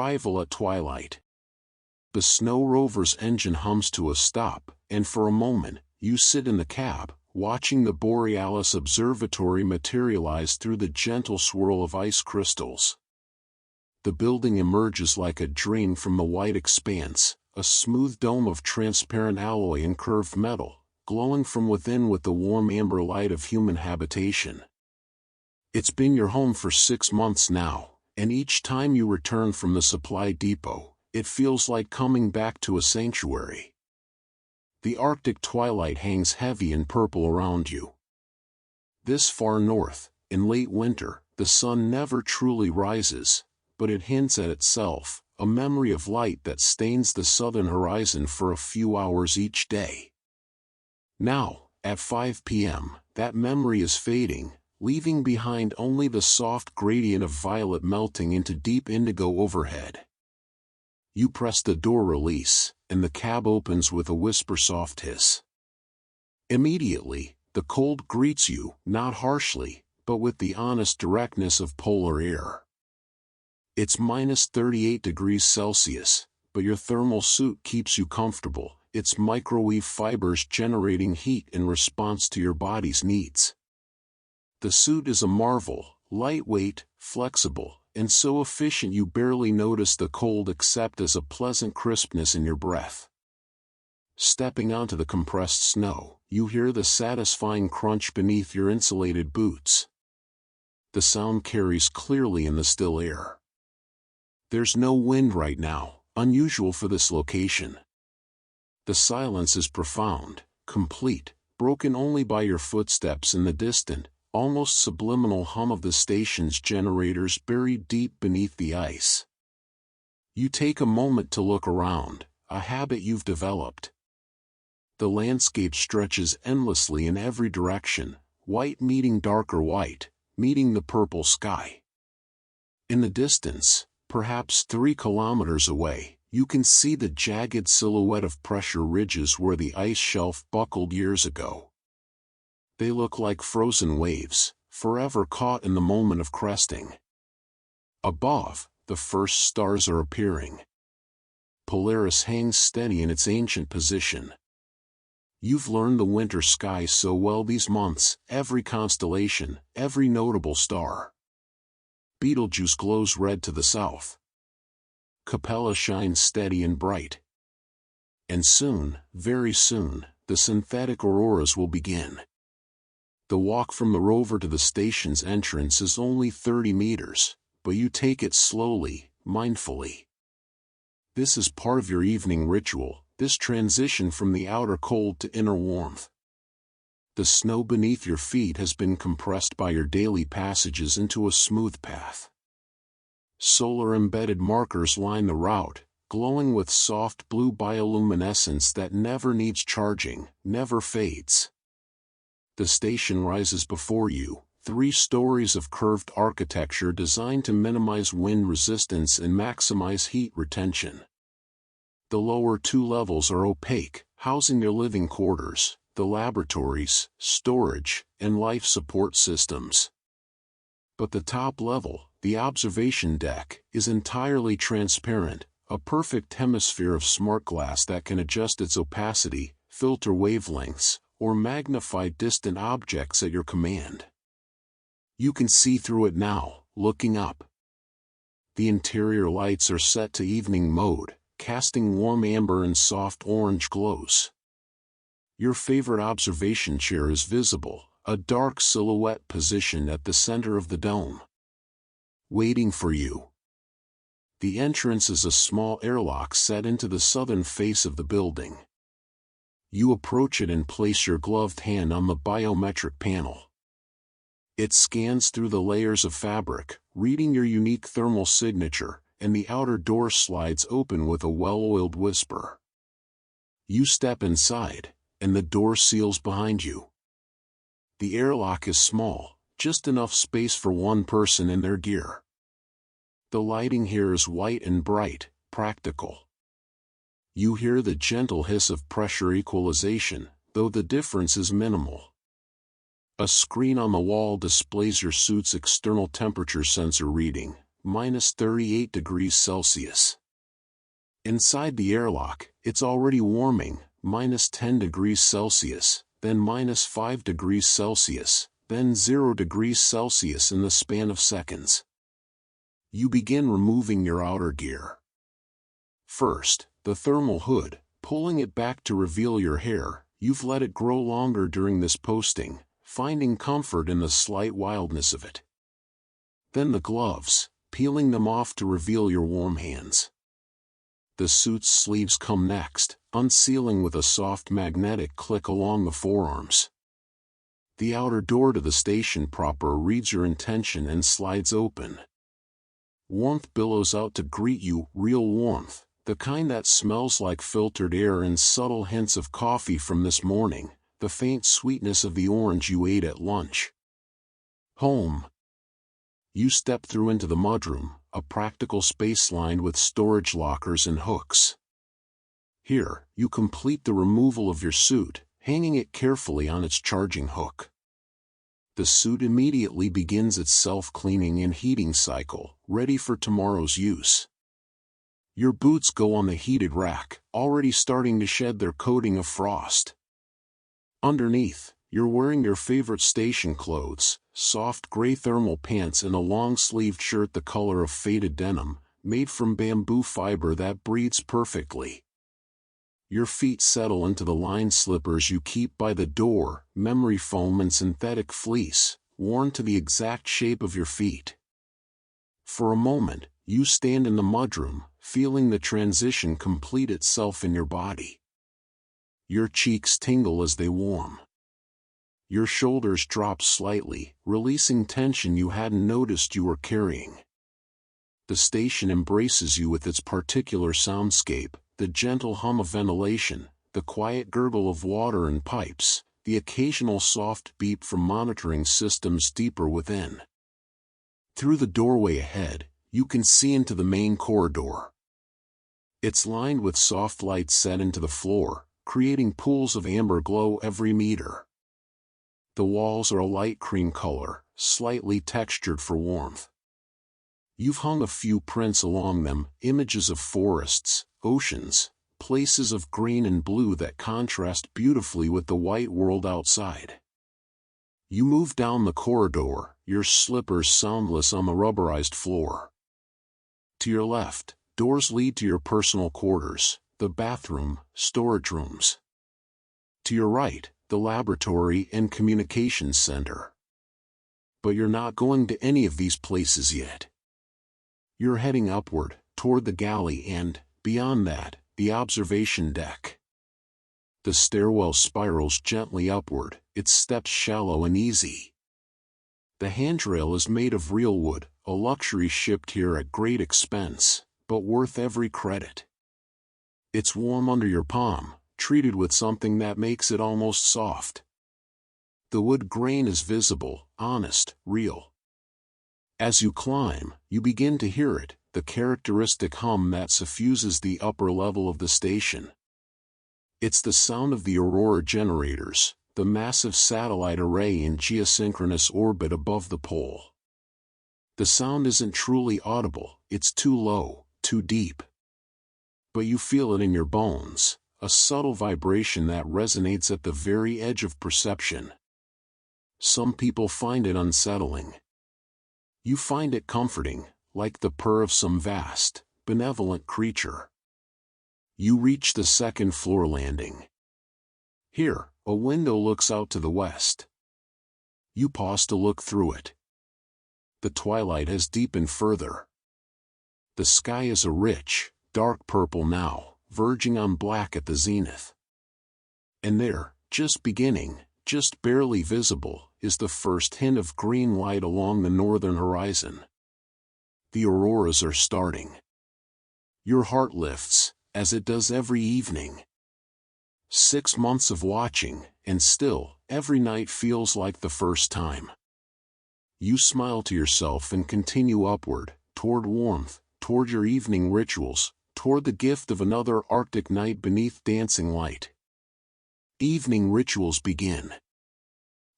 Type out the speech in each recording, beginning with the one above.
arrival at twilight. The snow rover's engine hums to a stop, and for a moment, you sit in the cab, watching the Borealis Observatory materialize through the gentle swirl of ice crystals. The building emerges like a dream from the white expanse, a smooth dome of transparent alloy and curved metal, glowing from within with the warm amber light of human habitation. It's been your home for 6 months now, and each time you return from the supply depot, it feels like coming back to a sanctuary. The Arctic twilight hangs heavy and purple around you. This far north, in late winter, the sun never truly rises, but it hints at itself, a memory of light that stains the southern horizon for a few hours each day. Now, at 5 p.m., that memory is fading, leaving behind only the soft gradient of violet melting into deep indigo overhead. You press the door release, and the cab opens with a whisper-soft hiss. Immediately, the cold greets you, not harshly, but with the honest directness of polar air. It's minus 38 degrees Celsius, but your thermal suit keeps you comfortable, its microwave fibers generating heat in response to your body's needs. The suit is a marvel, lightweight, flexible, and so efficient you barely notice the cold except as a pleasant crispness in your breath. Stepping onto the compressed snow, you hear the satisfying crunch beneath your insulated boots. The sound carries clearly in the still air. There's no wind right now, unusual for this location. The silence is profound, complete, broken only by your footsteps in the distant, almost subliminal hum of the station's generators buried deep beneath the ice. You take a moment to look around, a habit you've developed. The landscape stretches endlessly in every direction, white meeting darker white, meeting the purple sky. In the distance, perhaps 3 kilometers away, you can see the jagged silhouette of pressure ridges where the ice shelf buckled years ago. They look like frozen waves, forever caught in the moment of cresting. Above, the first stars are appearing. Polaris hangs steady in its ancient position. You've learned the winter sky so well these months, every constellation, every notable star. Betelgeuse glows red to the south. Capella shines steady and bright. And soon, very soon, the synthetic auroras will begin. The walk from the rover to the station's entrance is only 30 meters, but you take it slowly, mindfully. This is part of your evening ritual, this transition from the outer cold to inner warmth. The snow beneath your feet has been compressed by your daily passages into a smooth path. Solar-embedded markers line the route, glowing with soft blue bioluminescence that never needs charging, never fades. The station rises before you, 3 stories of curved architecture designed to minimize wind resistance and maximize heat retention. The lower 2 levels are opaque, housing your living quarters, the laboratories, storage, and life support systems. But the top level, the observation deck, is entirely transparent, a perfect hemisphere of smart glass that can adjust its opacity, filter wavelengths, or magnify distant objects at your command. You can see through it now, looking up. The interior lights are set to evening mode, casting warm amber and soft orange glows. Your favorite observation chair is visible, a dark silhouette positioned at the center of the dome. Waiting for you. The entrance is a small airlock set into the southern face of the building. You approach it and place your gloved hand on the biometric panel. It scans through the layers of fabric, reading your unique thermal signature, and the outer door slides open with a well-oiled whisper. You step inside, and the door seals behind you. The airlock is small, just enough space for one person and their gear. The lighting here is white and bright, practical. You hear the gentle hiss of pressure equalization, though the difference is minimal. A screen on the wall displays your suit's external temperature sensor reading, -38 degrees Celsius. Inside the airlock, it's already warming, -10 degrees Celsius, then -5 degrees Celsius, then 0 degrees Celsius in the span of seconds. You begin removing your outer gear. First, the thermal hood, pulling it back to reveal your hair. You've let it grow longer during this posting, finding comfort in the slight wildness of it. Then the gloves, peeling them off to reveal your warm hands. The suit's sleeves come next, unsealing with a soft magnetic click along the forearms. The outer door to the station proper reads your intention and slides open. Warmth billows out to greet you, real warmth, the kind that smells like filtered air and subtle hints of coffee from this morning, the faint sweetness of the orange you ate at lunch. Home. You step through into the mudroom, a practical space lined with storage lockers and hooks. Here, you complete the removal of your suit, hanging it carefully on its charging hook. The suit immediately begins its self-cleaning and heating cycle, ready for tomorrow's use. Your boots go on the heated rack, already starting to shed their coating of frost. Underneath, you're wearing your favorite station clothes, soft gray thermal pants and a long-sleeved shirt the color of faded denim, made from bamboo fiber that breathes perfectly. Your feet settle into the lined slippers you keep by the door, memory foam and synthetic fleece, worn to the exact shape of your feet. For a moment, you stand in the mudroom, feeling the transition complete itself in your body. Your cheeks tingle as they warm. Your shoulders drop slightly, releasing tension you hadn't noticed you were carrying. The station embraces you with its particular soundscape, the gentle hum of ventilation, the quiet gurgle of water and pipes, the occasional soft beep from monitoring systems deeper within. Through the doorway ahead, you can see into the main corridor. It's lined with soft light set into the floor, creating pools of amber glow every meter. The walls are a light cream color, slightly textured for warmth. You've hung a few prints along them, images of forests, oceans, places of green and blue that contrast beautifully with the white world outside. You move down the corridor, your slippers soundless on the rubberized floor. To your left, doors lead to your personal quarters, the bathroom, storage rooms. To your right, the laboratory and communications center. But you're not going to any of these places yet. You're heading upward, toward the galley and, beyond that, the observation deck. The stairwell spirals gently upward, its steps shallow and easy. The handrail is made of real wood, a luxury shipped here at great expense, but worth every credit. It's warm under your palm, treated with something that makes it almost soft. The wood grain is visible, honest, real. As you climb, you begin to hear it, the characteristic hum that suffuses the upper level of the station. It's the sound of the Aurora generators, the massive satellite array in geosynchronous orbit above the pole. The sound isn't truly audible, it's too low, too deep. But you feel it in your bones, a subtle vibration that resonates at the very edge of perception. Some people find it unsettling. You find it comforting, like the purr of some vast, benevolent creature. You reach the second floor landing. Here, a window looks out to the west. You pause to look through it. The twilight has deepened further. The sky is a rich, dark purple now, verging on black at the zenith. And there, just beginning, just barely visible, is the first hint of green light along the northern horizon. The auroras are starting. Your heart lifts, as it does every evening. 6 months of watching, and still, every night feels like the first time. You smile to yourself and continue upward, toward warmth, toward your evening rituals, toward the gift of another Arctic night beneath dancing light. Evening rituals begin.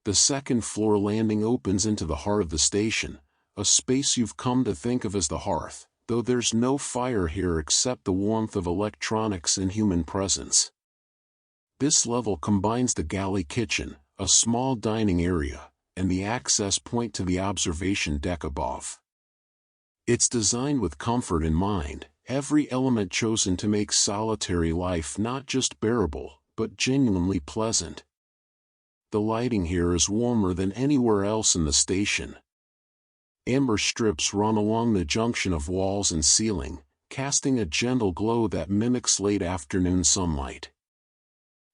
The second floor landing opens into the heart of the station, a space you've come to think of as the hearth, though there's no fire here except the warmth of electronics and human presence. This level combines the galley kitchen, a small dining area, and the access point to the observation deck above. It's designed with comfort in mind, every element chosen to make solitary life not just bearable, but genuinely pleasant. The lighting here is warmer than anywhere else in the station. Amber strips run along the junction of walls and ceiling, casting a gentle glow that mimics late afternoon sunlight.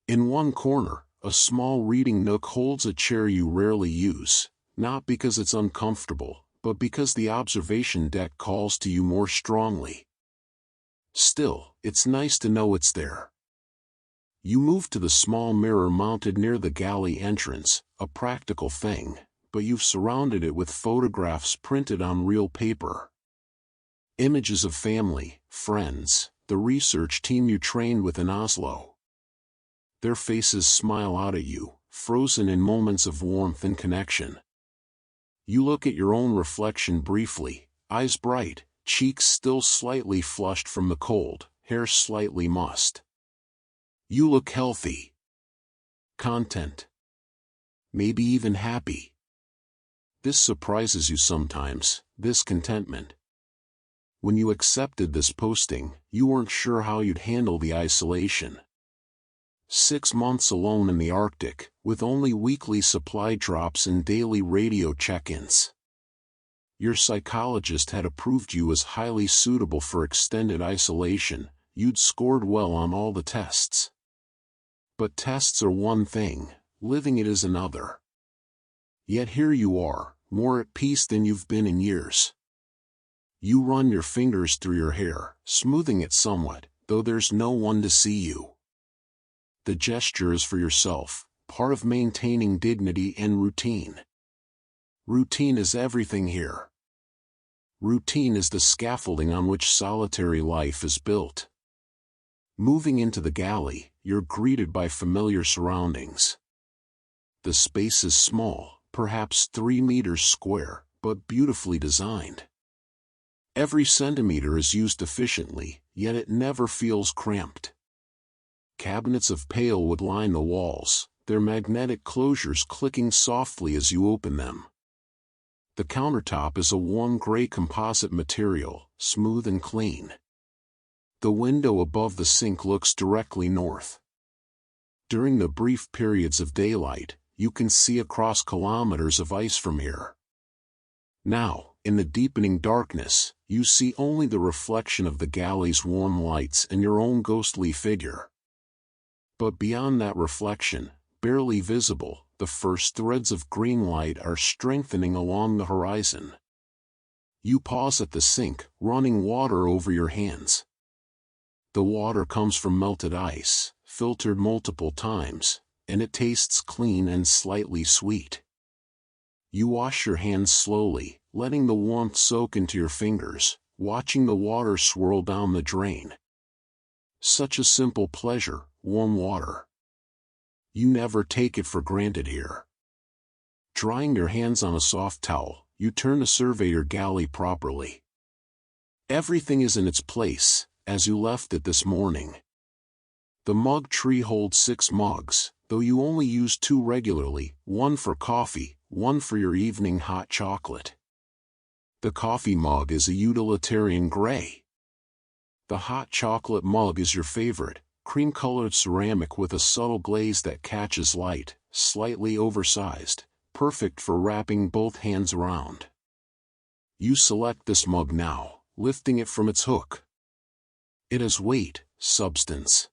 In one corner, a small reading nook holds a chair you rarely use, not because it's uncomfortable, but because the observation deck calls to you more strongly. Still, it's nice to know it's there. You move to the small mirror mounted near the galley entrance, a practical thing, but you've surrounded it with photographs printed on real paper. Images of family, friends, the research team you trained with in Oslo. Their faces smile out at you, frozen in moments of warmth and connection. You look at your own reflection briefly, eyes bright, cheeks still slightly flushed from the cold, hair slightly mussed. You look healthy. Content. Maybe even happy. This surprises you sometimes, this contentment. When you accepted this posting, you weren't sure how you'd handle the isolation. 6 months alone in the Arctic, with only weekly supply drops and daily radio check-ins. Your psychologist had approved you as highly suitable for extended isolation, you'd scored well on all the tests. But tests are one thing, living it is another. Yet here you are, more at peace than you've been in years. You run your fingers through your hair, smoothing it somewhat, though there's no one to see you. The gesture is for yourself, part of maintaining dignity and routine. Routine is everything here. Routine is the scaffolding on which solitary life is built. Moving into the galley, you're greeted by familiar surroundings. The space is small, perhaps 3 meters square, but beautifully designed. Every centimeter is used efficiently, yet it never feels cramped. Cabinets of pale wood line the walls, their magnetic closures clicking softly as you open them. The countertop is a warm gray composite material, smooth and clean. The window above the sink looks directly north. During the brief periods of daylight, you can see across kilometers of ice from here. Now, in the deepening darkness, you see only the reflection of the galley's warm lights and your own ghostly figure. But beyond that reflection, barely visible, the first threads of green light are strengthening along the horizon. You pause at the sink, running water over your hands. The water comes from melted ice, filtered multiple times, and it tastes clean and slightly sweet. You wash your hands slowly, letting the warmth soak into your fingers, watching the water swirl down the drain. Such a simple pleasure, warm water. You never take it for granted here. Drying your hands on a soft towel, you turn to survey your galley properly. Everything is in its place, as you left it this morning. The mug tree holds 6 mugs, though you only use 2 regularly, one for coffee, one for your evening hot chocolate. The coffee mug is a utilitarian gray. The hot chocolate mug is your favorite, cream-colored ceramic with a subtle glaze that catches light, slightly oversized, perfect for wrapping both hands around. You select this mug now, lifting it from its hook. It has weight, substance.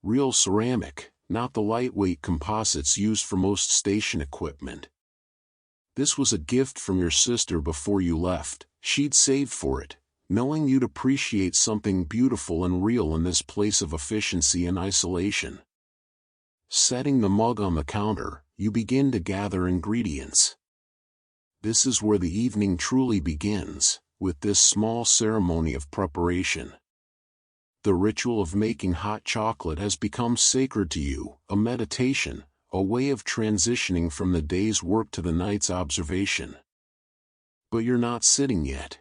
Real ceramic, not the lightweight composites used for most station equipment. This was a gift from your sister before you left. She'd saved for it, knowing you'd appreciate something beautiful and real in this place of efficiency and isolation. Setting the mug on the counter, you begin to gather ingredients. This is where the evening truly begins, with this small ceremony of preparation. The ritual of making hot chocolate has become sacred to you, a meditation, a way of transitioning from the day's work to the night's observation. But you're not sitting yet.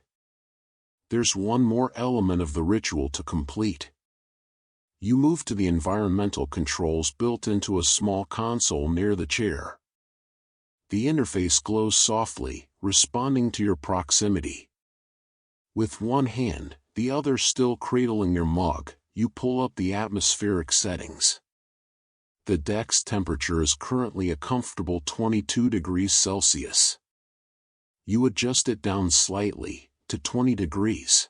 There's one more element of the ritual to complete. You move to the environmental controls built into a small console near the chair. The interface glows softly, responding to your proximity. With one hand, the other still cradling your mug, you pull up the atmospheric settings. The deck's temperature is currently a comfortable 22 degrees Celsius. You adjust it down slightly, to 20 degrees.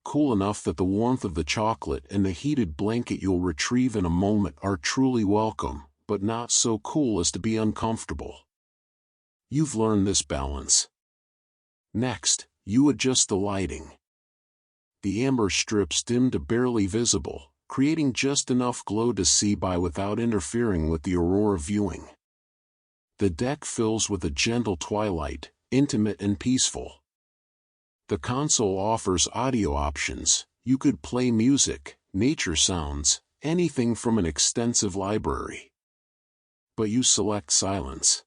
Cool enough that the warmth of the chocolate and the heated blanket you'll retrieve in a moment are truly welcome, but not so cool as to be uncomfortable. You've learned this balance. Next, you adjust the lighting. The amber strips dim to barely visible, creating just enough glow to see by without interfering with the Aurora viewing. The deck fills with a gentle twilight, intimate and peaceful. The console offers audio options. You could play music, nature sounds, anything from an extensive library. But you select silence.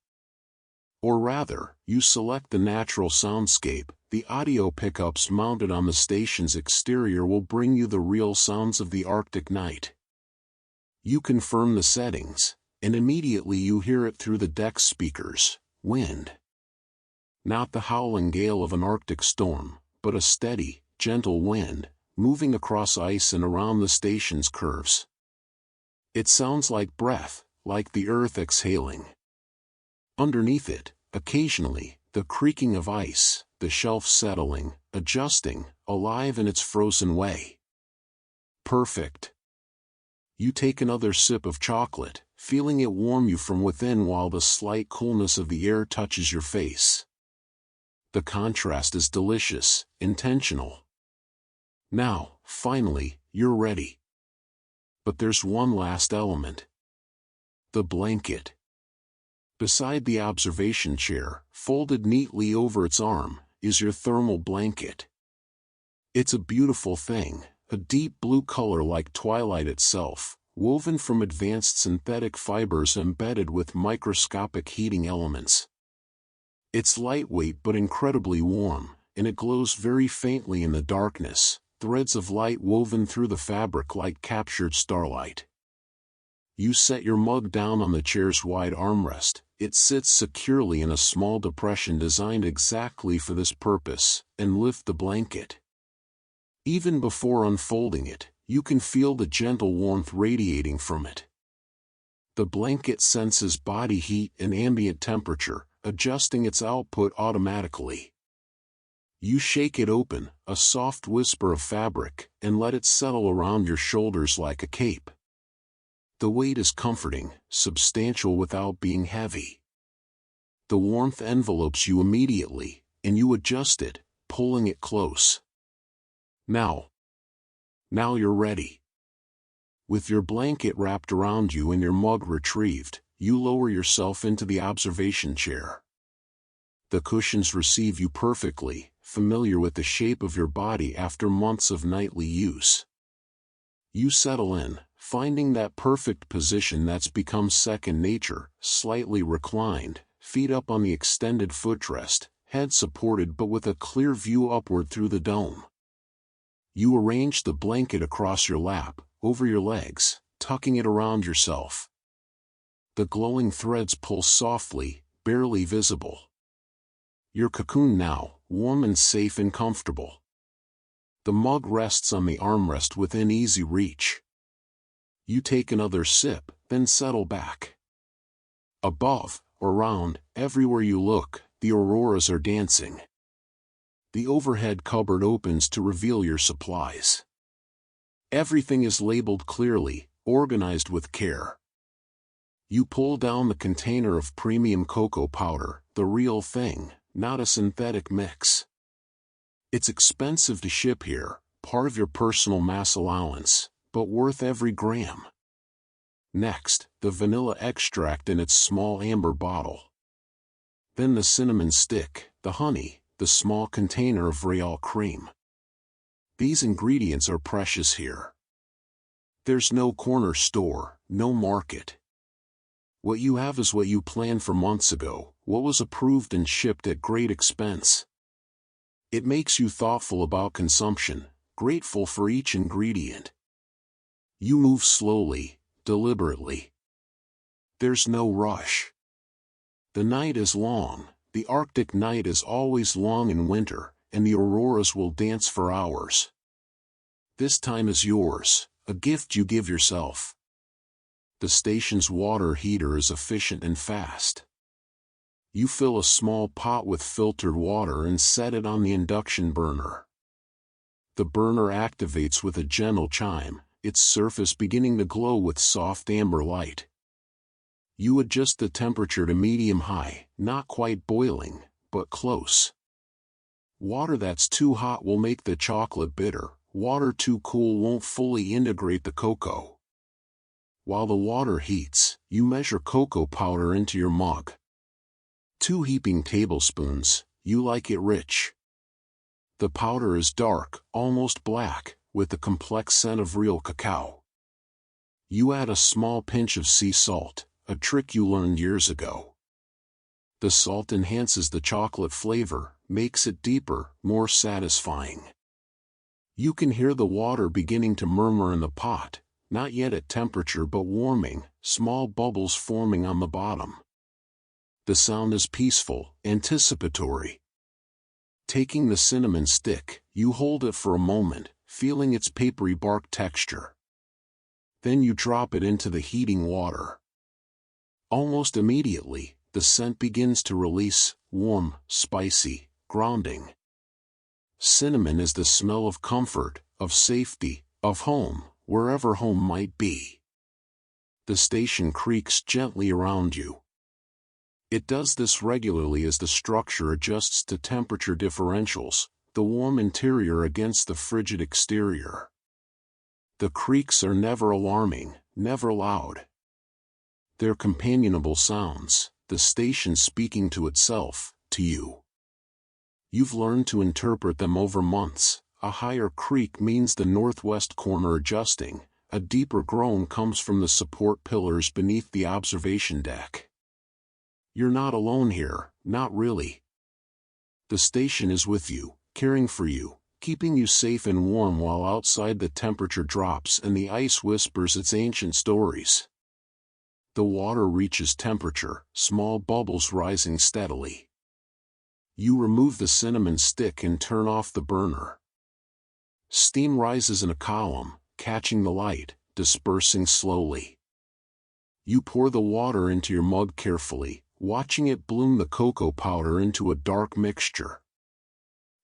Or rather, you select the natural soundscape. The audio pickups mounted on the station's exterior will bring you the real sounds of the Arctic night. You confirm the settings, and immediately you hear it through the deck's speakers. Wind. Not the howling gale of an Arctic storm, but a steady, gentle wind, moving across ice and around the station's curves. It sounds like breath, like the earth exhaling. Underneath it, occasionally, the creaking of ice, the shelf settling, adjusting, alive in its frozen way. Perfect. You take another sip of chocolate, feeling it warm you from within while the slight coolness of the air touches your face. The contrast is delicious, intentional. Now, finally, you're ready. But there's one last element. The blanket. Beside the observation chair, folded neatly over its arm, is your thermal blanket. It's a beautiful thing, a deep blue color like twilight itself, woven from advanced synthetic fibers embedded with microscopic heating elements. It's lightweight but incredibly warm, and it glows very faintly in the darkness, threads of light woven through the fabric like captured starlight. You set your mug down on the chair's wide armrest. It sits securely in a small depression designed exactly for this purpose, and lift the blanket. Even before unfolding it, you can feel the gentle warmth radiating from it. The blanket senses body heat and ambient temperature, adjusting its output automatically. You shake it open, a soft whisper of fabric, and let it settle around your shoulders like a cape. The weight is comforting, substantial without being heavy. The warmth envelopes you immediately, and you adjust it, pulling it close. Now you're ready. With your blanket wrapped around you and your mug retrieved, you lower yourself into the observation chair. The cushions receive you perfectly, familiar with the shape of your body after months of nightly use. You settle in, finding that perfect position that's become second nature, slightly reclined, feet up on the extended footrest, head supported but with a clear view upward through the dome. You arrange the blanket across your lap, over your legs, tucking it around yourself. The glowing threads pull softly, barely visible. You're cocooned now, warm and safe and comfortable. The mug rests on the armrest within easy reach. You take another sip, then settle back. Above, around, everywhere you look, the auroras are dancing. The overhead cupboard opens to reveal your supplies. Everything is labeled clearly, organized with care. You pull down the container of premium cocoa powder, the real thing, not a synthetic mix. It's expensive to ship here, part of your personal mass allowance, but worth every gram. Next, the vanilla extract in its small amber bottle. Then the cinnamon stick, the honey, the small container of real cream. These ingredients are precious here. There's no corner store, no market. What you have is what you planned for months ago, what was approved and shipped at great expense. It makes you thoughtful about consumption, grateful for each ingredient. You move slowly, deliberately. There's no rush. The night is long, the Arctic night is always long in winter, and the auroras will dance for hours. This time is yours, a gift you give yourself. The station's water heater is efficient and fast. You fill a small pot with filtered water and set it on the induction burner. The burner activates with a gentle chime, its surface beginning to glow with soft amber light. You adjust the temperature to medium-high, not quite boiling, but close. Water that's too hot will make the chocolate bitter, water too cool won't fully integrate the cocoa. While the water heats, you measure cocoa powder into your mug. 2 heaping tablespoons, you like it rich. The powder is dark, almost black, with the complex scent of real cacao. You add a small pinch of sea salt, a trick you learned years ago. The salt enhances the chocolate flavor, makes it deeper, more satisfying. You can hear the water beginning to murmur in the pot, not yet at temperature but warming, small bubbles forming on the bottom. The sound is peaceful, anticipatory. Taking the cinnamon stick, you hold it for a moment, feeling its papery bark texture. Then you drop it into the heating water. Almost immediately, the scent begins to release, warm, spicy, grounding. Cinnamon is the smell of comfort, of safety, of home, wherever home might be. The station creaks gently around you. It does this regularly as the structure adjusts to temperature differentials, the warm interior against the frigid exterior. The creaks are never alarming, never loud. They're companionable sounds, the station speaking to itself, to you. You've learned to interpret them over months. A higher creak means the northwest corner adjusting, a deeper groan comes from the support pillars beneath the observation deck. You're not alone here, not really. The station is with you, caring for you, keeping you safe and warm while outside the temperature drops and the ice whispers its ancient stories. The water reaches temperature, small bubbles rising steadily. You remove the cinnamon stick and turn off the burner. Steam rises in a column, catching the light, dispersing slowly. You pour the water into your mug carefully, watching it bloom the cocoa powder into a dark mixture.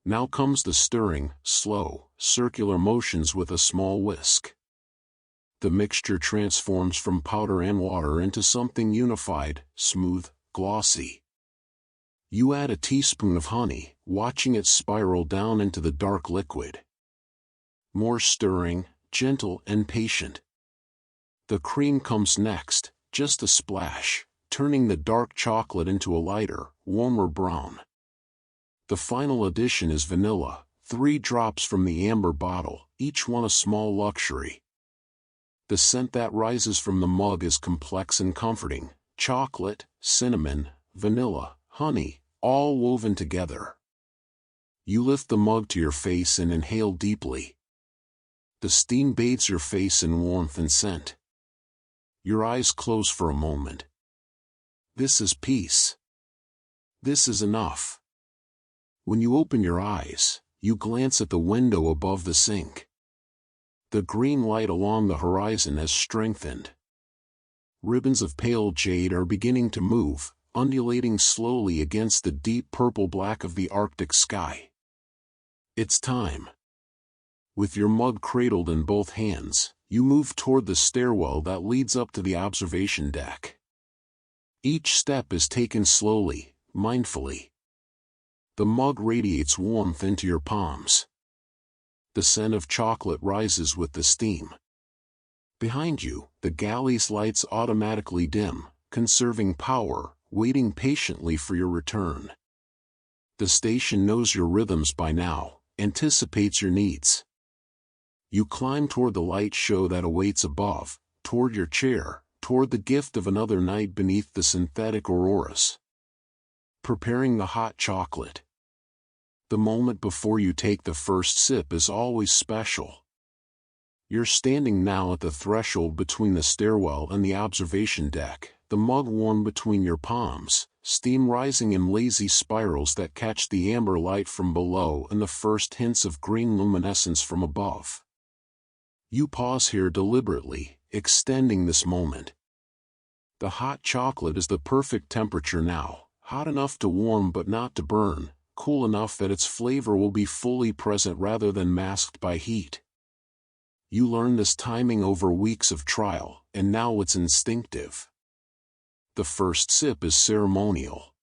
Now comes the stirring, slow, circular motions with a small whisk. The mixture transforms from powder and water into something unified, smooth, glossy. You add a teaspoon of honey, watching it spiral down into the dark liquid. More stirring, gentle and patient. The cream comes next, just a splash, turning the dark chocolate into a lighter, warmer brown. The final addition is vanilla, 3 drops from the amber bottle, each one a small luxury. The scent that rises from the mug is complex and comforting, chocolate, cinnamon, vanilla, honey, all woven together. You lift the mug to your face and inhale deeply. The steam bathes your face in warmth and scent. Your eyes close for a moment. This is peace. This is enough. When you open your eyes, you glance at the window above the sink. The green light along the horizon has strengthened. Ribbons of pale jade are beginning to move, undulating slowly against the deep purple-black of the Arctic sky. It's time. With your mug cradled in both hands, you move toward the stairwell that leads up to the observation deck. Each step is taken slowly, mindfully. The mug radiates warmth into your palms. The scent of chocolate rises with the steam. Behind you, the galley's lights automatically dim, conserving power, waiting patiently for your return. The station knows your rhythms by now, anticipates your needs. You climb toward the light show that awaits above, toward your chair, toward the gift of another night beneath the synthetic auroras. Preparing the hot chocolate. The moment before you take the first sip is always special. You're standing now at the threshold between the stairwell and the observation deck, the mug warm between your palms, steam rising in lazy spirals that catch the amber light from below and the first hints of green luminescence from above. You pause here deliberately, extending this moment. The hot chocolate is the perfect temperature now, hot enough to warm but not to burn, cool enough that its flavor will be fully present rather than masked by heat. You learn this timing over weeks of trial, and now it's instinctive. The first sip is ceremonial.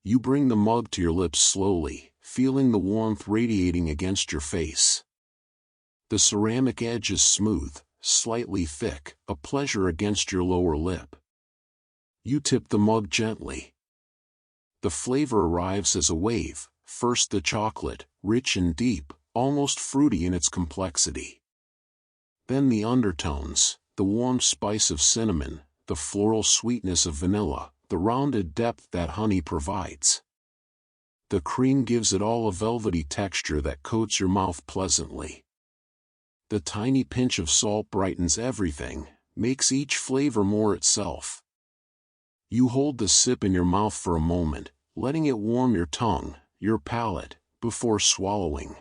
You bring the mug to your lips slowly, feeling the warmth radiating against your face. The ceramic edge is smooth, slightly thick, a pleasure against your lower lip. You tip the mug gently. The flavor arrives as a wave, first the chocolate, rich and deep, almost fruity in its complexity. Then the undertones, the warm spice of cinnamon, the floral sweetness of vanilla, the rounded depth that honey provides. The cream gives it all a velvety texture that coats your mouth pleasantly. The tiny pinch of salt brightens everything, makes each flavor more itself. You hold the sip in your mouth for a moment, letting it warm your tongue, your palate, before swallowing.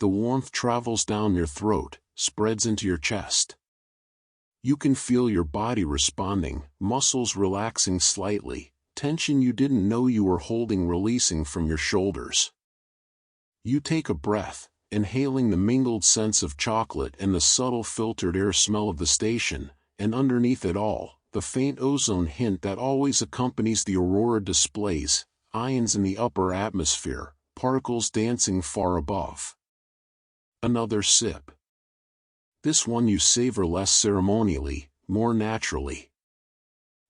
The warmth travels down your throat, spreads into your chest. You can feel your body responding, muscles relaxing slightly, tension you didn't know you were holding releasing from your shoulders. You take a breath, inhaling the mingled scents of chocolate and the subtle filtered air smell of the station, and underneath it all, the faint ozone hint that always accompanies the Aurora displays, ions in the upper atmosphere, particles dancing far above. Another sip. This one you savor less ceremonially, more naturally.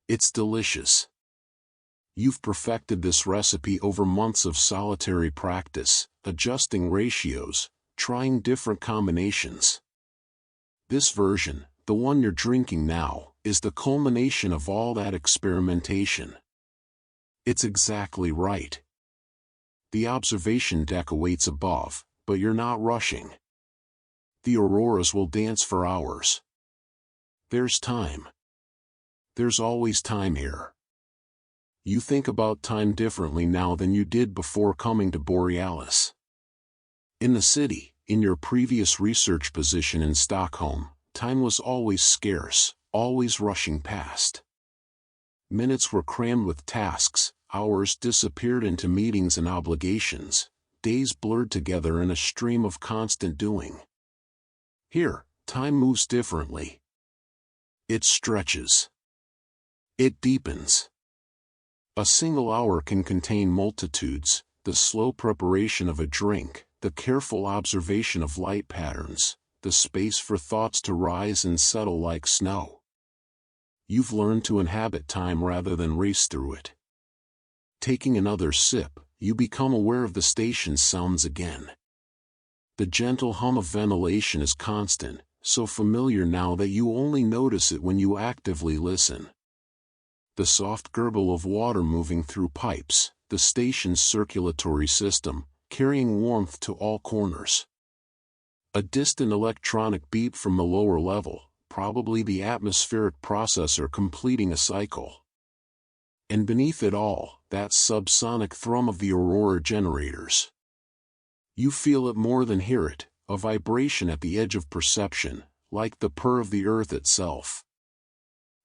It's delicious. You've perfected this recipe over months of solitary practice, adjusting ratios, trying different combinations. This version, the one you're drinking now, is the culmination of all that experimentation. It's exactly right. The observation deck awaits above, but you're not rushing. The auroras will dance for hours. There's time. There's always time here. You think about time differently now than you did before coming to Borealis. In the city, in your previous research position in Stockholm, time was always scarce, always rushing past. Minutes were crammed with tasks, hours disappeared into meetings and obligations, days blurred together in a stream of constant doing. Here, time moves differently. It stretches. It deepens. A single hour can contain multitudes, the slow preparation of a drink, the careful observation of light patterns, the space for thoughts to rise and settle like snow. You've learned to inhabit time rather than race through it. Taking another sip, you become aware of the station's sounds again. The gentle hum of ventilation is constant, so familiar now that you only notice it when you actively listen. The soft gurgle of water moving through pipes, the station's circulatory system, carrying warmth to all corners. A distant electronic beep from the lower level, probably the atmospheric processor completing a cycle. And beneath it all, that subsonic thrum of the Aurora generators. You feel it more than hear it, a vibration at the edge of perception, like the purr of the earth itself.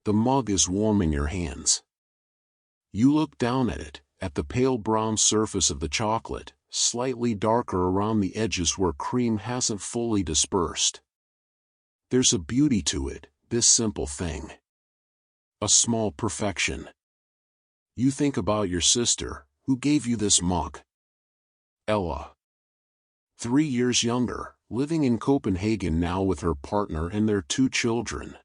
The mug is warm in your hands. You look down at it, at the pale brown surface of the chocolate, slightly darker around the edges where cream hasn't fully dispersed. There's a beauty to it, this simple thing. A small perfection. You think about your sister, who gave you this mug. Ella. 3 years younger, living in Copenhagen now with her partner and their 2 children.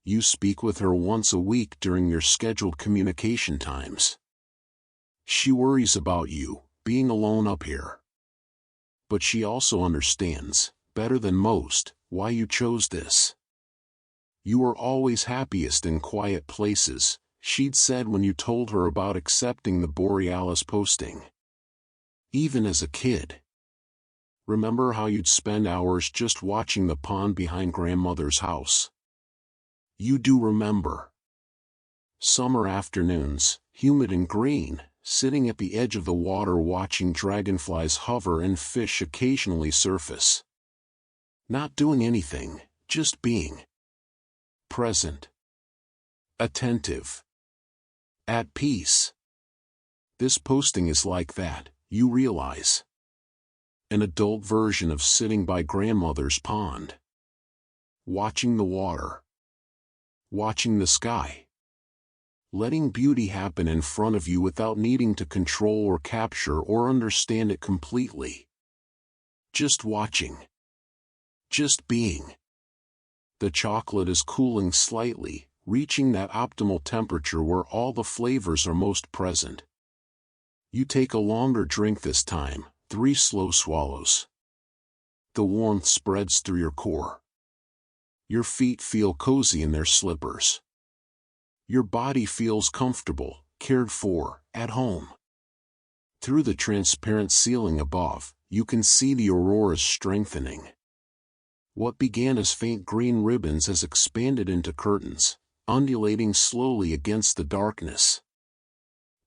You speak with her once a week during your scheduled communication times. She worries about you, being alone up here. But she also understands, better than most, why you chose this. You are always happiest in quiet places, she'd said when you told her about accepting the Borealis posting. even as a kid. Remember how you'd spend hours just watching the pond behind grandmother's house? You do remember. Summer afternoons, humid and green, sitting at the edge of the water watching dragonflies hover and fish occasionally surface. Not doing anything, just being. Present. Attentive. At peace. This posting is like that, you realize. An adult version of sitting by grandmother's pond. Watching the water. Watching the sky. Letting beauty happen in front of you without needing to control or capture or understand it completely. Just watching. Just being. The chocolate is cooling slightly, reaching that optimal temperature where all the flavors are most present. You take a longer drink this time, 3 slow swallows. The warmth spreads through your core. Your feet feel cozy in their slippers. Your body feels comfortable, cared for, at home. Through the transparent ceiling above, you can see the auroras strengthening. What began as faint green ribbons has expanded into curtains, undulating slowly against the darkness.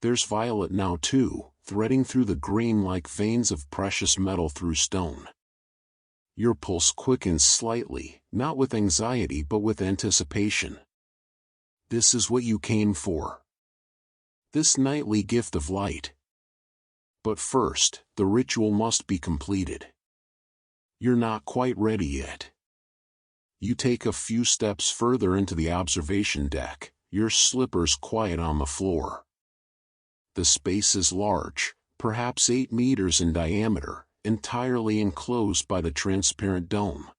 There's violet now too, threading through the green like veins of precious metal through stone. Your pulse quickens slightly, not with anxiety but with anticipation. This is what you came for. This nightly gift of light. But first, the ritual must be completed. You're not quite ready yet. You take a few steps further into the observation deck, your slippers quiet on the floor. The space is large, perhaps 8 meters in diameter, entirely enclosed by the transparent dome.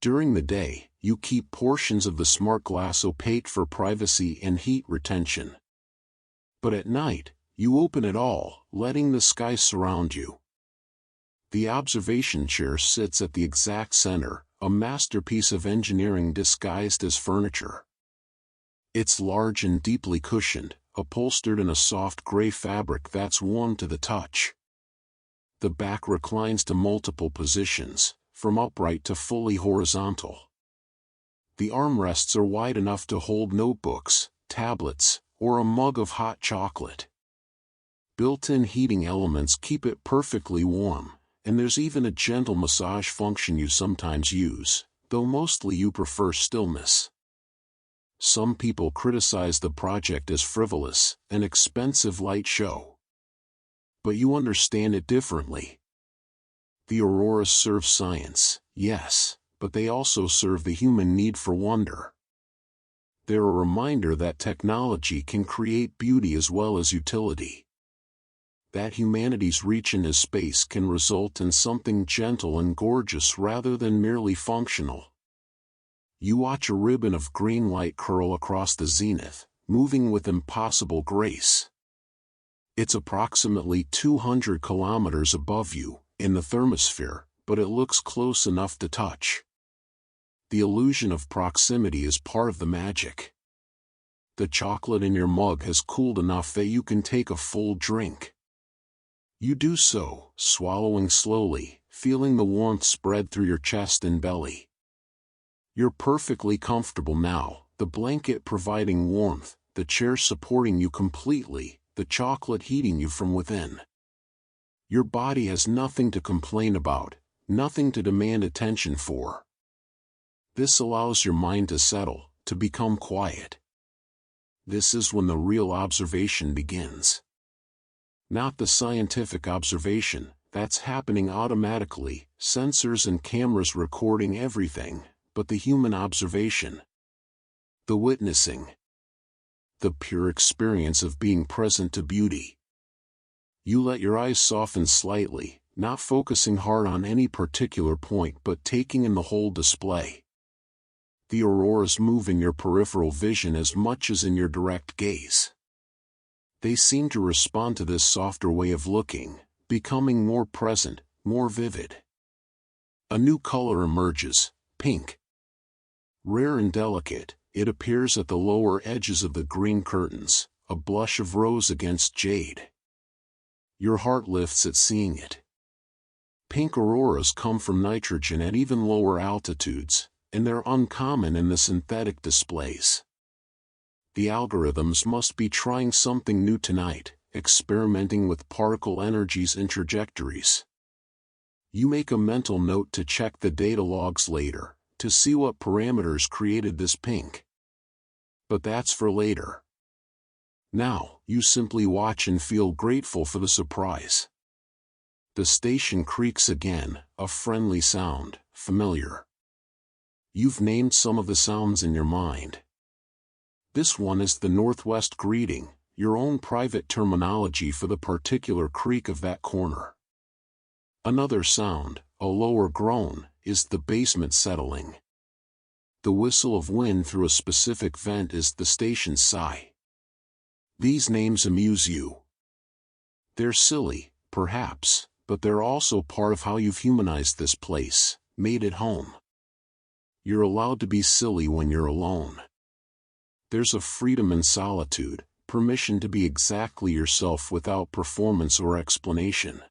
During the day, you keep portions of the smart glass opaque for privacy and heat retention. But at night, you open it all, letting the sky surround you. The observation chair sits at the exact center, a masterpiece of engineering disguised as furniture. It's large and deeply cushioned, upholstered in a soft gray fabric that's warm to the touch. The back reclines to multiple positions, from upright to fully horizontal. The armrests are wide enough to hold notebooks, tablets, or a mug of hot chocolate. Built-in heating elements keep it perfectly warm, and there's even a gentle massage function you sometimes use, though mostly you prefer stillness. Some people criticize the project as frivolous, an expensive light show. But you understand it differently. The auroras serve science, yes, but they also serve the human need for wonder. They're a reminder that technology can create beauty as well as utility. That humanity's reach into space can result in something gentle and gorgeous rather than merely functional. You watch a ribbon of green light curl across the zenith, moving with impossible grace. It's approximately 200 kilometers above you, in the thermosphere, but it looks close enough to touch. The illusion of proximity is part of the magic. The chocolate in your mug has cooled enough that you can take a full drink. You do so, swallowing slowly, feeling the warmth spread through your chest and belly. You're perfectly comfortable now, the blanket providing warmth, the chair supporting you completely, the chocolate heating you from within. Your body has nothing to complain about, nothing to demand attention for. This allows your mind to settle, to become quiet. This is when the real observation begins. Not the scientific observation, that's happening automatically, sensors and cameras recording everything, but the human observation. The witnessing. The pure experience of being present to beauty. You let your eyes soften slightly, not focusing hard on any particular point but taking in the whole display. The auroras move in your peripheral vision as much as in your direct gaze. They seem to respond to this softer way of looking, becoming more present, more vivid. A new color emerges, pink. Rare and delicate, it appears at the lower edges of the green curtains, a blush of rose against jade. Your heart lifts at seeing it. Pink auroras come from nitrogen at even lower altitudes, and they're uncommon in the synthetic displays. The algorithms must be trying something new tonight, experimenting with particle energies and trajectories. You make a mental note to check the data logs later, to see what parameters created this pink. But that's for later. Now, you simply watch and feel grateful for the surprise. The station creaks again, a friendly sound, familiar. You've named some of the sounds in your mind. This one is the Northwest greeting, your own private terminology for the particular creak of that corner. Another sound, a lower groan, is the basement settling. The whistle of wind through a specific vent is the station's sigh. These names amuse you. They're silly, perhaps, but they're also part of how you've humanized this place, made it home. You're allowed to be silly when you're alone. There's a freedom in solitude, permission to be exactly yourself without performance or explanation.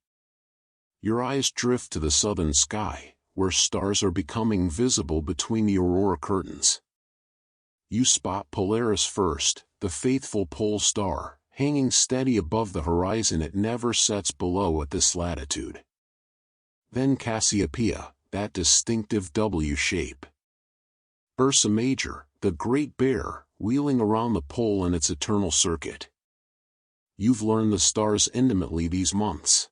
Your eyes drift to the southern sky, where stars are becoming visible between the aurora curtains. You spot Polaris first, the faithful pole star, hanging steady above the horizon. It never sets below at this latitude. Then Cassiopeia, that distinctive W shape. Ursa Major, the Great Bear, wheeling around the pole in its eternal circuit. You've learned the stars intimately these months.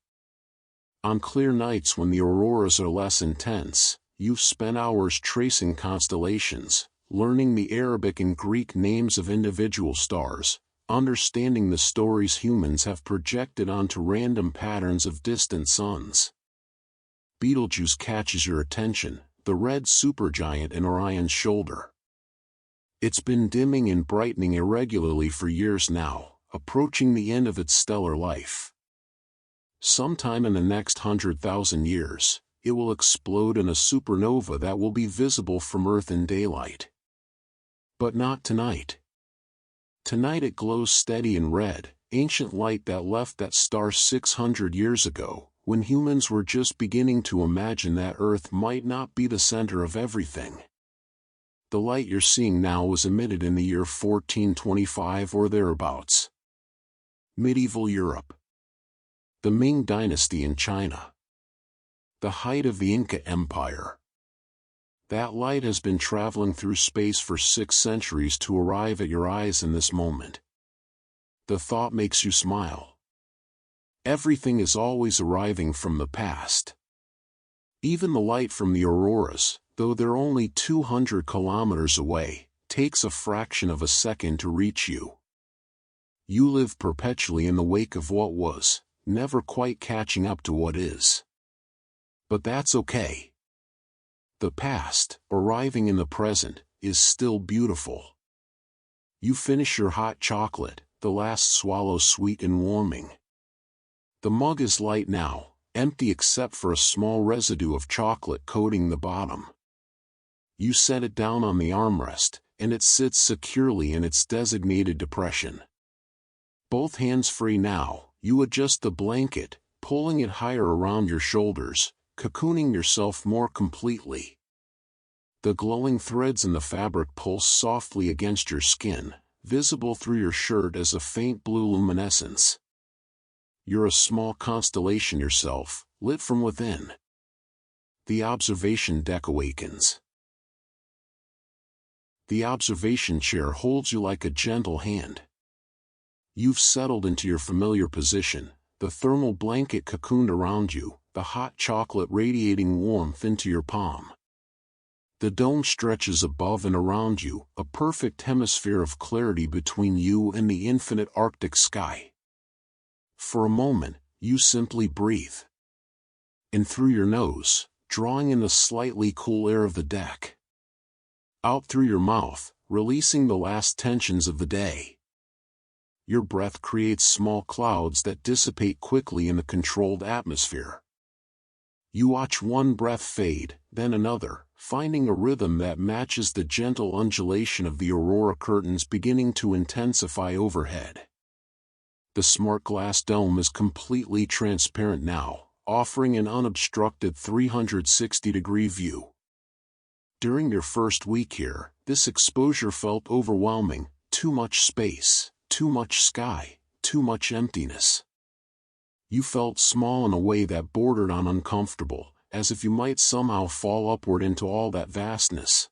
On clear nights when the auroras are less intense, you've spent hours tracing constellations, learning the Arabic and Greek names of individual stars, understanding the stories humans have projected onto random patterns of distant suns. Betelgeuse catches your attention, the red supergiant in Orion's shoulder. It's been dimming and brightening irregularly for years now, approaching the end of its stellar life. Sometime in the next 100,000 years, it will explode in a supernova that will be visible from Earth in daylight. But not tonight. Tonight it glows steady and red, ancient light that left that star 600 years ago, when humans were just beginning to imagine that Earth might not be the center of everything. The light you're seeing now was emitted in the year 1425 or thereabouts. Medieval Europe. The Ming Dynasty in China. The height of the Inca Empire. That light has been traveling through space for 6 centuries to arrive at your eyes in this moment. The thought makes you smile. Everything is always arriving from the past. Even the light from the auroras, though they're only 200 kilometers away, takes a fraction of a second to reach you. You live perpetually in the wake of what was, never quite catching up to what is. But that's okay. The past, arriving in the present, is still beautiful. You finish your hot chocolate, the last swallow sweet and warming. The mug is light now, empty except for a small residue of chocolate coating the bottom. You set it down on the armrest, and it sits securely in its designated depression. Both hands free now, you adjust the blanket, pulling it higher around your shoulders, cocooning yourself more completely. The glowing threads in the fabric pulse softly against your skin, visible through your shirt as a faint blue luminescence. You're a small constellation yourself, lit from within. The observation deck awakens. The observation chair holds you like a gentle hand. You've settled into your familiar position, the thermal blanket cocooned around you, the hot chocolate radiating warmth into your palm. The dome stretches above and around you, a perfect hemisphere of clarity between you and the infinite Arctic sky. For a moment, you simply breathe. In through your nose, drawing in the slightly cool air of the deck. Out through your mouth, releasing the last tensions of the day. Your breath creates small clouds that dissipate quickly in the controlled atmosphere. You watch one breath fade, then another, finding a rhythm that matches the gentle undulation of the aurora curtains beginning to intensify overhead. The smart glass dome is completely transparent now, offering an unobstructed 360-degree view. During your first week here, this exposure felt overwhelming. Too much space, too much sky, too much emptiness. You felt small in a way that bordered on uncomfortable, as if you might somehow fall upward into all that vastness.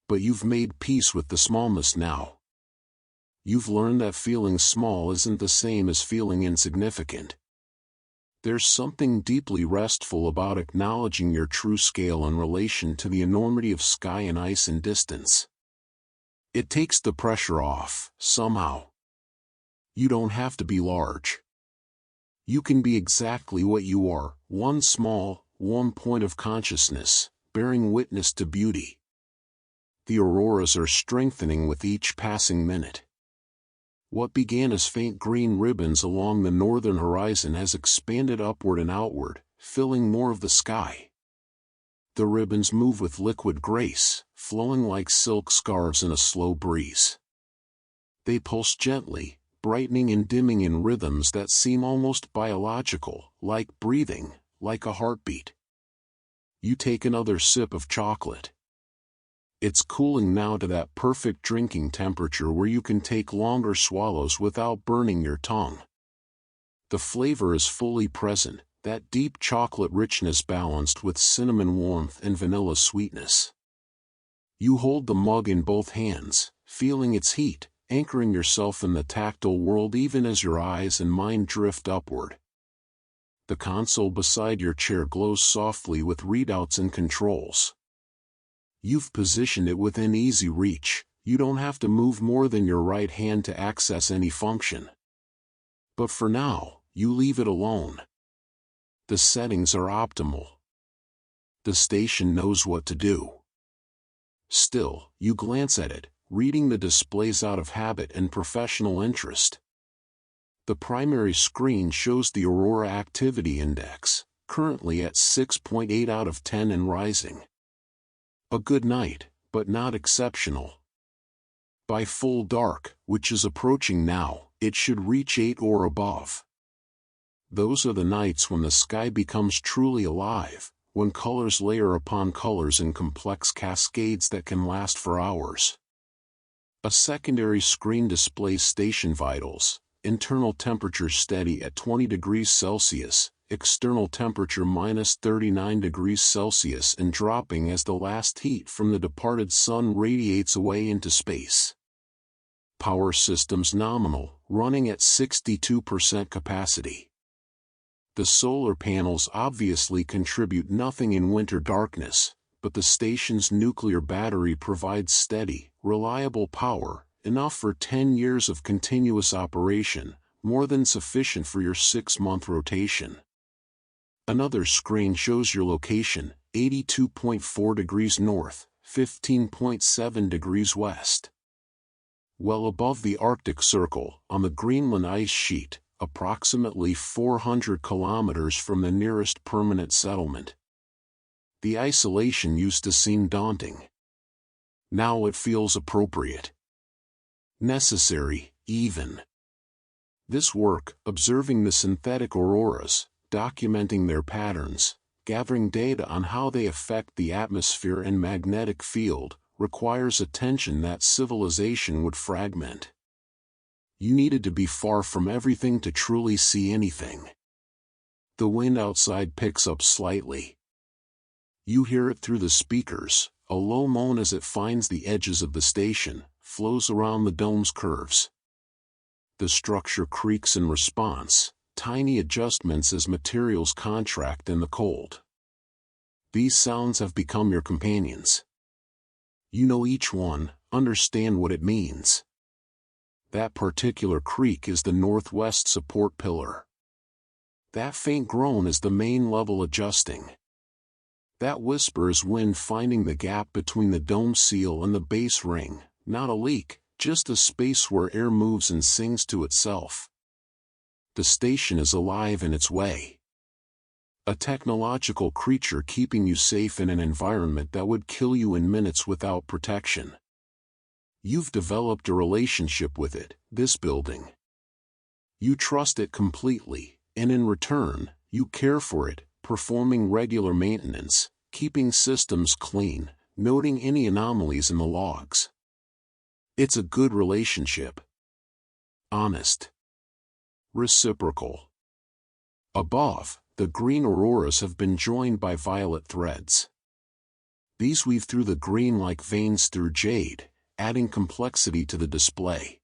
But you've made peace with the smallness now. You've learned that feeling small isn't the same as feeling insignificant. There's something deeply restful about acknowledging your true scale in relation to the enormity of sky and ice and distance. It takes the pressure off, somehow. You don't have to be large. You can be exactly what you are, one point of consciousness, bearing witness to beauty. The auroras are strengthening with each passing minute. What began as faint green ribbons along the northern horizon has expanded upward and outward, filling more of the sky. The ribbons move with liquid grace, flowing like silk scarves in a slow breeze. They pulse gently, brightening and dimming in rhythms that seem almost biological, like breathing, like a heartbeat. You take another sip of chocolate. It's cooling now to that perfect drinking temperature where you can take longer swallows without burning your tongue. The flavor is fully present, that deep chocolate richness balanced with cinnamon warmth and vanilla sweetness. You hold the mug in both hands, feeling its heat, anchoring yourself in the tactile world even as your eyes and mind drift upward. The console beside your chair glows softly with readouts and controls. You've positioned it within easy reach. You don't have to move more than your right hand to access any function. But for now, you leave it alone. The settings are optimal. The station knows what to do. Still, you glance at it, reading the displays out of habit and professional interest. The primary screen shows the Aurora Activity Index, currently at 6.8 out of 10 and rising. A good night, but not exceptional. By full dark, which is approaching now, it should reach 8 or above. Those are the nights when the sky becomes truly alive, when colors layer upon colors in complex cascades that can last for hours. A secondary screen displays station vitals, internal temperature steady at 20 degrees Celsius, external temperature minus 39 degrees Celsius and dropping as the last heat from the departed sun radiates away into space. Power systems nominal, running at 62% capacity. The solar panels obviously contribute nothing in winter darkness, but the station's nuclear battery provides steady, reliable power, enough for 10 years of continuous operation, more than sufficient for your 6-month rotation. Another screen shows your location, 82.4 degrees north, 15.7 degrees west. Well above the Arctic Circle, on the Greenland ice sheet, approximately 400 kilometers from the nearest permanent settlement. The isolation used to seem daunting. Now it feels appropriate. Necessary, even. This work, observing the synthetic auroras, documenting their patterns, gathering data on how they affect the atmosphere and magnetic field, requires attention that civilization would fragment. You needed to be far from everything to truly see anything. The wind outside picks up slightly. You hear it through the speakers, a low moan as it finds the edges of the station, flows around the dome's curves. The structure creaks in response, tiny adjustments as materials contract in the cold. These sounds have become your companions. You know each one, understand what it means. That particular creak is the northwest support pillar. That faint groan is the main level adjusting. That whisper is wind finding the gap between the dome seal and the base ring, not a leak, just a space where air moves and sings to itself. The station is alive in its way. A technological creature keeping you safe in an environment that would kill you in minutes without protection. You've developed a relationship with it, this building. You trust it completely, and in return, you care for it, performing regular maintenance, keeping systems clean, noting any anomalies in the logs. It's a good relationship. Honest. Reciprocal. Above, the green auroras have been joined by violet threads. These weave through the green like veins through jade, adding complexity to the display.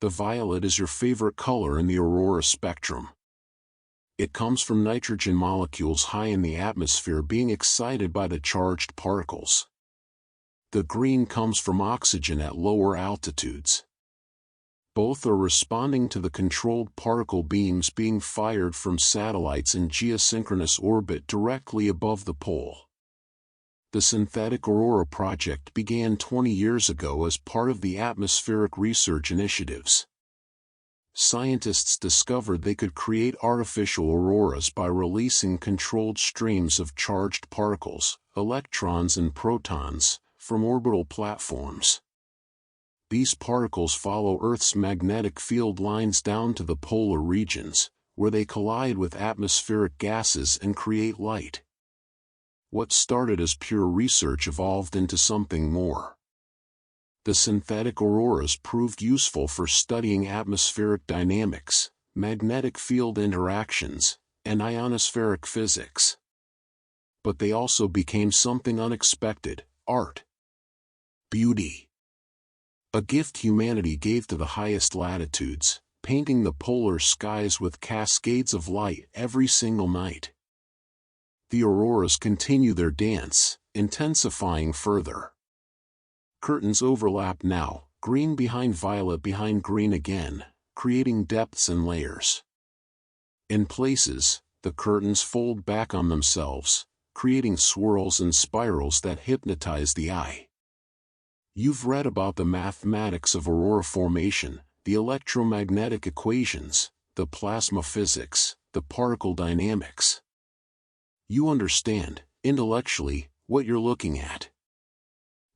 The violet is your favorite color in the aurora spectrum. It comes from nitrogen molecules high in the atmosphere being excited by the charged particles. The green comes from oxygen at lower altitudes. Both are responding to the controlled particle beams being fired from satellites in geosynchronous orbit directly above the pole. The Synthetic Aurora project began 20 years ago as part of the atmospheric research initiatives. Scientists discovered they could create artificial auroras by releasing controlled streams of charged particles, electrons and protons, from orbital platforms. These particles follow Earth's magnetic field lines down to the polar regions, where they collide with atmospheric gases and create light. What started as pure research evolved into something more. The synthetic auroras proved useful for studying atmospheric dynamics, magnetic field interactions, and ionospheric physics. But they also became something unexpected: art. Beauty. A gift humanity gave to the highest latitudes, painting the polar skies with cascades of light every single night. The auroras continue their dance, intensifying further. Curtains overlap now, green behind violet behind green again, creating depths and layers. In places, the curtains fold back on themselves, creating swirls and spirals that hypnotize the eye. You've read about the mathematics of aurora formation, the electromagnetic equations, the plasma physics, the particle dynamics. You understand, intellectually, what you're looking at.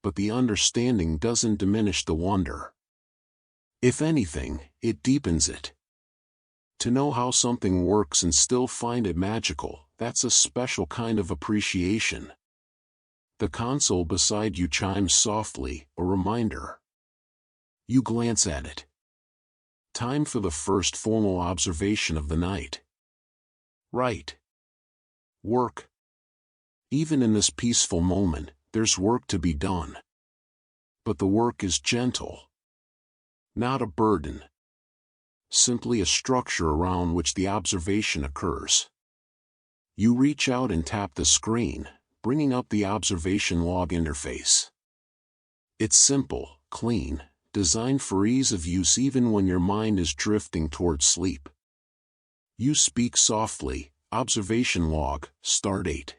But the understanding doesn't diminish the wonder. If anything, it deepens it. To know how something works and still find it magical, that's a special kind of appreciation. The console beside you chimes softly, a reminder. You glance at it. Time for the first formal observation of the night. Right. Work. Even in this peaceful moment, there's work to be done. But the work is gentle. Not a burden. Simply a structure around which the observation occurs. You reach out and tap the screen, bringing up the observation log interface. It's simple, clean, designed for ease of use even when your mind is drifting toward sleep. You speak softly, observation log, start date.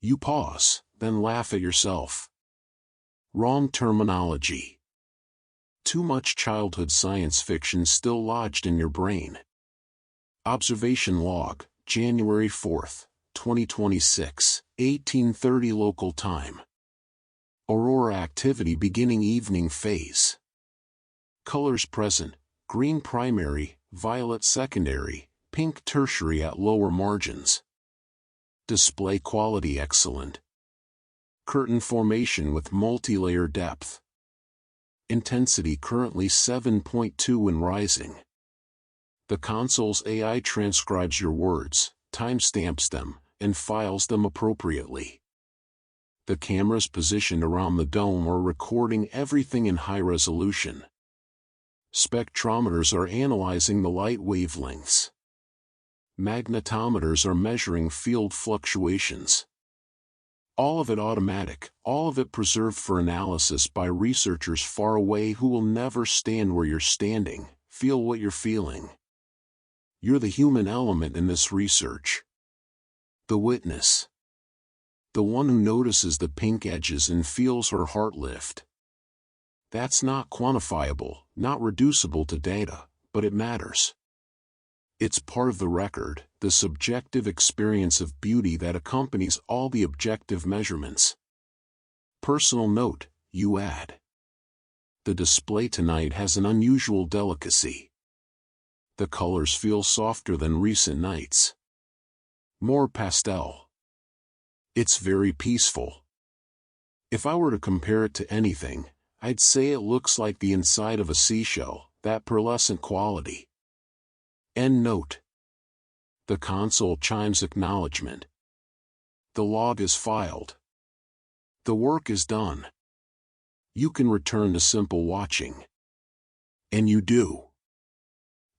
You pause, then laugh at yourself. Wrong terminology. Too much childhood science fiction still lodged in your brain. Observation log, January 4th, 2026, 1830 local time. Aurora activity beginning evening phase. Colors present: green primary, violet secondary, pink tertiary at lower margins. Display quality excellent. Curtain formation with multi-layer depth. Intensity currently 7.2 and rising. The console's AI transcribes your words, timestamps them, and files them appropriately. The cameras positioned around the dome are recording everything in high resolution. Spectrometers are analyzing the light wavelengths. Magnetometers are measuring field fluctuations. All of it automatic, all of it preserved for analysis by researchers far away who will never stand where you're standing, feel what you're feeling. You're the human element in this research. The witness. The one who notices the pink edges and feels her heart lift. That's not quantifiable, not reducible to data, but it matters. It's part of the record, the subjective experience of beauty that accompanies all the objective measurements. Personal note, you add. The display tonight has an unusual delicacy. The colors feel softer than recent nights. More pastel. It's very peaceful. If I were to compare it to anything, I'd say it looks like the inside of a seashell, that pearlescent quality. End note. The console chimes acknowledgement. The log is filed. The work is done. You can return to simple watching. And you do.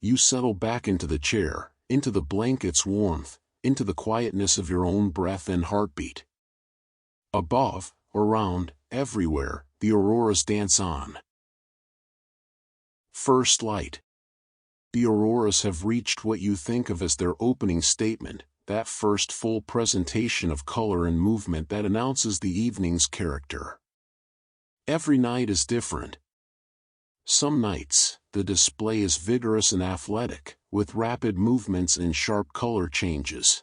You settle back into the chair, into the blanket's warmth, into the quietness of your own breath and heartbeat. Above, around, everywhere, the auroras dance on. First light. The auroras have reached what you think of as their opening statement, that first full presentation of color and movement that announces the evening's character. Every night is different. Some nights, the display is vigorous and athletic, with rapid movements and sharp color changes.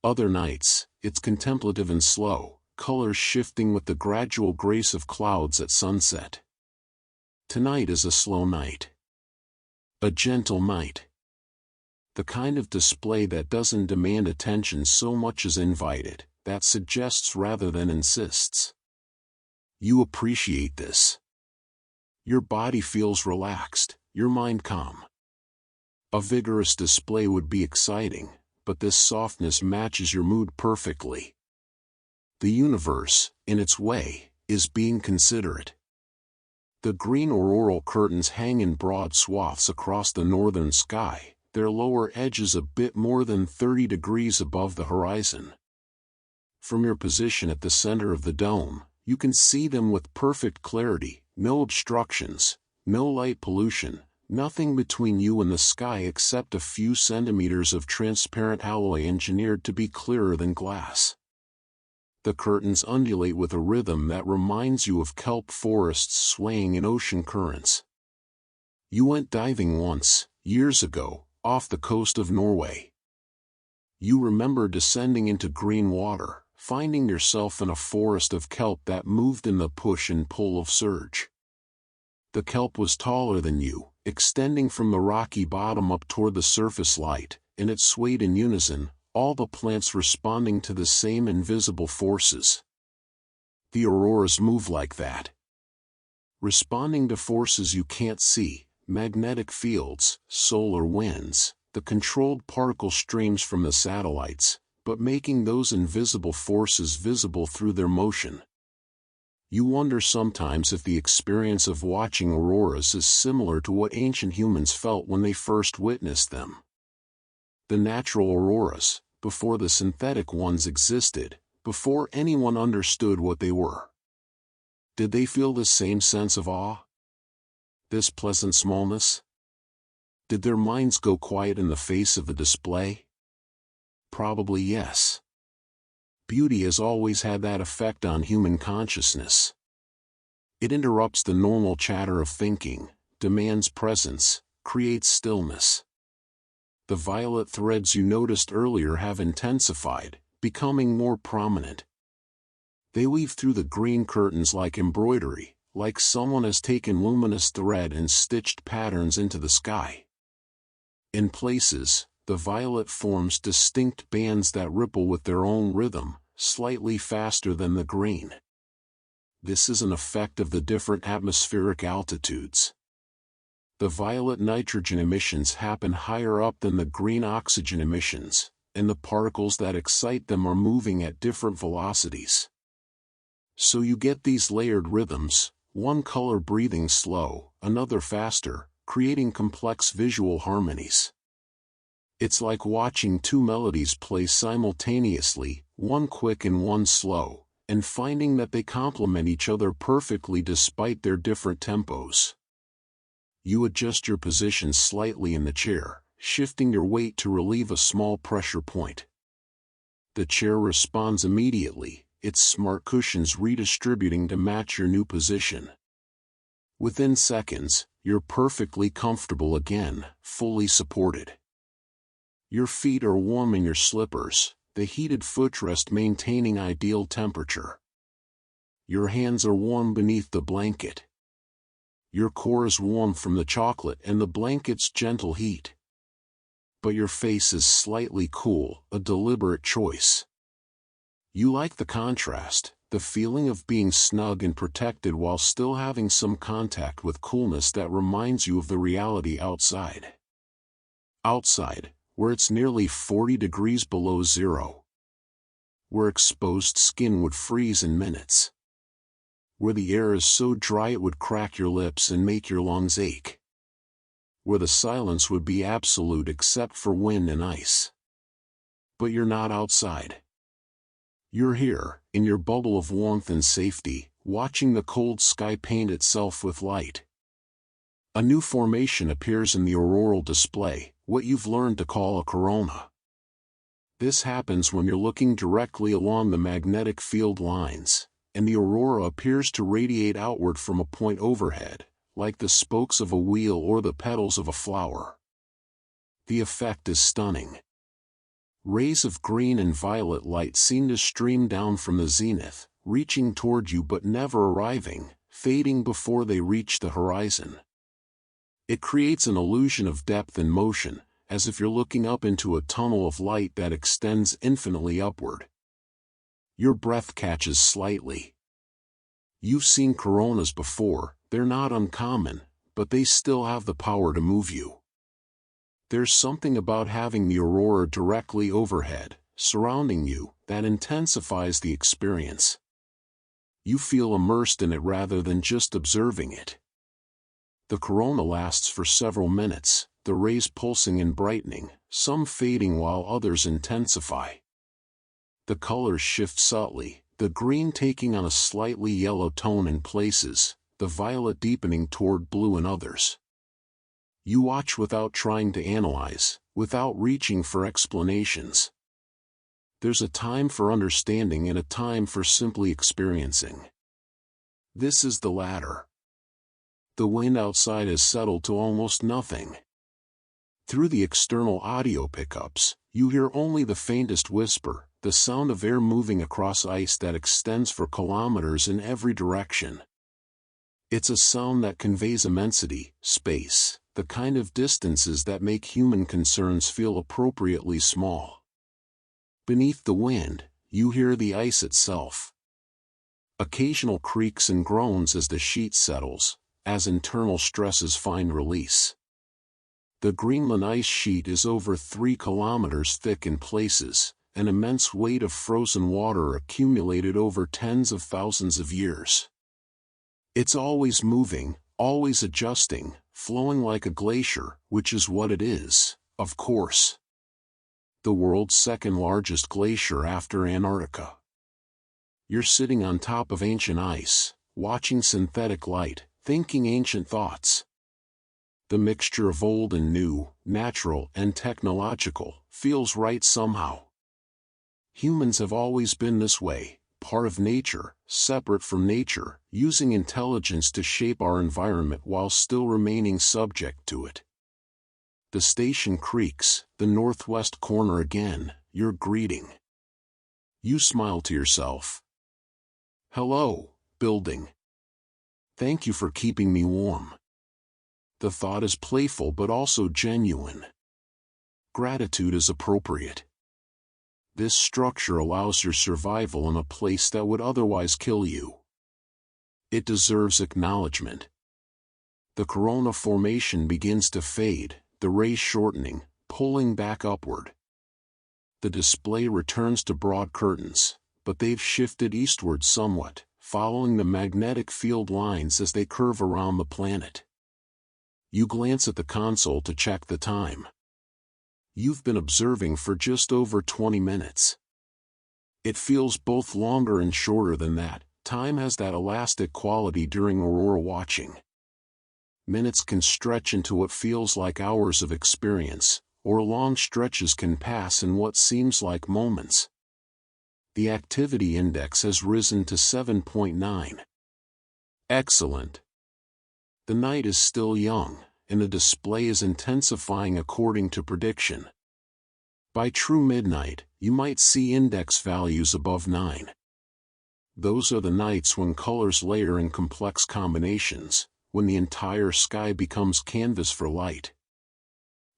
Other nights, it's contemplative and slow, colors shifting with the gradual grace of clouds at sunset. Tonight is a slow night. A gentle night. The kind of display that doesn't demand attention so much as invite it, that suggests rather than insists. You appreciate this. Your body feels relaxed, your mind calm. A vigorous display would be exciting, but this softness matches your mood perfectly. The universe, in its way, is being considerate. The green auroral curtains hang in broad swaths across the northern sky, their lower edges a bit more than 30 degrees above the horizon. From your position at the center of the dome, you can see them with perfect clarity, no obstructions, no light pollution, nothing between you and the sky except a few centimeters of transparent alloy engineered to be clearer than glass. The curtains undulate with a rhythm that reminds you of kelp forests swaying in ocean currents. You went diving once, years ago, off the coast of Norway. You remember descending into green water, finding yourself in a forest of kelp that moved in the push and pull of surge. The kelp was taller than you, extending from the rocky bottom up toward the surface light, and it swayed in unison, all the plants responding to the same invisible forces. The auroras move like that. Responding to forces you can't see, magnetic fields, solar winds, the controlled particle streams from the satellites, but making those invisible forces visible through their motion. You wonder sometimes if the experience of watching auroras is similar to what ancient humans felt when they first witnessed them. The natural auroras, before the synthetic ones existed, before anyone understood what they were. Did they feel this same sense of awe? This pleasant smallness? Did their minds go quiet in the face of the display? Probably yes. Beauty has always had that effect on human consciousness. It interrupts the normal chatter of thinking, demands presence, creates stillness. The violet threads you noticed earlier have intensified, becoming more prominent. They weave through the green curtains like embroidery, like someone has taken luminous thread and stitched patterns into the sky. In places, the violet forms distinct bands that ripple with their own rhythm, slightly faster than the green. This is an effect of the different atmospheric altitudes. The violet nitrogen emissions happen higher up than the green oxygen emissions, and the particles that excite them are moving at different velocities. So you get these layered rhythms, one color breathing slow, another faster, creating complex visual harmonies. It's like watching two melodies play simultaneously, one quick and one slow, and finding that they complement each other perfectly despite their different tempos. You adjust your position slightly in the chair, shifting your weight to relieve a small pressure point. The chair responds immediately, its smart cushions redistributing to match your new position. Within seconds, you're perfectly comfortable again, fully supported. Your feet are warm in your slippers, the heated footrest maintaining ideal temperature. Your hands are warm beneath the blanket. Your core is warm from the chocolate and the blanket's gentle heat. But your face is slightly cool, a deliberate choice. You like the contrast, the feeling of being snug and protected while still having some contact with coolness that reminds you of the reality outside. Outside, where it's nearly 40 degrees below zero. Where exposed skin would freeze in minutes. Where the air is so dry it would crack your lips and make your lungs ache. Where the silence would be absolute except for wind and ice. But you're not outside. You're here, in your bubble of warmth and safety, watching the cold sky paint itself with light. A new formation appears in the auroral display, what you've learned to call a corona. This happens when you're looking directly along the magnetic field lines, and the aurora appears to radiate outward from a point overhead, like the spokes of a wheel or the petals of a flower. The effect is stunning. Rays of green and violet light seem to stream down from the zenith, reaching toward you but never arriving, fading before they reach the horizon. It creates an illusion of depth and motion, as if you're looking up into a tunnel of light that extends infinitely upward. Your breath catches slightly. You've seen coronas before, they're not uncommon, but they still have the power to move you. There's something about having the aurora directly overhead, surrounding you, that intensifies the experience. You feel immersed in it rather than just observing it. The corona lasts for several minutes, the rays pulsing and brightening, some fading while others intensify. The colors shift subtly, the green taking on a slightly yellow tone in places, the violet deepening toward blue in others. You watch without trying to analyze, without reaching for explanations. There's a time for understanding and a time for simply experiencing. This is the latter. The wind outside has settled to almost nothing. Through the external audio pickups, you hear only the faintest whisper, the sound of air moving across ice that extends for kilometers in every direction. It's a sound that conveys immensity, space, the kind of distances that make human concerns feel appropriately small. Beneath the wind, you hear the ice itself. Occasional creaks and groans as the sheet settles, as internal stresses find release. The Greenland ice sheet is over 3 kilometers thick in places, an immense weight of frozen water accumulated over tens of thousands of years. It's always moving, always adjusting, flowing like a glacier, which is what it is, of course. The world's second largest glacier after Antarctica. You're sitting on top of ancient ice, watching synthetic light, thinking ancient thoughts. The mixture of old and new, natural and technological, feels right somehow. Humans have always been this way, part of nature, separate from nature, using intelligence to shape our environment while still remaining subject to it. The station creaks, the northwest corner again, your greeting. You smile to yourself. Hello, building. Thank you for keeping me warm. The thought is playful but also genuine. Gratitude is appropriate. This structure allows your survival in a place that would otherwise kill you. It deserves acknowledgement. The corona formation begins to fade, the rays shortening, pulling back upward. The display returns to broad curtains, but they've shifted eastward somewhat, following the magnetic field lines as they curve around the planet. You glance at the console to check the time. You've been observing for just over 20 minutes. It feels both longer and shorter than that. Time has that elastic quality during aurora watching. Minutes can stretch into what feels like hours of experience, or long stretches can pass in what seems like moments. The activity index has risen to 7.9. Excellent. The night is still young, and the display is intensifying according to prediction. By true midnight, you might see index values above 9. Those are the nights when colors layer in complex combinations, when the entire sky becomes canvas for light.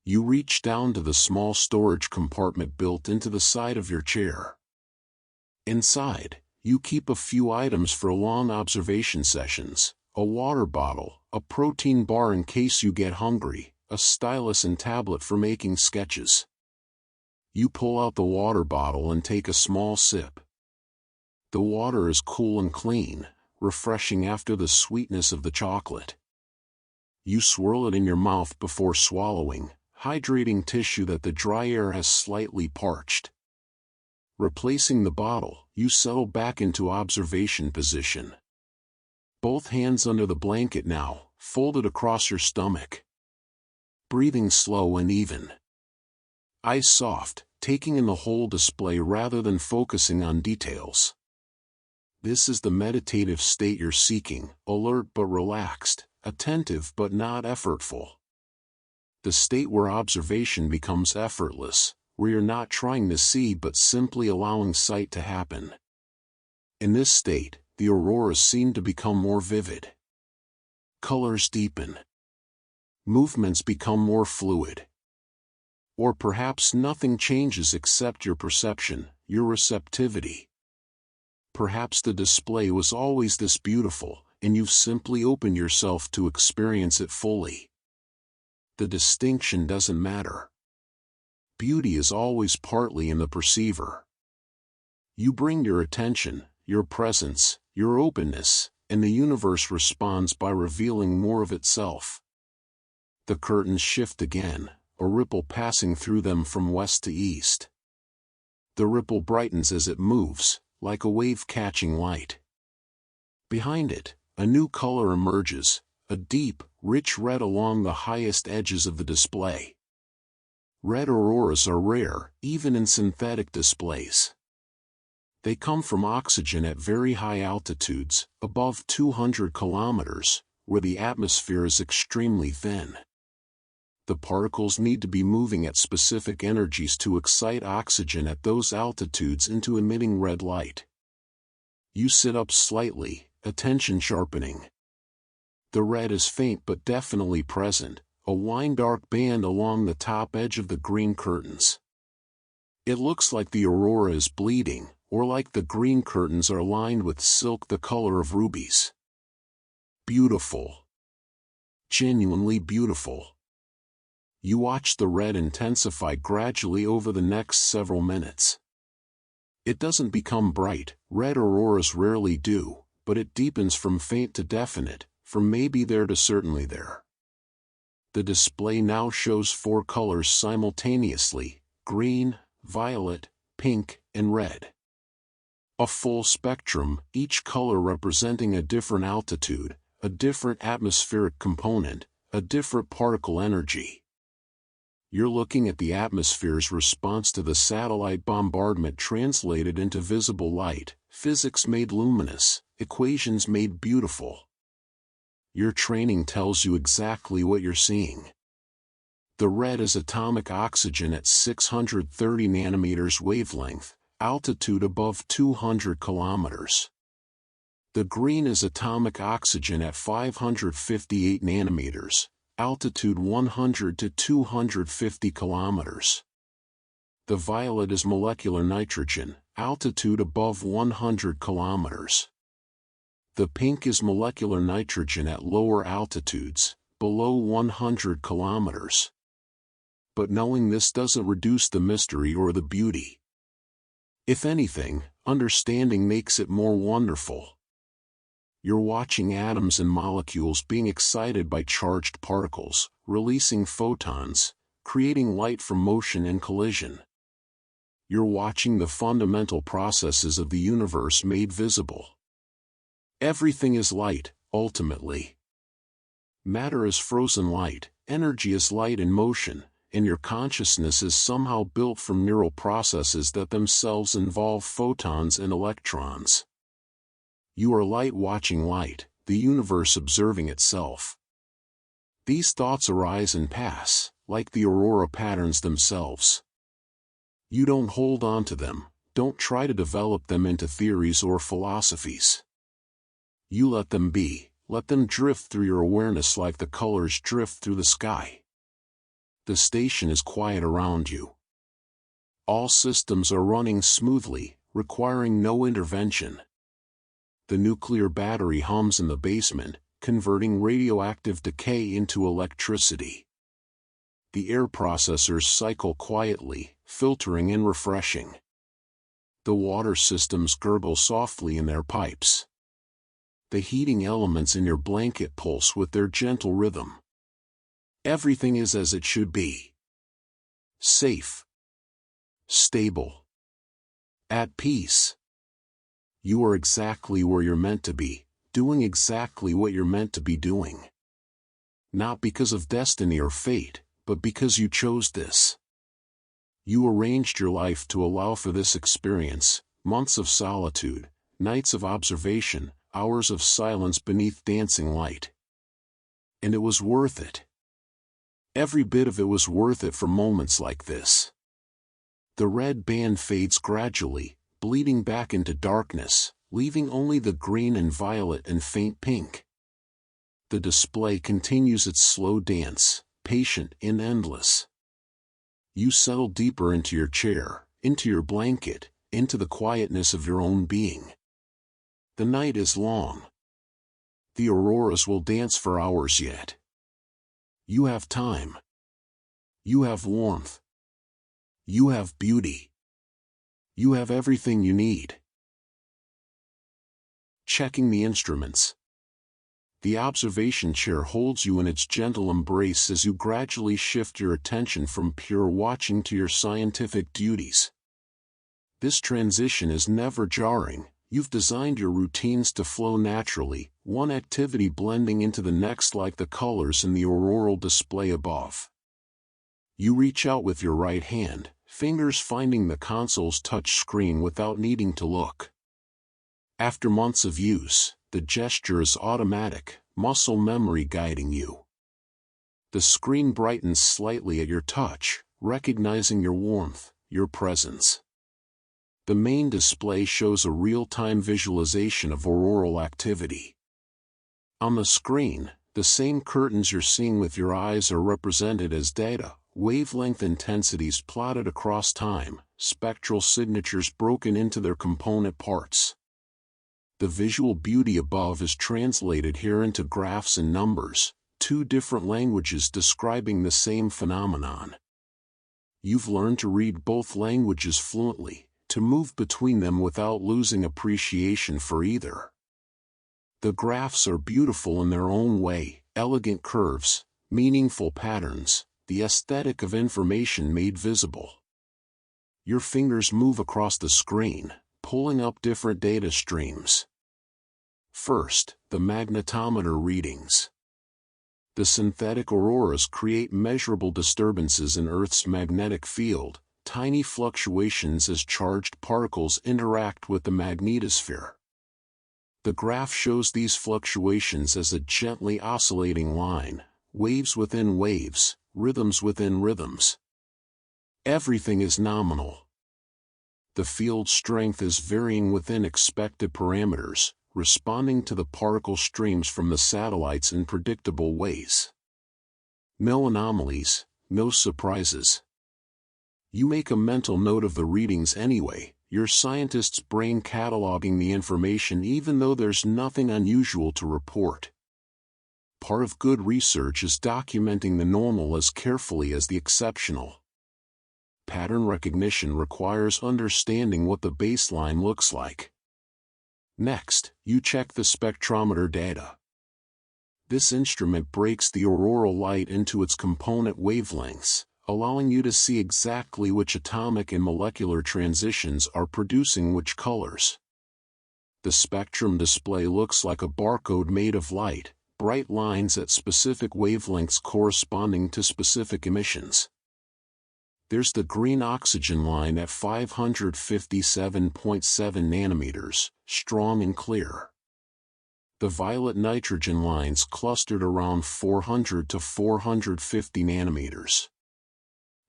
You reach down to the small storage compartment built into the side of your chair. Inside, you keep a few items for long observation sessions: a water bottle, a protein bar in case you get hungry, a stylus and tablet for making sketches. You pull out the water bottle and take a small sip. The water is cool and clean, refreshing after the sweetness of the chocolate. You swirl it in your mouth before swallowing, hydrating tissue that the dry air has slightly parched. Replacing the bottle, you settle back into observation position. Both hands under the blanket now, folded across your stomach. Breathing slow and even. Eyes soft, taking in the whole display rather than focusing on details. This is the meditative state you're seeking: alert but relaxed, attentive but not effortful. The state where observation becomes effortless, where you're not trying to see but simply allowing sight to happen. In this state, the auroras seem to become more vivid. Colors deepen. Movements become more fluid. Or perhaps nothing changes except your perception, your receptivity. Perhaps the display was always this beautiful, and you've simply opened yourself to experience it fully. The distinction doesn't matter. Beauty is always partly in the perceiver. You bring your attention, your presence, your openness, and the universe responds by revealing more of itself. The curtains shift again, a ripple passing through them from west to east. The ripple brightens as it moves, like a wave catching light. Behind it, a new color emerges, a deep, rich red along the highest edges of the display. Red auroras are rare, even in synthetic displays. They come from oxygen at very high altitudes, above 200 kilometers, where the atmosphere is extremely thin. The particles need to be moving at specific energies to excite oxygen at those altitudes into emitting red light. You sit up slightly, attention sharpening. The red is faint but definitely present, a wine-dark band along the top edge of the green curtains. It looks like the aurora is bleeding, or like the green curtains are lined with silk the color of rubies. Beautiful. Genuinely beautiful. You watch the red intensify gradually over the next several minutes. It doesn't become bright, red auroras rarely do, but it deepens from faint to definite, from maybe there to certainly there. The display now shows 4 colors simultaneously: green, violet, pink, and red. A full spectrum, each color representing a different altitude, a different atmospheric component, a different particle energy. You're looking at the atmosphere's response to the satellite bombardment translated into visible light, physics made luminous, equations made beautiful. Your training tells you exactly what you're seeing. The red is atomic oxygen at 630 nanometers wavelength, altitude above 200 kilometers. The green is atomic oxygen at 558 nanometers, altitude 100 to 250 kilometers. The violet is molecular nitrogen, altitude above 100 kilometers. The pink is molecular nitrogen at lower altitudes, below 100 kilometers. But knowing this doesn't reduce the mystery or the beauty. If anything, understanding makes it more wonderful. You're watching atoms and molecules being excited by charged particles, releasing photons, creating light from motion and collision. You're watching the fundamental processes of the universe made visible. Everything is light, ultimately. Matter is frozen light, energy is light in motion, and your consciousness is somehow built from neural processes that themselves involve photons and electrons. You are light watching light, the universe observing itself. These thoughts arise and pass, like the aurora patterns themselves. You don't hold on to them, don't try to develop them into theories or philosophies. You let them be, Let them drift through your awareness like the colors drift through the sky. The station is quiet around you. All systems are running smoothly, requiring no intervention. The nuclear battery hums in the basement, converting radioactive decay into electricity. The air processors cycle quietly, filtering and refreshing. The water systems gurgle softly in their pipes. The heating elements in your blanket pulse with their gentle rhythm. Everything is as it should be. Safe. Stable. At peace. You are exactly where you're meant to be, doing exactly what you're meant to be doing. Not because of destiny or fate, but because you chose this. You arranged your life to allow for this experience, months of solitude, nights of observation, hours of silence beneath dancing light. And it was worth it. Every bit of it was worth it for moments like this. The red band fades gradually, bleeding back into darkness, leaving only the green and violet and faint pink. The display continues its slow dance, patient and endless. You settle deeper into your chair, into your blanket, into the quietness of your own being. The night is long. The auroras will dance for hours yet. You have time. You have warmth. You have beauty. You have everything you need. Checking the instruments. The observation chair holds you in its gentle embrace as you gradually shift your attention from pure watching to your scientific duties. This transition is never jarring. You've designed your routines to flow naturally, one activity blending into the next like the colors in the auroral display above. You reach out with your right hand, fingers finding the console's touch screen without needing to look. After months of use, the gesture is automatic, muscle memory guiding you. The screen brightens slightly at your touch, recognizing your warmth, your presence. The main display shows a real-time visualization of auroral activity. On the screen, the same curtains you're seeing with your eyes are represented as data, wavelength intensities plotted across time, spectral signatures broken into their component parts. The visual beauty above is translated here into graphs and numbers, two different languages describing the same phenomenon. You've learned to read both languages fluently, to move between them without losing appreciation for either. The graphs are beautiful in their own way, elegant curves, meaningful patterns, the aesthetic of information made visible. Your fingers move across the screen, pulling up different data streams. First, the magnetometer readings. The synthetic auroras create measurable disturbances in Earth's magnetic field, tiny fluctuations as charged particles interact with the magnetosphere. The graph shows these fluctuations as a gently oscillating line, waves within waves, rhythms within rhythms. Everything is nominal. The field strength is varying within expected parameters, responding to the particle streams from the satellites in predictable ways. No anomalies, no surprises. You make a mental note of the readings anyway, your scientist's brain cataloging the information even though there's nothing unusual to report. Part of good research is documenting the normal as carefully as the exceptional. Pattern recognition requires understanding what the baseline looks like. Next, you check the spectrometer data. This instrument breaks the auroral light into its component wavelengths, allowing you to see exactly which atomic and molecular transitions are producing which colors. The spectrum display looks like a barcode made of light, bright lines at specific wavelengths corresponding to specific emissions. There's the green oxygen line at 557.7 nanometers, strong and clear. The violet nitrogen lines clustered around 400 to 450 nanometers.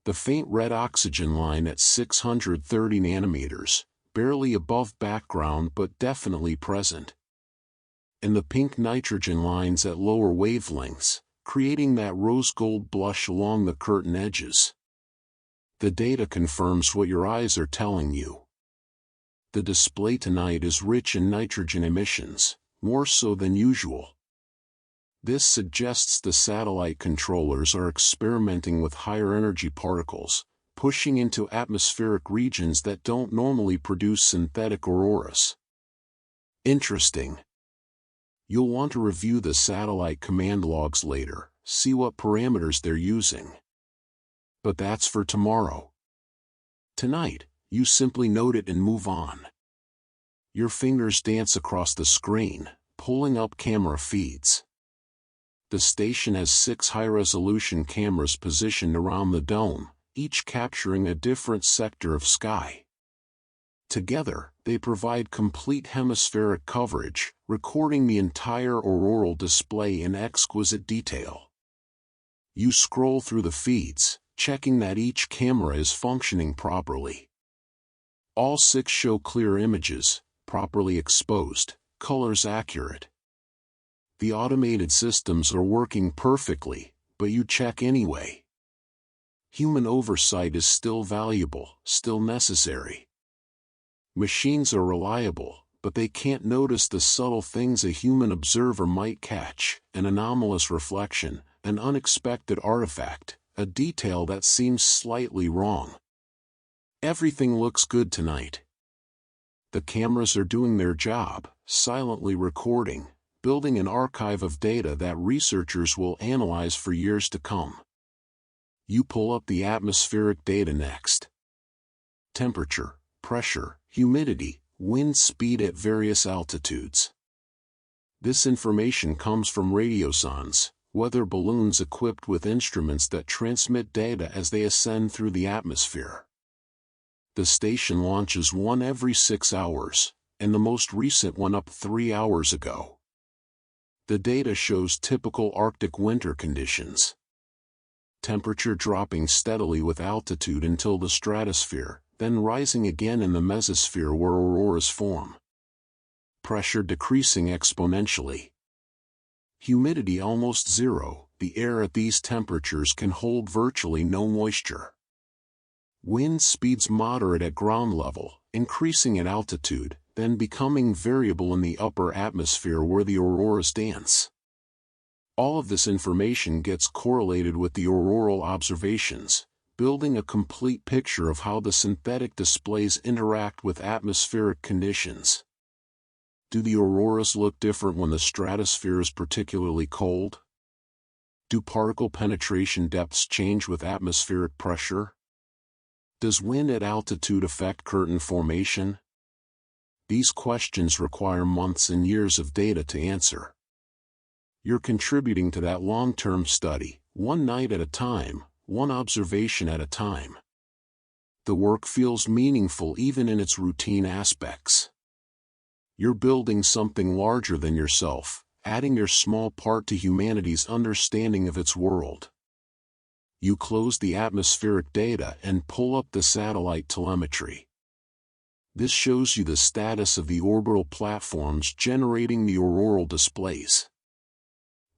The faint red oxygen line at 630 nanometers, barely above background but definitely present. and the pink nitrogen lines at lower wavelengths, creating that rose-gold blush along the curtain edges. The data confirms what your eyes are telling you. The display tonight is rich in nitrogen emissions, more so than usual. This suggests the satellite controllers are experimenting with higher energy particles, pushing into atmospheric regions that don't normally produce synthetic auroras. Interesting. You'll want to review the satellite command logs later, see what parameters they're using. But that's for tomorrow. Tonight, you simply note it and move on. Your fingers dance across the screen, pulling up camera feeds. The station has 6 high-resolution cameras positioned around the dome, each capturing a different sector of sky. Together, they provide complete hemispheric coverage, recording the entire auroral display in exquisite detail. You scroll through the feeds, checking that each camera is functioning properly. All 6 show clear images, properly exposed, colors accurate. The automated systems are working perfectly, but you check anyway. Human oversight is still valuable, still necessary. Machines are reliable, but they can't notice the subtle things a human observer might catch: an anomalous reflection, an unexpected artifact, a detail that seems slightly wrong. Everything looks good tonight. The cameras are doing their job, silently recording, building an archive of data that researchers will analyze for years to come. You pull up the atmospheric data next. Temperature, pressure, humidity, wind speed at various altitudes. This information comes from radiosondes, weather balloons equipped with instruments that transmit data as they ascend through the atmosphere. The station launches one every 6 hours, and the most recent one up 3 hours ago. The data shows typical Arctic winter conditions. Temperature dropping steadily with altitude until the stratosphere, then rising again in the mesosphere where auroras form. Pressure decreasing exponentially. Humidity almost zero, the air at these temperatures can hold virtually no moisture. Wind speeds moderate at ground level, increasing at altitude, then becoming variable in the upper atmosphere where the auroras dance. All of this information gets correlated with the auroral observations, building a complete picture of how the synthetic displays interact with atmospheric conditions. Do the auroras look different when the stratosphere is particularly cold? Do particle penetration depths change with atmospheric pressure? Does wind at altitude affect curtain formation? These questions require months and years of data to answer. You're contributing to that long-term study, one night at a time, one observation at a time. The work feels meaningful even in its routine aspects. You're building something larger than yourself, adding your small part to humanity's understanding of its world. You close the atmospheric data and pull up the satellite telemetry. This shows you the status of the orbital platforms generating the auroral displays.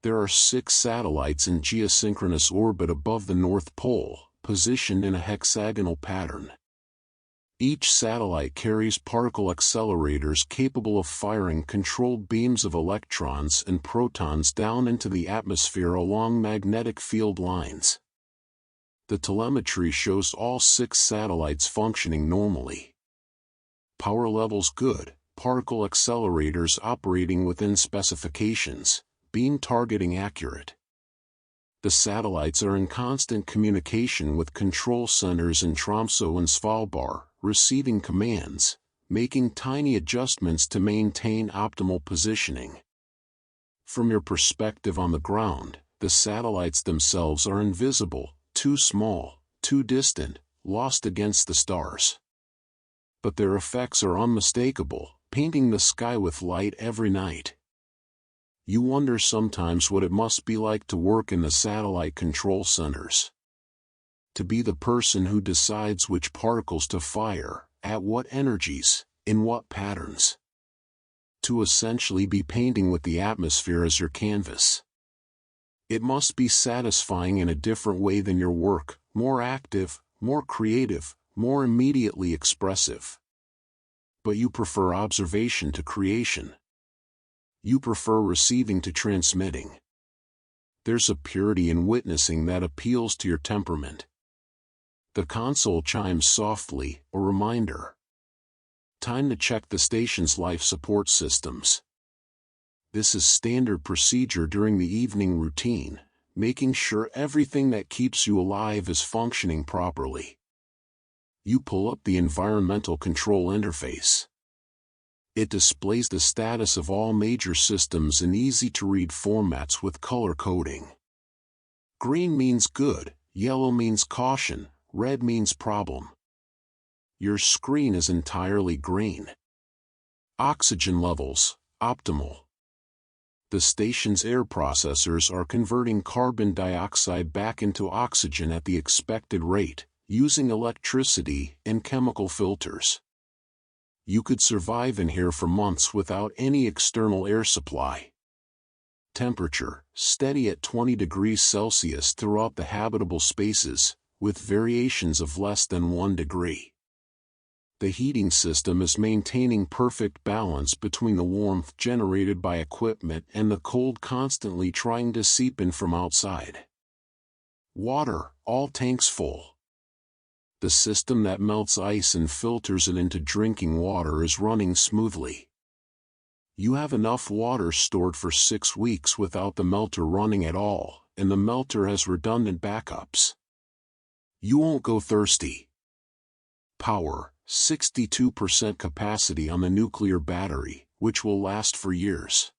There are 6 satellites in geosynchronous orbit above the North Pole, positioned in a hexagonal pattern. Each satellite carries particle accelerators capable of firing controlled beams of electrons and protons down into the atmosphere along magnetic field lines. The telemetry shows all 6 satellites functioning normally. Power levels good, particle accelerators operating within specifications, beam targeting accurate. The satellites are in constant communication with control centers in Tromsø and Svalbard, receiving commands, making tiny adjustments to maintain optimal positioning. From your perspective on the ground, the satellites themselves are invisible, too small, too distant, lost against the stars. But their effects are unmistakable, painting the sky with light every night. You wonder sometimes what it must be like to work in the satellite control centers. To be the person who decides which particles to fire, at what energies, in what patterns. to essentially be painting with the atmosphere as your canvas. It must be satisfying in a different way than your work, more active, more creative, more immediately expressive. But you prefer observation to creation. You prefer receiving to transmitting. There's a purity in witnessing that appeals to your temperament. The console chimes softly, a reminder. Time to check the station's life support systems. This is standard procedure during the evening routine, making sure everything that keeps you alive is functioning properly. You pull up the environmental control interface. It displays the status of all major systems in easy-to-read formats with color coding. Green means good, yellow means caution, red means problem. Your screen is entirely green. Oxygen levels, optimal. The station's air processors are converting carbon dioxide back into oxygen at the expected rate, using electricity and chemical filters. You could survive in here for months without any external air supply. Temperature, steady at 20 degrees Celsius throughout the habitable spaces, with variations of less than 1 degree. The heating system is maintaining perfect balance between the warmth generated by equipment and the cold constantly trying to seep in from outside. Water, all tanks full. The system that melts ice and filters it into drinking water is running smoothly. You have enough water stored for 6 weeks without the melter running at all, and the melter has redundant backups. You won't go thirsty. Power, 62% capacity on the nuclear battery, which will last for years.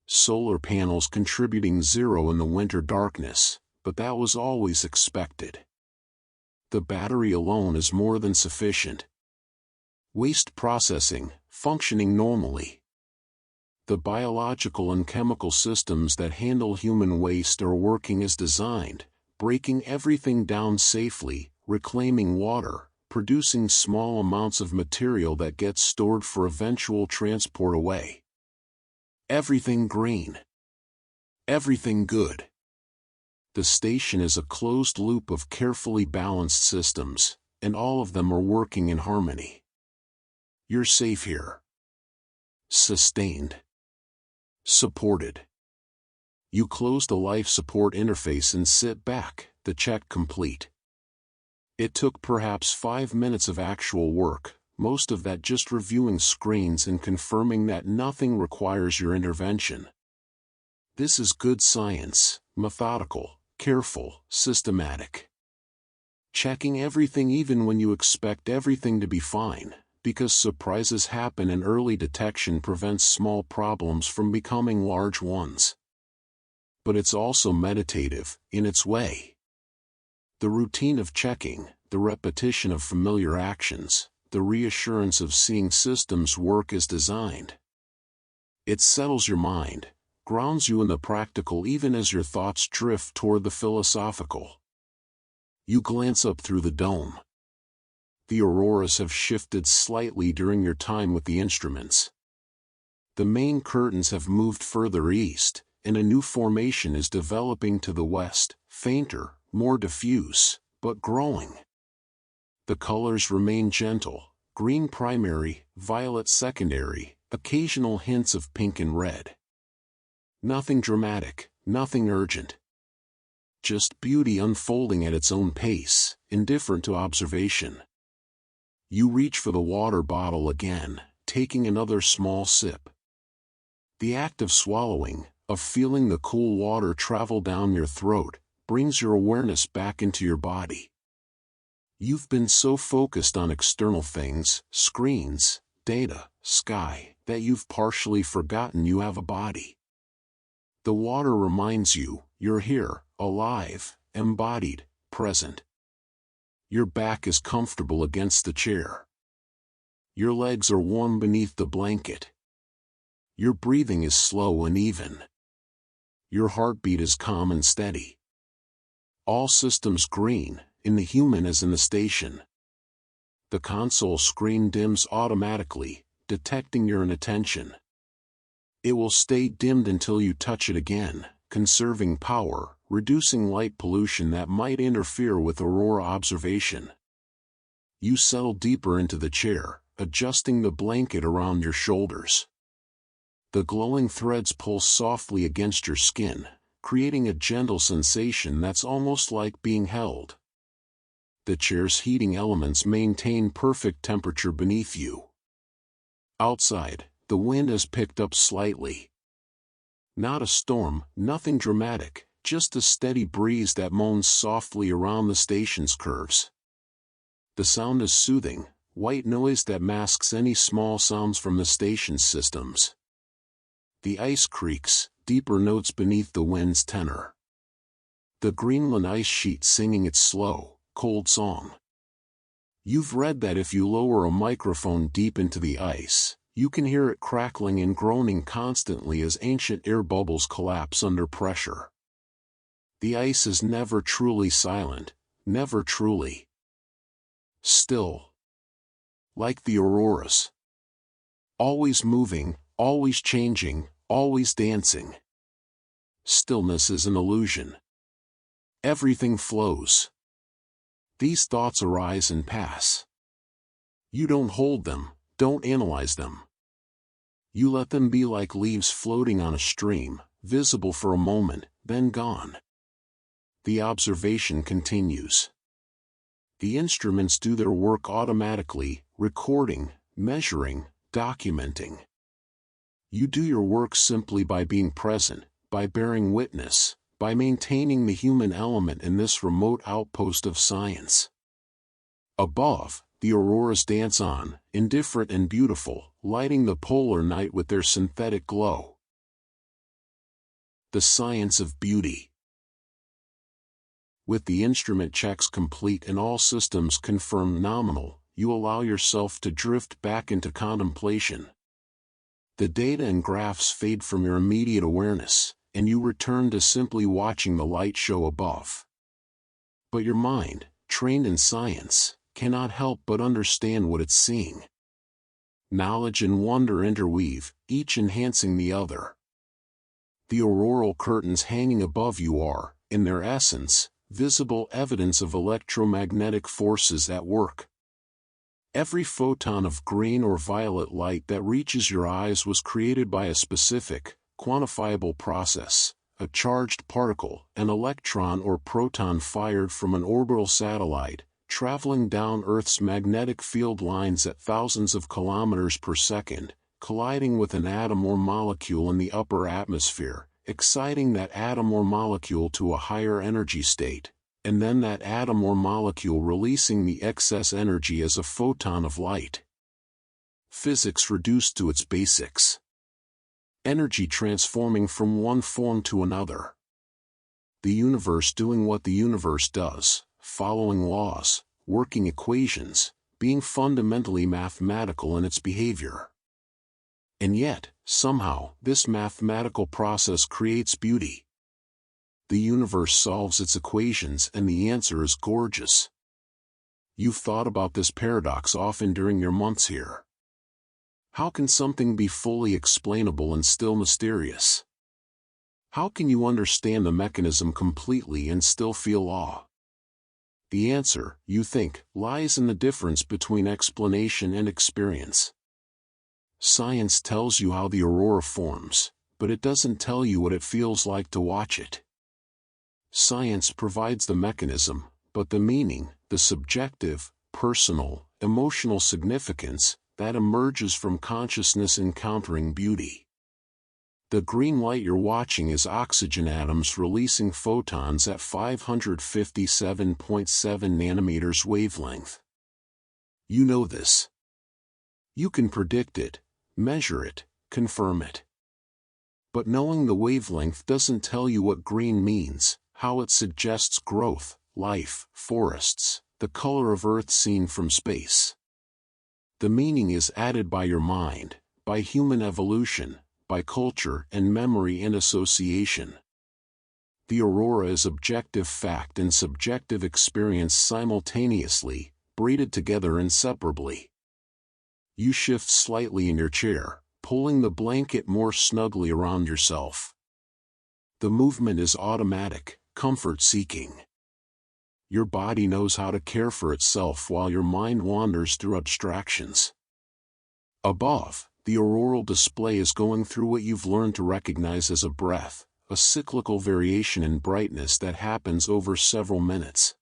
Solar panels contributing 0 in the winter darkness, but that was always expected. The battery alone is more than sufficient. Waste processing, functioning normally. The biological and chemical systems that handle human waste are working as designed, breaking everything down safely, reclaiming water, producing small amounts of material that gets stored for eventual transport away. Everything green. Everything good. The station is a closed loop of carefully balanced systems, and all of them are working in harmony. You're safe here. Sustained. Supported. You close the life support interface and sit back, the check complete. It took perhaps 5 minutes of actual work, most of that just reviewing screens and confirming that nothing requires your intervention. This is good science, methodical, careful, systematic. Checking everything even when you expect everything to be fine, because surprises happen and early detection prevents small problems from becoming large ones. But it's also meditative, in its way. The routine of checking, the repetition of familiar actions, the reassurance of seeing systems work as designed. It settles your mind, grounds you in the practical even as your thoughts drift toward the philosophical. You glance up through the dome. The auroras have shifted slightly during your time with the instruments. The main curtains have moved further east, and a new formation is developing to the west, fainter, more diffuse, but growing. The colors remain gentle, green primary, violet secondary, occasional hints of pink and red. Nothing dramatic, nothing urgent. Just beauty unfolding at its own pace, indifferent to observation. You reach for the water bottle again, taking another small sip. The act of swallowing, of feeling the cool water travel down your throat, brings your awareness back into your body. You've been so focused on external things, screens, data, sky, that you've partially forgotten you have a body. The water reminds you, you're here, alive, embodied, present. Your back is comfortable against the chair. Your legs are warm beneath the blanket. Your breathing is slow and even. Your heartbeat is calm and steady. All systems green, in the human as in the station. The console screen dims automatically, detecting your inattention. It will stay dimmed until you touch it again, conserving power, reducing light pollution that might interfere with aurora observation. You settle deeper into the chair, adjusting the blanket around your shoulders. The glowing threads pulse softly against your skin, creating a gentle sensation that's almost like being held. The chair's heating elements maintain perfect temperature beneath you. Outside, the wind has picked up slightly. Not a storm, nothing dramatic, just a steady breeze that moans softly around the station's curves. The sound is soothing, white noise that masks any small sounds from the station's systems. The ice creaks, deeper notes beneath the wind's tenor. The Greenland ice sheet singing its slow, cold song. You've read that if you lower a microphone deep into the ice, you can hear it crackling and groaning constantly as ancient air bubbles collapse under pressure. The ice is never truly silent, never truly still. Like the auroras. Always moving, always changing, always dancing. Stillness is an illusion. Everything flows. These thoughts arise and pass. You don't hold them, don't analyze them. You let them be like leaves floating on a stream, visible for a moment, then gone. The observation continues. The instruments do their work automatically, recording, measuring, documenting. You do your work simply by being present, by bearing witness, by maintaining the human element in this remote outpost of science. Above, the auroras dance on, indifferent and beautiful, lighting the polar night with their synthetic glow. The science of beauty. With the instrument checks complete and all systems confirmed nominal, you allow yourself to drift back into contemplation. The data and graphs fade from your immediate awareness, and you return to simply watching the light show above. But your mind, trained in science, cannot help but understand what it's seeing. Knowledge and wonder interweave, each enhancing the other. The auroral curtains hanging above you are, in their essence, visible evidence of electromagnetic forces at work. Every photon of green or violet light that reaches your eyes was created by a specific, quantifiable process, a charged particle, an electron or proton fired from an orbital satellite, traveling down Earth's magnetic field lines at thousands of kilometers per second, colliding with an atom or molecule in the upper atmosphere, exciting that atom or molecule to a higher energy state, and then that atom or molecule releasing the excess energy as a photon of light. Physics reduced to its basics. Energy transforming from one form to another. The universe doing what the universe does, following laws, working equations, being fundamentally mathematical in its behavior. And yet, somehow, this mathematical process creates beauty. The universe solves its equations and the answer is gorgeous. You've thought about this paradox often during your months here. How can something be fully explainable and still mysterious? How can you understand the mechanism completely and still feel awe? The answer, you think, lies in the difference between explanation and experience. Science tells you how the aurora forms, but it doesn't tell you what it feels like to watch it. Science provides the mechanism, but the meaning, the subjective, personal, emotional significance, that emerges from consciousness encountering beauty. The green light you're watching is oxygen atoms releasing photons at 557.7 nanometers wavelength. You know this. You can predict it, measure it, confirm it. But knowing the wavelength doesn't tell you what green means, how it suggests growth, life, forests, the color of Earth seen from space. The meaning is added by your mind, by human evolution, by culture and memory and association. The aurora is objective fact and subjective experience simultaneously, braided together inseparably. You shift slightly in your chair, pulling the blanket more snugly around yourself. The movement is automatic, comfort-seeking. Your body knows how to care for itself while your mind wanders through abstractions. Above, the auroral display is going through what you've learned to recognize as a breath, a cyclical variation in brightness that happens over several minutes.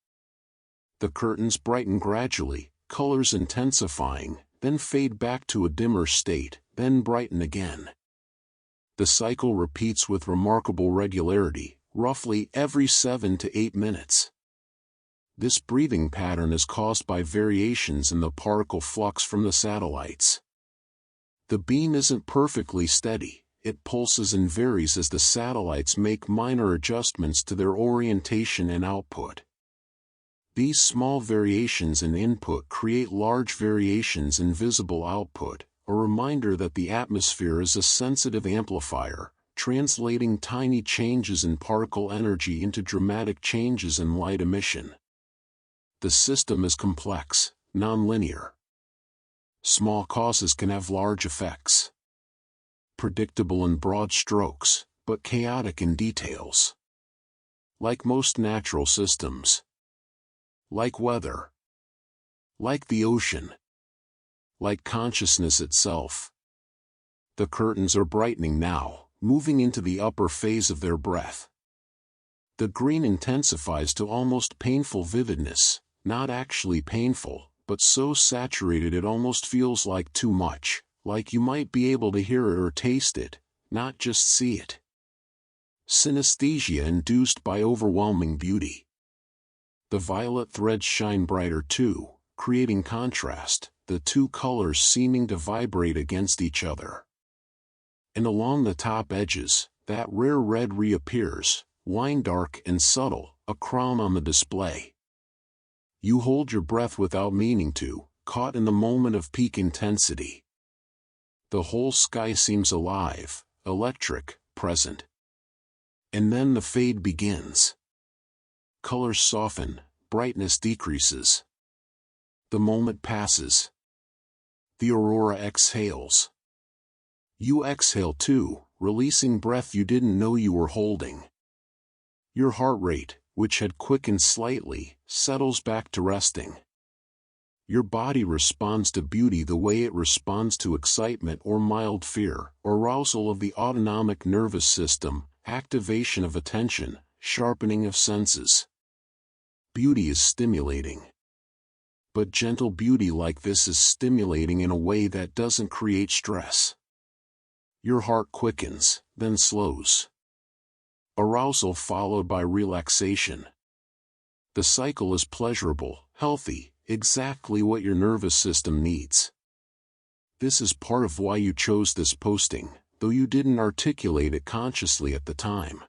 The curtains brighten gradually, colors intensifying, then fade back to a dimmer state, then brighten again. The cycle repeats with remarkable regularity, roughly every 7 to 8 minutes. This breathing pattern is caused by variations in the particle flux from the satellites. The beam isn't perfectly steady, it pulses and varies as the satellites make minor adjustments to their orientation and output. These small variations in input create large variations in visible output, a reminder that the atmosphere is a sensitive amplifier, translating tiny changes in particle energy into dramatic changes in light emission. The system is complex, nonlinear. Small causes can have large effects. Predictable in broad strokes, but chaotic in details. Like most natural systems. Like weather. Like the ocean. Like consciousness itself. The curtains are brightening now, moving into the upper phase of their breath. The green intensifies to almost painful vividness, not actually painful, but so saturated it almost feels like too much, like you might be able to hear it or taste it, not just see it. Synesthesia induced by overwhelming beauty. The violet threads shine brighter too, creating contrast, the two colors seeming to vibrate against each other. And along the top edges, that rare red reappears, wine dark and subtle, a crown on the display. You hold your breath without meaning to, caught in the moment of peak intensity. The whole sky seems alive, electric, present. And then the fade begins. Colors soften, brightness decreases. The moment passes. The aurora exhales. You exhale too, releasing breath you didn't know you were holding. Your heart rate, which had quickened slightly, settles back to resting. Your body responds to beauty the way it responds to excitement or mild fear, arousal of the autonomic nervous system, activation of attention, sharpening of senses. Beauty is stimulating. But gentle beauty like this is stimulating in a way that doesn't create stress. Your heart quickens, then slows. Arousal followed by relaxation. The cycle is pleasurable, healthy, exactly what your nervous system needs. This is part of why you chose this posting, though you didn't articulate it consciously at the time.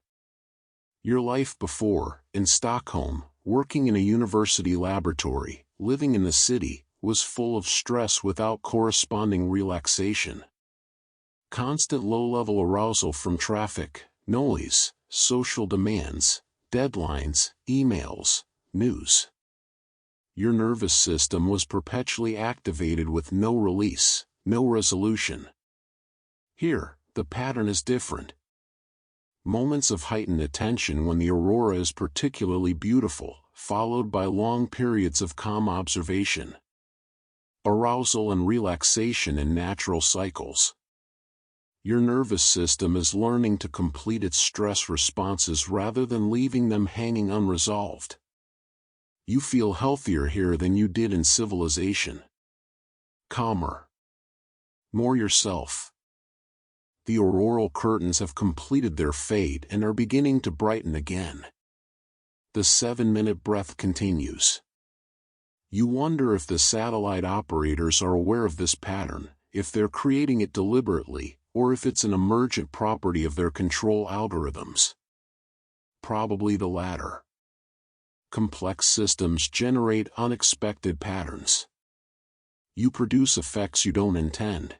Your life before, in Stockholm, working in a university laboratory, living in the city, was full of stress without corresponding relaxation. Constant low-level arousal from traffic, noise, social demands, deadlines, emails, news. Your nervous system was perpetually activated with no release, no resolution. Here, the pattern is different. Moments of heightened attention when the aurora is particularly beautiful, followed by long periods of calm observation. Arousal and relaxation in natural cycles. Your nervous system is learning to complete its stress responses rather than leaving them hanging unresolved. You feel healthier here than you did in civilization. Calmer. More yourself. The auroral curtains have completed their fade and are beginning to brighten again. The 7-minute breath continues. You wonder if the satellite operators are aware of this pattern, if they're creating it deliberately, or if it's an emergent property of their control algorithms. Probably the latter. Complex systems generate unexpected patterns. You produce effects you don't intend.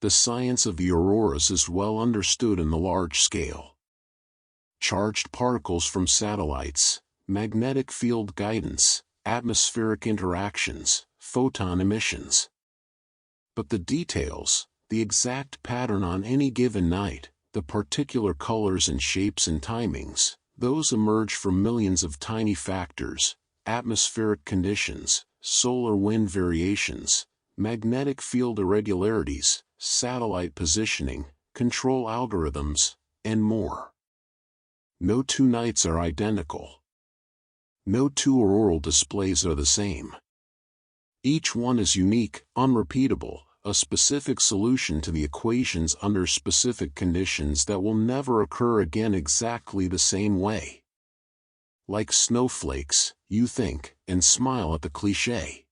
The science of the auroras is well understood in the large scale. Charged particles from satellites, magnetic field guidance, atmospheric interactions, photon emissions. But the details, the exact pattern on any given night, the particular colors and shapes and timings, those emerge from millions of tiny factors: atmospheric conditions, solar wind variations, magnetic field irregularities, satellite positioning, control algorithms, and more. No two nights are identical. No two auroral displays are the same. Each one is unique, unrepeatable, a specific solution to the equations under specific conditions that will never occur again exactly the same way. Like snowflakes, you think and smile at the cliché.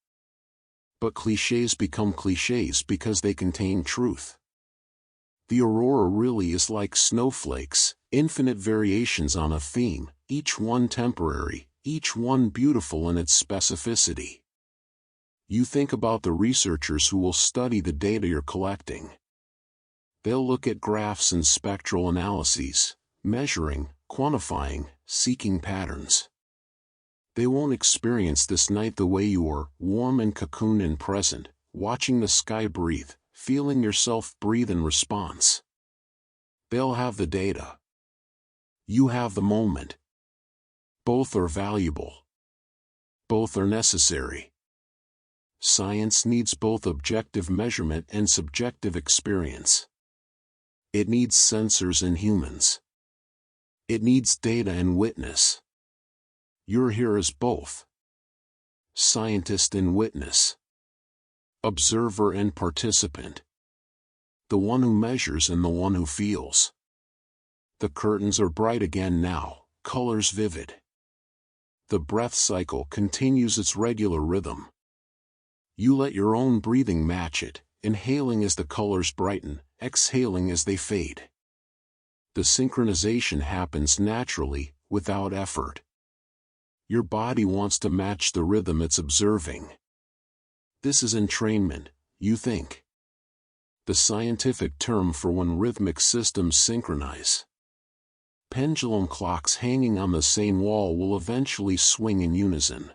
But clichés become clichés because they contain truth. The aurora really is like snowflakes, infinite variations on a theme, each one temporary, each one beautiful in its specificity. You think about the researchers who will study the data you're collecting. They'll look at graphs and spectral analyses, measuring, quantifying, seeking patterns. They won't experience this night the way you are, warm and cocooned and present, watching the sky breathe, feeling yourself breathe in response. They'll have the data. You have the moment. Both are valuable. Both are necessary. Science needs both objective measurement and subjective experience. It needs sensors and humans. It needs data and witness. You're here as both. Scientist and witness. Observer and participant. The one who measures and the one who feels. The curtains are bright again now, colors vivid. The breath cycle continues its regular rhythm. You let your own breathing match it, inhaling as the colors brighten, exhaling as they fade. The synchronization happens naturally, without effort. Your body wants to match the rhythm it's observing. This is entrainment, you think. The scientific term for when rhythmic systems synchronize. Pendulum clocks hanging on the same wall will eventually swing in unison.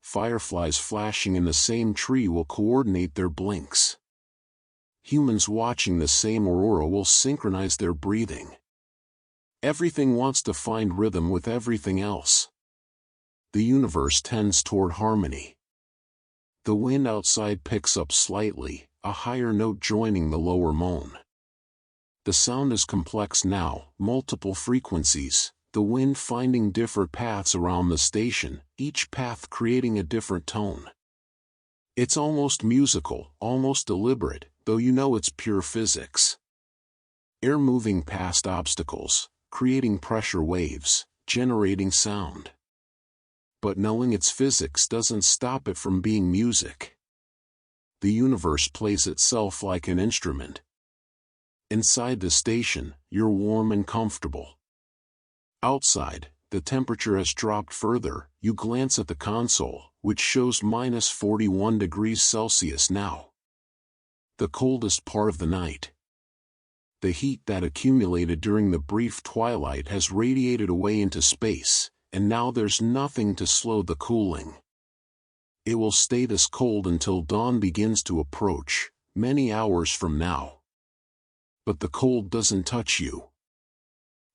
Fireflies flashing in the same tree will coordinate their blinks. Humans watching the same aurora will synchronize their breathing. Everything wants to find rhythm with everything else. The universe tends toward harmony. The wind outside picks up slightly, a higher note joining the lower moan. The sound is complex now, multiple frequencies, the wind finding different paths around the station, each path creating a different tone. It's almost musical, almost deliberate, though you know it's pure physics. Air moving past obstacles, creating pressure waves, generating sound. But knowing its physics doesn't stop it from being music. The universe plays itself like an instrument. Inside the station, you're warm and comfortable. Outside, the temperature has dropped further. You glance at the console, which shows -41 degrees Celsius now. The coldest part of the night. The heat that accumulated during the brief twilight has radiated away into space, and now there's nothing to slow the cooling. It will stay this cold until dawn begins to approach, many hours from now. But the cold doesn't touch you.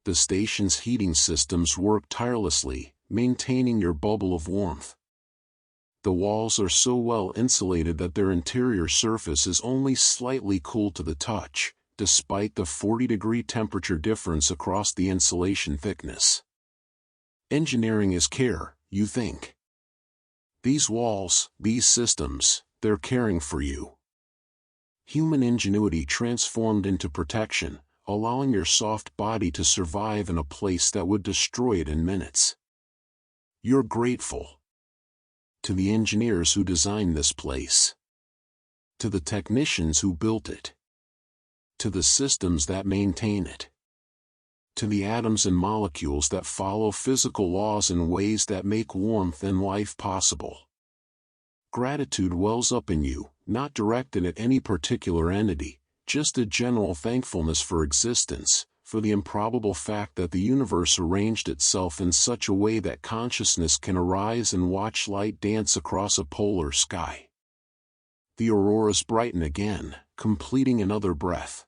The station's heating systems work tirelessly, maintaining your bubble of warmth. The walls are so well insulated that their interior surface is only slightly cool to the touch, despite the 40-degree temperature difference across the insulation thickness. Engineering is care, you think. These walls, these systems, they're caring for you. Human ingenuity transformed into protection, allowing your soft body to survive in a place that would destroy it in minutes. You're grateful. To the engineers who designed this place. To the technicians who built it. To the systems that maintain it. To the atoms and molecules that follow physical laws in ways that make warmth and life possible. Gratitude wells up in you, not directed at any particular entity, just a general thankfulness for existence, for the improbable fact that the universe arranged itself in such a way that consciousness can arise and watch light dance across a polar sky. The auroras brighten again, completing another breath.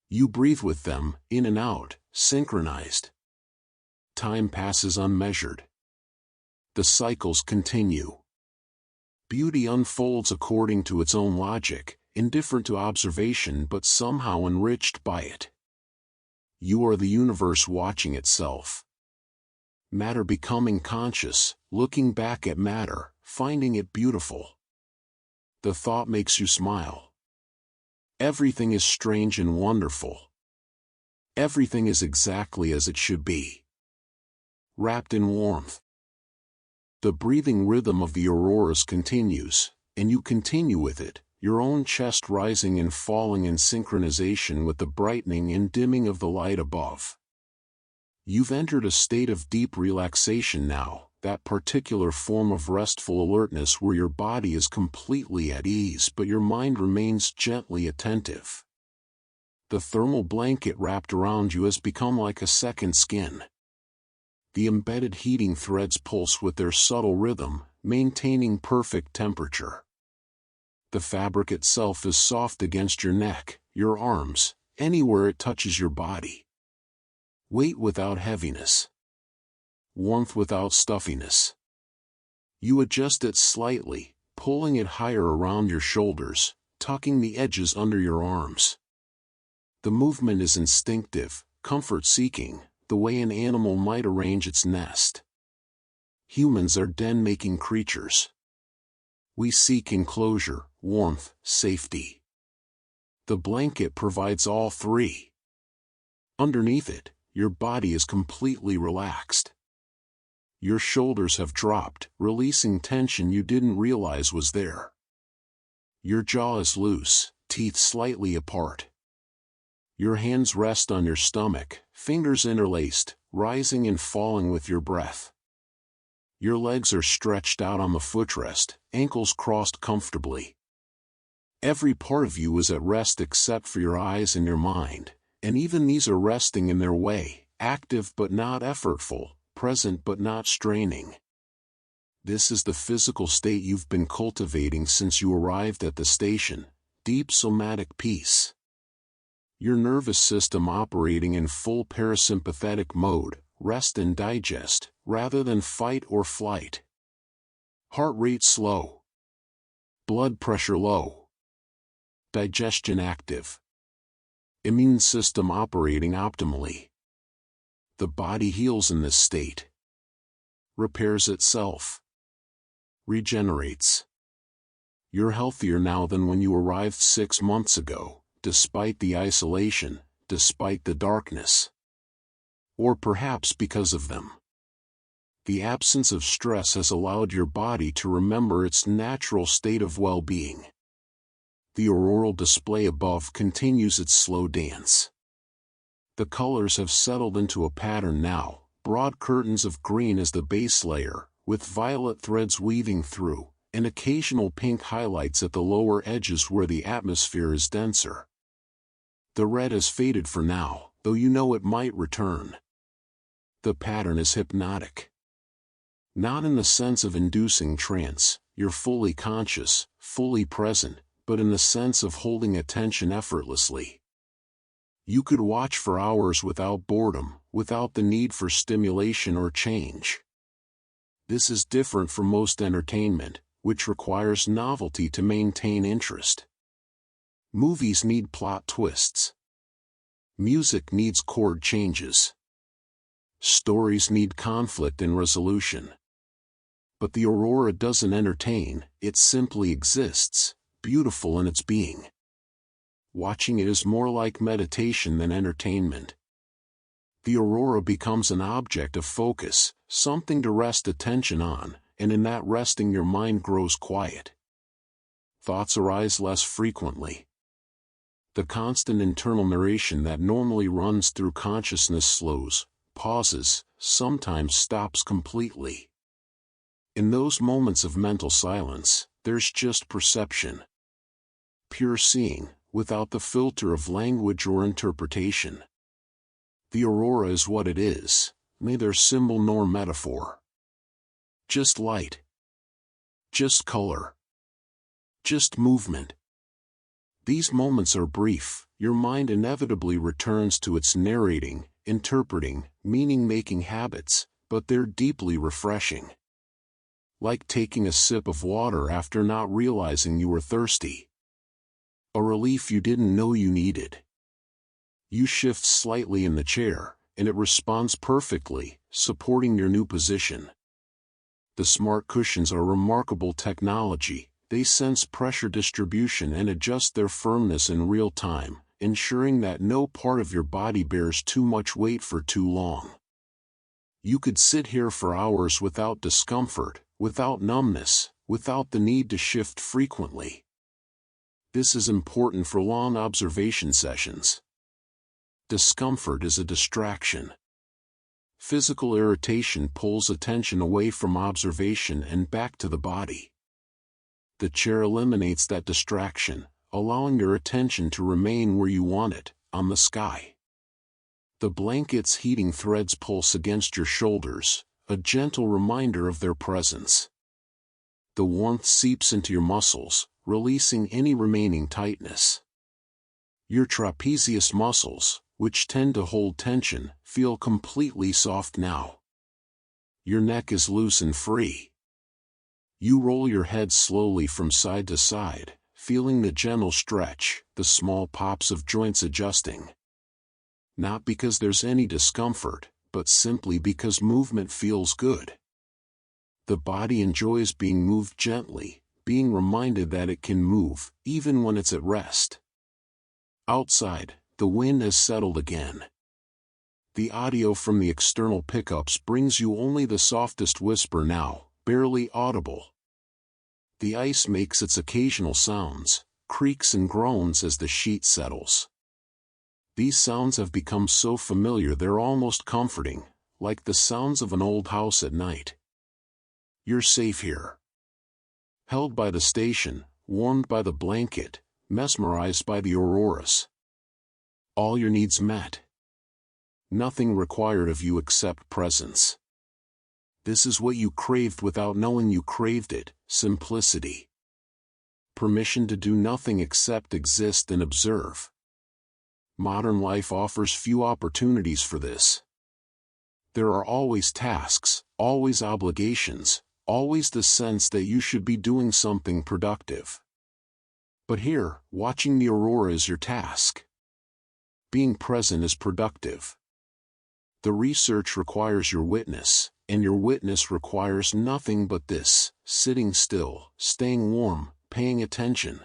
You breathe with them, in and out, synchronized. Time passes unmeasured. The cycles continue. Beauty unfolds according to its own logic, indifferent to observation but somehow enriched by it. You are the universe watching itself. Matter becoming conscious, looking back at matter, finding it beautiful. The thought makes you smile. Everything is strange and wonderful. Everything is exactly as it should be. Wrapped in warmth. The breathing rhythm of the auroras continues, and you continue with it, your own chest rising and falling in synchronization with the brightening and dimming of the light above. You've entered a state of deep relaxation now, that particular form of restful alertness where your body is completely at ease but your mind remains gently attentive. The thermal blanket wrapped around you has become like a second skin. The embedded heating threads pulse with their subtle rhythm, maintaining perfect temperature. The fabric itself is soft against your neck, your arms, anywhere it touches your body. Weight without heaviness. Warmth without stuffiness. You adjust it slightly, pulling it higher around your shoulders, tucking the edges under your arms. The movement is instinctive, comfort-seeking, the way an animal might arrange its nest. Humans are den-making creatures. We seek enclosure, warmth, safety. The blanket provides all three. Underneath it, your body is completely relaxed. Your shoulders have dropped, releasing tension you didn't realize was there. Your jaw is loose, teeth slightly apart. Your hands rest on your stomach, fingers interlaced, rising and falling with your breath. Your legs are stretched out on the footrest, ankles crossed comfortably. Every part of you is at rest except for your eyes and your mind, and even these are resting in their way, active but not effortful, present but not straining. This is the physical state you've been cultivating since you arrived at the station, deep somatic peace. Your nervous system operating in full parasympathetic mode, rest and digest, rather than fight or flight. Heart rate slow. Blood pressure low. Digestion active. Immune system operating optimally. The body heals in this state. Repairs itself. Regenerates. You're healthier now than when you arrived 6 months ago, despite the isolation, despite the darkness. Or perhaps because of them. The absence of stress has allowed your body to remember its natural state of well-being. The auroral display above continues its slow dance. The colors have settled into a pattern now, broad curtains of green as the base layer, with violet threads weaving through, and occasional pink highlights at the lower edges where the atmosphere is denser. The red has faded for now, though you know it might return. The pattern is hypnotic. Not in the sense of inducing trance, you're fully conscious, fully present, but in the sense of holding attention effortlessly. You could watch for hours without boredom, without the need for stimulation or change. This is different from most entertainment, which requires novelty to maintain interest. Movies need plot twists. Music needs chord changes. Stories need conflict and resolution. But the aurora doesn't entertain, it simply exists, beautiful in its being. Watching it is more like meditation than entertainment. The aurora becomes an object of focus, something to rest attention on, and in that resting your mind grows quiet. Thoughts arise less frequently. The constant internal narration that normally runs through consciousness slows, pauses, sometimes stops completely. In those moments of mental silence, there's just perception. Pure seeing, without the filter of language or interpretation. The aurora is what it is, neither symbol nor metaphor. Just light. Just color. just movement. These moments are brief. Your mind inevitably returns to its narrating, interpreting, meaning-making habits, but they're deeply refreshing. Like taking a sip of water after not realizing you were thirsty. A relief you didn't know you needed. You shift slightly in the chair, and it responds perfectly, supporting your new position. The smart cushions are remarkable technology. They sense pressure distribution and adjust their firmness in real time, ensuring that no part of your body bears too much weight for too long. You could sit here for hours without discomfort, without numbness, without the need to shift frequently. This is important for long observation sessions. Discomfort is a distraction. Physical irritation pulls attention away from observation and back to the body. The chair eliminates that distraction, allowing your attention to remain where you want it, on the sky. The blanket's heating threads pulse against your shoulders, a gentle reminder of their presence. The warmth seeps into your muscles, releasing any remaining tightness. Your trapezius muscles, which tend to hold tension, feel completely soft now. Your neck is loose and free. You roll your head slowly from side to side, feeling the gentle stretch, the small pops of joints adjusting. Not because there's any discomfort, but simply because movement feels good. The body enjoys being moved gently, being reminded that it can move, even when it's at rest. Outside, the wind has settled again. The audio from the external pickups brings you only the softest whisper now, barely audible. The ice makes its occasional sounds, creaks and groans as the sheet settles. These sounds have become so familiar they're almost comforting, like the sounds of an old house at night. You're safe here. Held by the station, warmed by the blanket, mesmerized by the auroras. All your needs met. Nothing required of you except presence. This is what you craved without knowing you craved it, simplicity. Permission to do nothing except exist and observe. Modern life offers few opportunities for this. There are always tasks, always obligations, always the sense that you should be doing something productive. But here, watching the aurora is your task. Being present is productive. The research requires your witness, and your witness requires nothing but this: sitting still, staying warm, paying attention.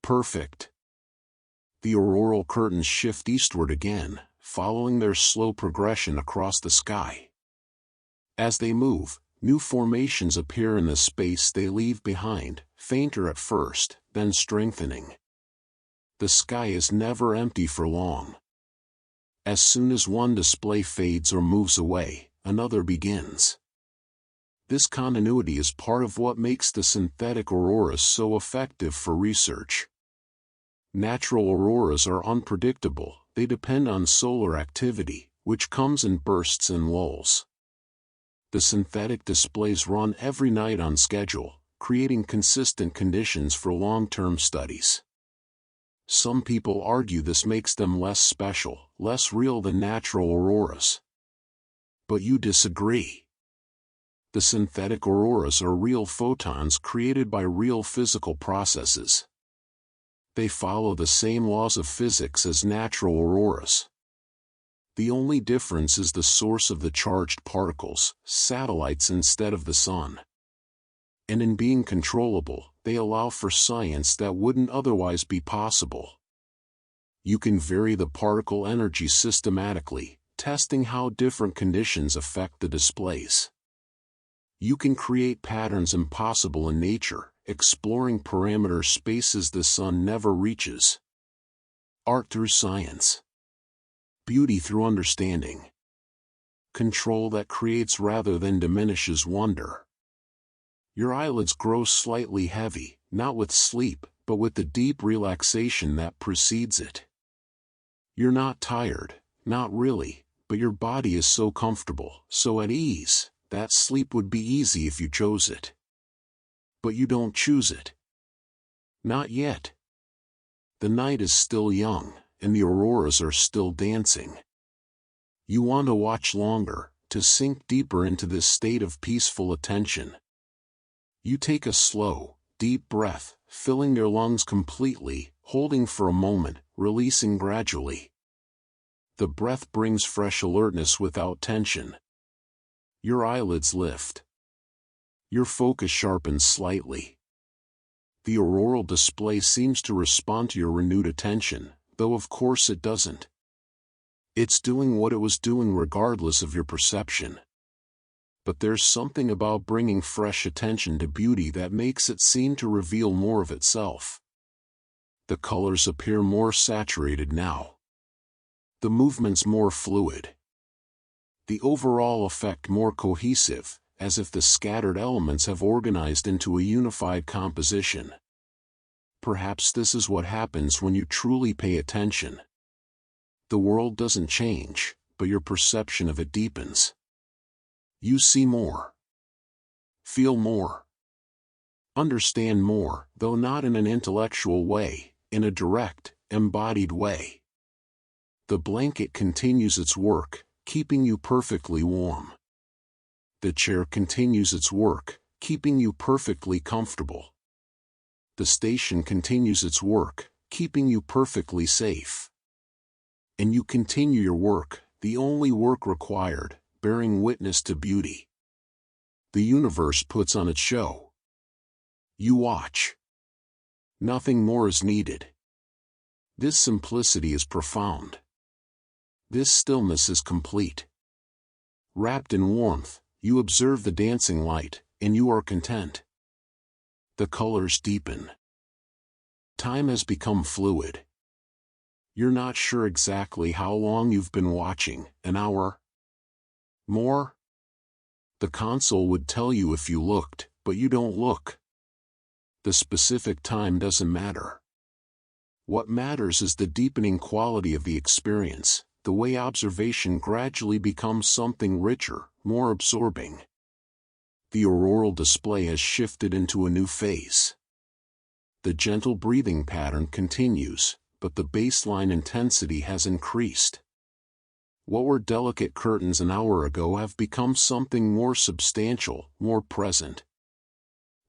Perfect. The auroral curtains shift eastward again, following their slow progression across the sky. As they move, new formations appear in the space they leave behind, fainter at first, then strengthening. The sky is never empty for long. As soon as one display fades or moves away, another begins. This continuity is part of what makes the synthetic auroras so effective for research. Natural auroras are unpredictable. They depend on solar activity, which comes in bursts and lulls. The synthetic displays run every night on schedule, creating consistent conditions for long-term studies. Some people argue this makes them less special, less real than natural auroras. But you disagree. The synthetic auroras are real photons created by real physical processes. They follow the same laws of physics as natural auroras. The only difference is the source of the charged particles, satellites instead of the sun. And in being controllable, they allow for science that wouldn't otherwise be possible. You can vary the particle energy systematically, testing how different conditions affect the displays. You can create patterns impossible in nature, exploring parameter spaces the sun never reaches. Art through science. Beauty through understanding. Control that creates rather than diminishes wonder. Your eyelids grow slightly heavy, not with sleep, but with the deep relaxation that precedes it. You're not tired, not really, but your body is so comfortable, so at ease, that sleep would be easy if you chose it. But you don't choose it. Not yet. The night is still young, and the auroras are still dancing. You want to watch longer, to sink deeper into this state of peaceful attention. You take a slow, deep breath, filling your lungs completely, holding for a moment, releasing gradually. The breath brings fresh alertness without tension. Your eyelids lift. Your focus sharpens slightly. The auroral display seems to respond to your renewed attention, though of course it doesn't. It's doing what it was doing regardless of your perception. But there's something about bringing fresh attention to beauty that makes it seem to reveal more of itself. The colors appear more saturated now. The movements more fluid. The overall effect more cohesive, as if the scattered elements have organized into a unified composition. Perhaps this is what happens when you truly pay attention. The world doesn't change, but your perception of it deepens. You see more. Feel more. Understand more, though not in an intellectual way, in a direct, embodied way. The blanket continues its work, keeping you perfectly warm. The chair continues its work, keeping you perfectly comfortable. The station continues its work, keeping you perfectly safe. And you continue your work, the only work required, bearing witness to beauty. The universe puts on its show. You watch. Nothing more is needed. This simplicity is profound. This stillness is complete. Wrapped in warmth, you observe the dancing light, and you are content. The colors deepen. Time has become fluid. You're not sure exactly how long you've been watching, an hour? More? The console would tell you if you looked, but you don't look. The specific time doesn't matter. What matters is the deepening quality of the experience, the way observation gradually becomes something richer, more absorbing. The auroral display has shifted into a new phase. The gentle breathing pattern continues, but the baseline intensity has increased. What were delicate curtains an hour ago have become something more substantial, more present.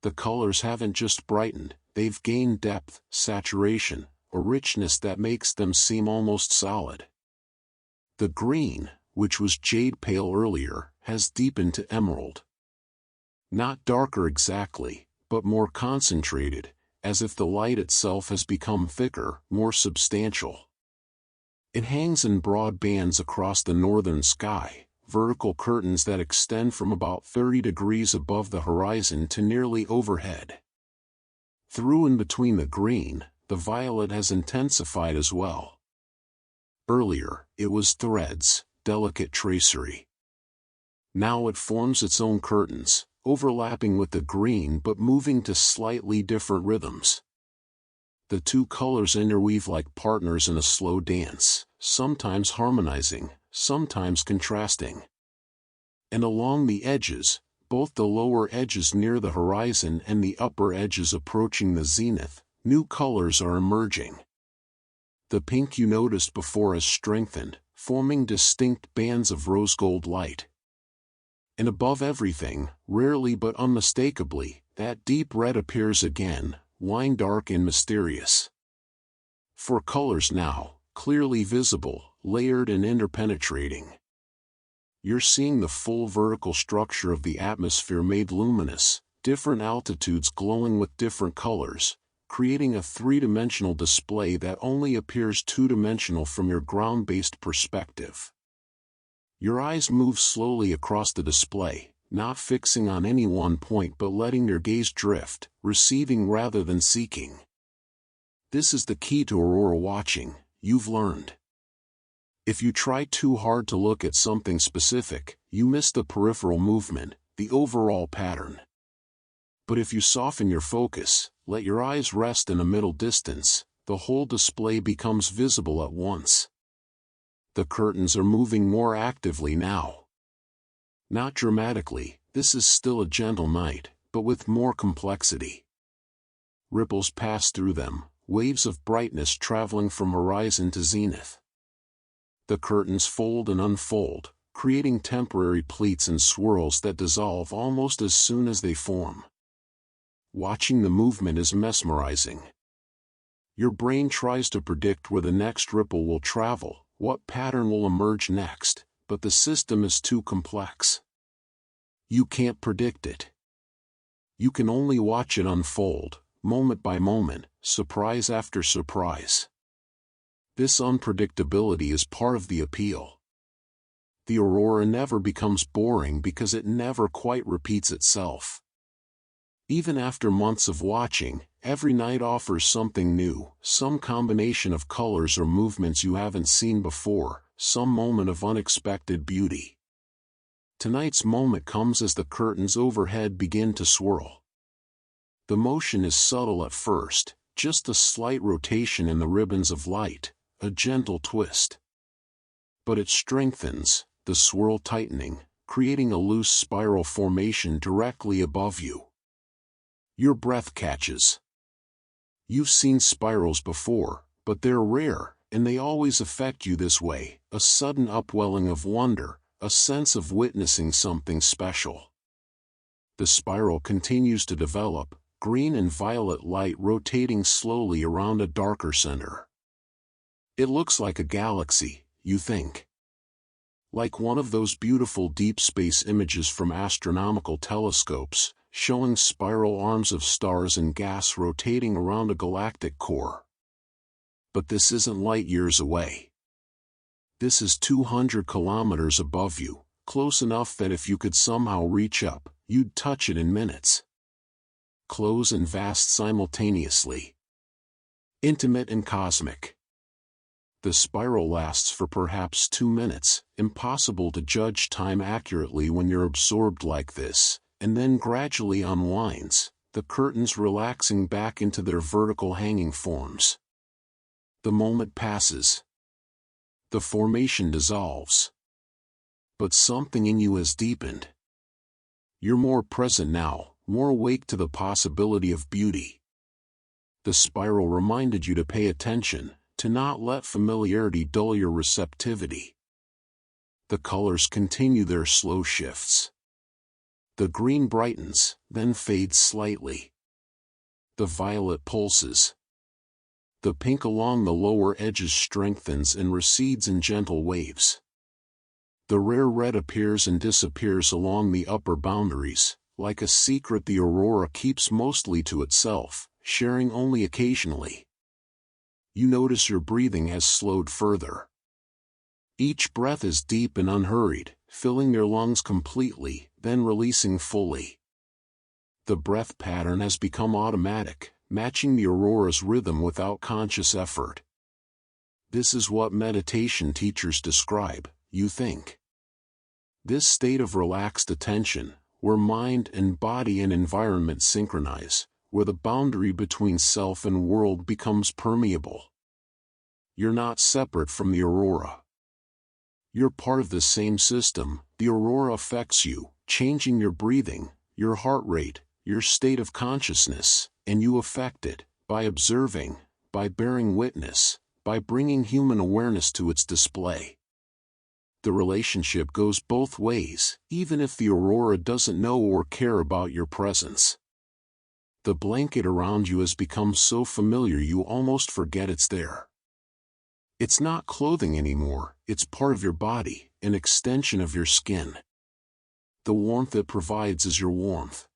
The colors haven't just brightened, they've gained depth, saturation, a richness that makes them seem almost solid. The green, which was jade pale earlier, has deepened to emerald. Not darker exactly, but more concentrated, as if the light itself has become thicker, more substantial. It hangs in broad bands across the northern sky, vertical curtains that extend from about 30 degrees above the horizon to nearly overhead. Through and between the green, the violet has intensified as well. Earlier, it was threads, delicate tracery. Now it forms its own curtains, overlapping with the green but moving to slightly different rhythms. The two colors interweave like partners in a slow dance, sometimes harmonizing, sometimes contrasting. And along the edges, both the lower edges near the horizon and the upper edges approaching the zenith, new colors are emerging. The pink you noticed before has strengthened, forming distinct bands of rose gold light. And above everything, rarely but unmistakably, that deep red appears again, wine dark and mysterious. Four colors now, clearly visible, layered and interpenetrating. You're seeing the full vertical structure of the atmosphere made luminous, different altitudes glowing with different colors, creating a three-dimensional display that only appears two-dimensional from your ground-based perspective. Your eyes move slowly across the display, not fixing on any one point but letting your gaze drift, receiving rather than seeking. This is the key to aurora watching, you've learned. If you try too hard to look at something specific, you miss the peripheral movement, the overall pattern. But if you soften your focus, let your eyes rest in a middle distance, the whole display becomes visible at once. The curtains are moving more actively now. Not dramatically, this is still a gentle night, but with more complexity. Ripples pass through them, waves of brightness traveling from horizon to zenith. The curtains fold and unfold, creating temporary pleats and swirls that dissolve almost as soon as they form. Watching the movement is mesmerizing. Your brain tries to predict where the next ripple will travel, what pattern will emerge next, but the system is too complex. You can't predict it. You can only watch it unfold, moment by moment, surprise after surprise. This unpredictability is part of the appeal. The aurora never becomes boring because it never quite repeats itself. Even after months of watching, every night offers something new, some combination of colors or movements you haven't seen before, some moment of unexpected beauty. Tonight's moment comes as the curtains overhead begin to swirl. The motion is subtle at first, just a slight rotation in the ribbons of light, a gentle twist. But it strengthens, the swirl tightening, creating a loose spiral formation directly above you. Your breath catches. You've seen spirals before, but they're rare, and they always affect you this way, a sudden upwelling of wonder, a sense of witnessing something special. The spiral continues to develop, green and violet light rotating slowly around a darker center. It looks like a galaxy, you think. Like one of those beautiful deep space images from astronomical telescopes, showing spiral arms of stars and gas rotating around a galactic core. But this isn't light years away. This is 200 kilometers above you, close enough that if you could somehow reach up, you'd touch it in minutes. Close and vast simultaneously. Intimate and cosmic. The spiral lasts for perhaps 2 minutes, impossible to judge time accurately when you're absorbed like this, and then gradually unwinds, the curtains relaxing back into their vertical hanging forms. The moment passes. The formation dissolves. But something in you has deepened. You're more present now, more awake to the possibility of beauty. The spiral reminded you to pay attention, to not let familiarity dull your receptivity. The colors continue their slow shifts. The green brightens, then fades slightly. The violet pulses. The pink along the lower edges strengthens and recedes in gentle waves. The rare red appears and disappears along the upper boundaries, like a secret the aurora keeps mostly to itself, sharing only occasionally. You notice your breathing has slowed further. Each breath is deep and unhurried, filling your lungs completely, then releasing fully. The breath pattern has become automatic, matching the aurora's rhythm without conscious effort. This is what meditation teachers describe, you think. This state of relaxed attention, where mind and body and environment synchronize, where the boundary between self and world becomes permeable. You're not separate from the aurora. You're part of the same system. The aurora affects you, changing your breathing, your heart rate, your state of consciousness, and you affect it, by observing, by bearing witness, by bringing human awareness to its display. The relationship goes both ways, even if the aurora doesn't know or care about your presence. The blanket around you has become so familiar you almost forget it's there. It's not clothing anymore, it's part of your body, an extension of your skin. The warmth it provides is your warmth.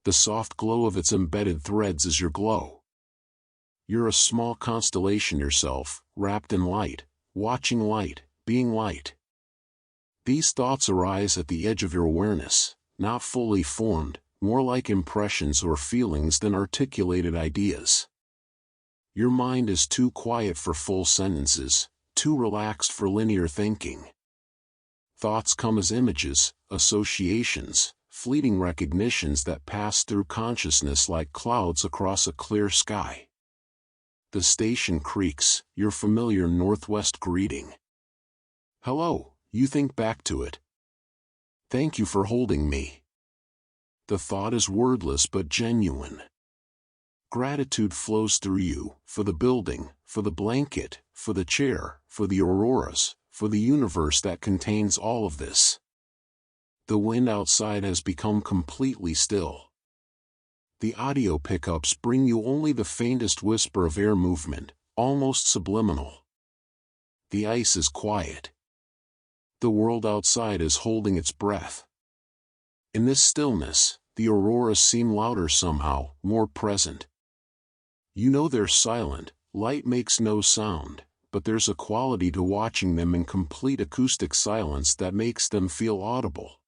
The soft glow of its embedded threads is your glow. You're a small constellation yourself, wrapped in light, watching light, being light. These thoughts arise at the edge of your awareness, not fully formed, more like impressions or feelings than articulated ideas. Your mind is too quiet for full sentences, too relaxed for linear thinking. Thoughts come as images, associations, fleeting recognitions that pass through consciousness like clouds across a clear sky. The station creaks, your familiar northwest greeting. Hello, you think back to it. Thank you for holding me. The thought is wordless but genuine. Gratitude flows through you, for the building, for the blanket, for the chair, for the auroras, for the universe that contains all of this. The wind outside has become completely still. The audio pickups bring you only the faintest whisper of air movement, almost subliminal. The ice is quiet. The world outside is holding its breath. In this stillness, the auroras seem louder somehow, more present. You know they're silent, light makes no sound, but there's a quality to watching them in complete acoustic silence that makes them feel audible.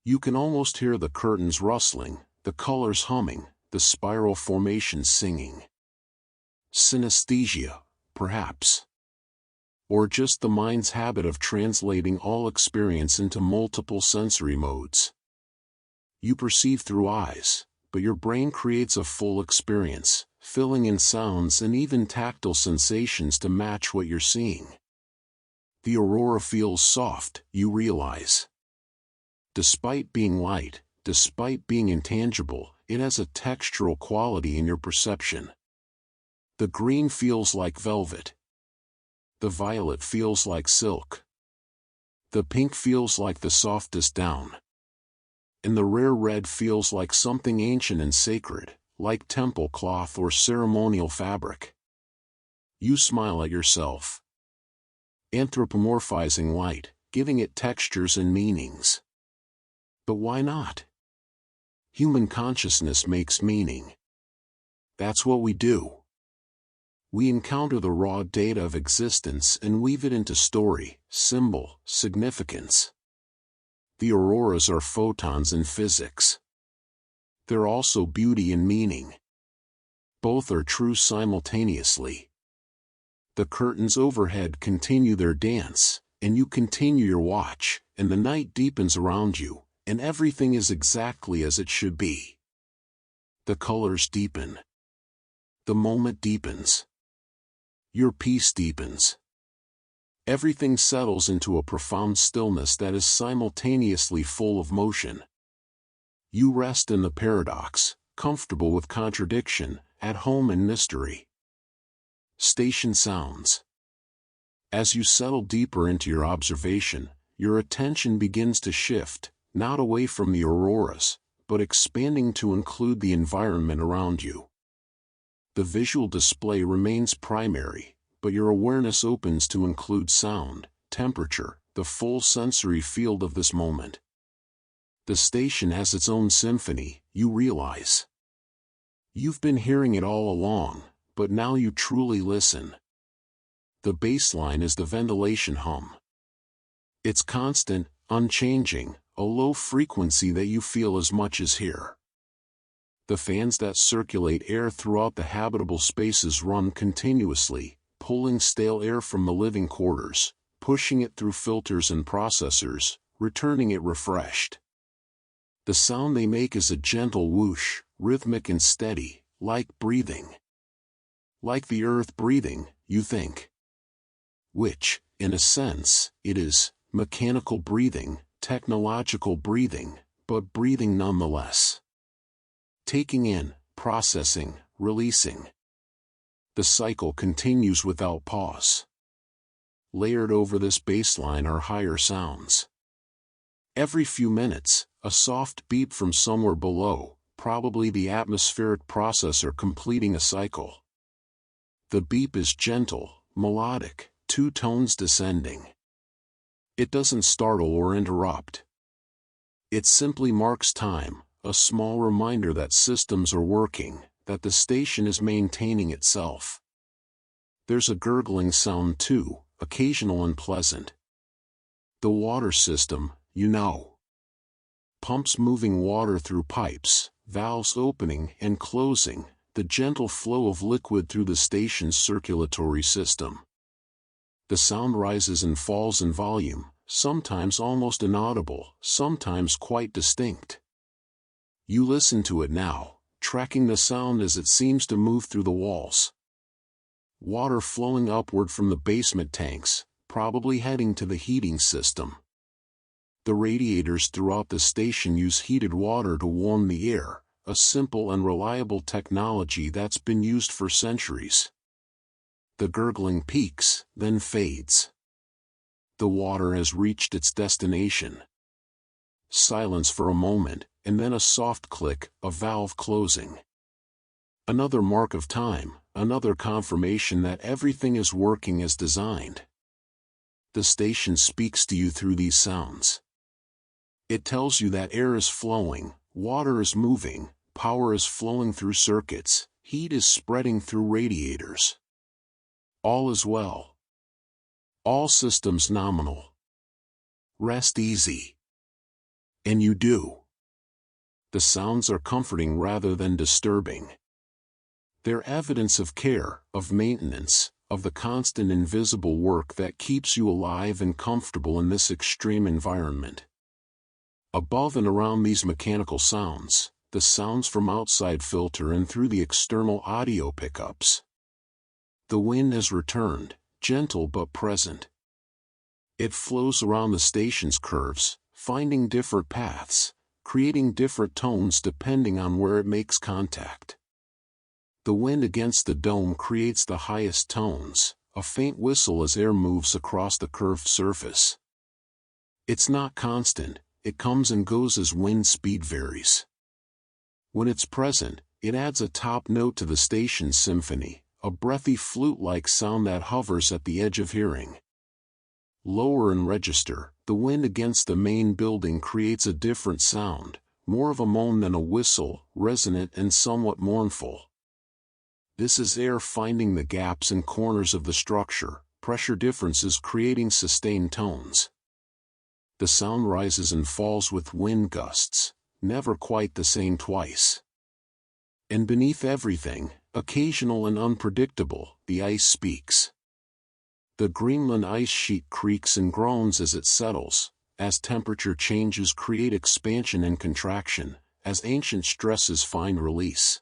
You can almost hear the curtains rustling, the colors humming, the spiral formations singing. Synesthesia, perhaps. Or just the mind's habit of translating all experience into multiple sensory modes. You perceive through eyes, but your brain creates a full experience, filling in sounds and even tactile sensations to match what you're seeing. The aurora feels soft, you realize. Despite being light, despite being intangible, it has a textural quality in your perception. The green feels like velvet. The violet feels like silk. The pink feels like the softest down. And the rare red feels like something ancient and sacred, like temple cloth or ceremonial fabric. You smile at yourself. Anthropomorphizing light, giving it textures and meanings. But why not? Human consciousness makes meaning. That's what we do. We encounter the raw data of existence and weave it into story, symbol, significance. The auroras are photons in physics. They're also beauty and meaning. Both are true simultaneously. The curtains overhead continue their dance, and you continue your watch, and the night deepens around you, and everything is exactly as it should be. The colors deepen. The moment deepens. Your peace deepens. Everything settles into a profound stillness that is simultaneously full of motion. You rest in the paradox, comfortable with contradiction, at home in mystery. Station sounds. As you settle deeper into your observation, your attention begins to shift, not away from the auroras, but expanding to include the environment around you. The visual display remains primary, but your awareness opens to include sound, temperature, the full sensory field of this moment. The station has its own symphony, you realize. You've been hearing it all along, but now you truly listen. The baseline is the ventilation hum. It's constant, unchanging, a low frequency that you feel as much as hear. The fans that circulate air throughout the habitable spaces run continuously, pulling stale air from the living quarters, pushing it through filters and processors, returning it refreshed. The sound they make is a gentle whoosh, rhythmic and steady, like breathing. Like the earth breathing, you think. Which, in a sense, it is, mechanical breathing, technological breathing, but breathing nonetheless. Taking in, processing, releasing. The cycle continues without pause. Layered over this baseline are higher sounds. Every few minutes, a soft beep from somewhere below, probably the atmospheric processor completing a cycle. The beep is gentle, melodic, 2 tones descending. It doesn't startle or interrupt. It simply marks time, a small reminder that systems are working, that the station is maintaining itself. There's a gurgling sound too, occasional and pleasant. The water system, you know. Pumps moving water through pipes, valves opening and closing, the gentle flow of liquid through the station's circulatory system. The sound rises and falls in volume, sometimes almost inaudible, sometimes quite distinct. You listen to it now, tracking the sound as it seems to move through the walls. Water flowing upward from the basement tanks, probably heading to the heating system. The radiators throughout the station use heated water to warm the air, a simple and reliable technology that's been used for centuries. The gurgling peaks, then fades. The water has reached its destination. Silence for a moment, and then a soft click, a valve closing. Another mark of time, another confirmation that everything is working as designed. The station speaks to you through these sounds. It tells you that air is flowing, water is moving, power is flowing through circuits, heat is spreading through radiators. All is well. All systems nominal. Rest easy. And you do. The sounds are comforting rather than disturbing. They're evidence of care, of maintenance, of the constant invisible work that keeps you alive and comfortable in this extreme environment. Above and around these mechanical sounds, the sounds from outside filter in through the external audio pickups. The wind has returned, gentle but present. It flows around the station's curves, finding different paths, creating different tones depending on where it makes contact. The wind against the dome creates the highest tones, a faint whistle as air moves across the curved surface. It's not constant, it comes and goes as wind speed varies. When it's present, it adds a top note to the station's symphony, a breathy flute-like sound that hovers at the edge of hearing. Lower in register, the wind against the main building creates a different sound, more of a moan than a whistle, resonant and somewhat mournful. This is air finding the gaps and corners of the structure, pressure differences creating sustained tones. The sound rises and falls with wind gusts, never quite the same twice. And beneath everything, occasional and unpredictable, the ice speaks. The Greenland ice sheet creaks and groans as it settles, as temperature changes create expansion and contraction, as ancient stresses find release.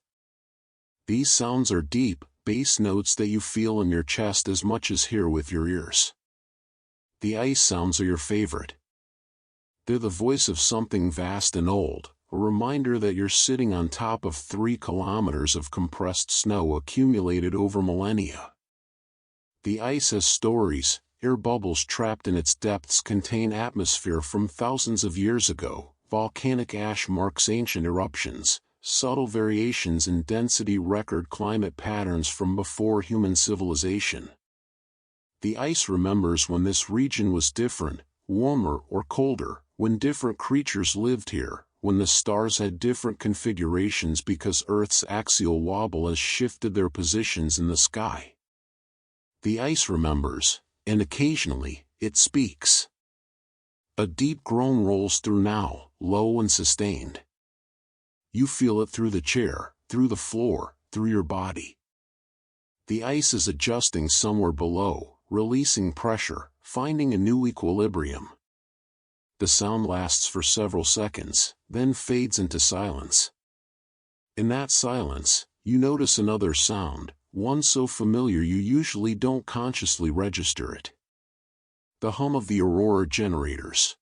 These sounds are deep, bass notes that you feel in your chest as much as hear with your ears. The ice sounds are your favorite. They're the voice of something vast and old, a reminder that you're sitting on top of 3 kilometers of compressed snow accumulated over millennia. The ice has stories, air bubbles trapped in its depths contain atmosphere from thousands of years ago, volcanic ash marks ancient eruptions, subtle variations in density record climate patterns from before human civilization. The ice remembers when this region was different, warmer or colder, when different creatures lived here, when the stars had different configurations because Earth's axial wobble has shifted their positions in the sky. The ice remembers, and occasionally, it speaks. A deep groan rolls through now, low and sustained. You feel it through the chair, through the floor, through your body. The ice is adjusting somewhere below, releasing pressure, finding a new equilibrium. The sound lasts for several seconds, then fades into silence. In that silence, you notice another sound, one so familiar you usually don't consciously register it. The hum of the Aurora generators.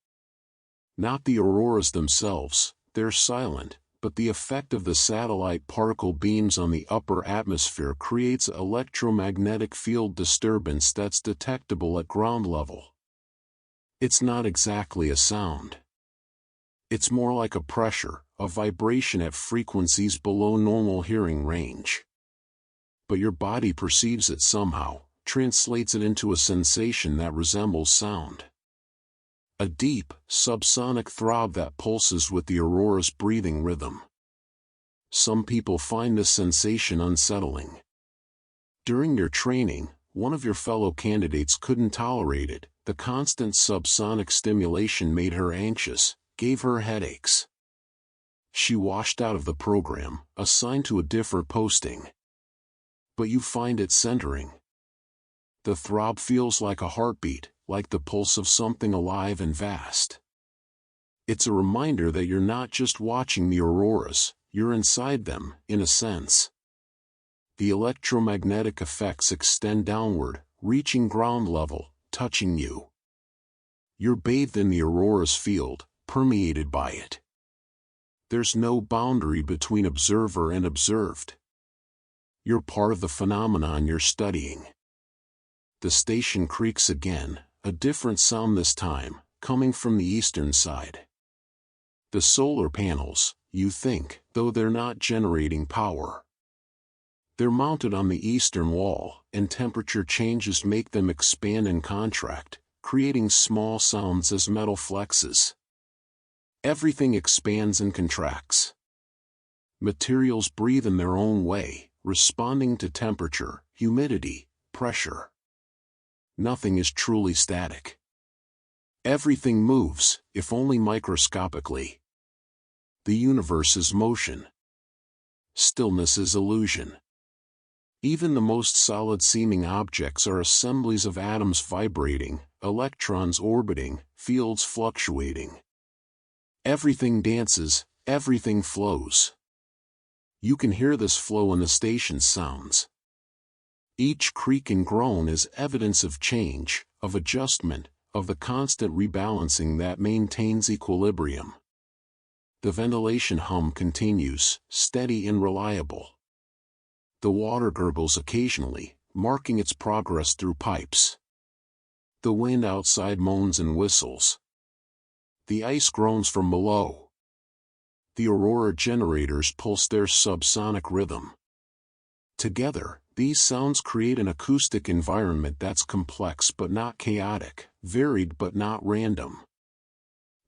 Not the auroras themselves, they're silent, but the effect of the satellite particle beams on the upper atmosphere creates an electromagnetic field disturbance that's detectable at ground level. It's not exactly a sound. It's more like a pressure, a vibration at frequencies below normal hearing range. But your body perceives it somehow, translates it into a sensation that resembles sound. A deep, subsonic throb that pulses with the aurora's breathing rhythm. Some people find this sensation unsettling. During your training, one of your fellow candidates couldn't tolerate it. The constant subsonic stimulation made her anxious, gave her headaches. She washed out of the program, assigned to a different posting. But you find it centering. The throb feels like a heartbeat, like the pulse of something alive and vast. It's a reminder that you're not just watching the auroras, you're inside them, in a sense. The electromagnetic effects extend downward, reaching ground level, touching you. You're bathed in the aurora's field, permeated by it. There's no boundary between observer and observed. You're part of the phenomenon you're studying. The station creaks again, a different sound this time, coming from the eastern side. The solar panels, you think, though they're not generating power. They're mounted on the eastern wall, and temperature changes make them expand and contract, creating small sounds as metal flexes. Everything expands and contracts. Materials breathe in their own way, responding to temperature, humidity, pressure. Nothing is truly static. Everything moves, if only microscopically. The universe is motion. Stillness is illusion. Even the most solid-seeming objects are assemblies of atoms vibrating, electrons orbiting, fields fluctuating. Everything dances, everything flows. You can hear this flow in the station's sounds. Each creak and groan is evidence of change, of adjustment, of the constant rebalancing that maintains equilibrium. The ventilation hum continues, steady and reliable. The water gurgles occasionally, marking its progress through pipes. The wind outside moans and whistles. The ice groans from below. The Aurora generators pulse their subsonic rhythm. Together, these sounds create an acoustic environment that's complex but not chaotic, varied but not random.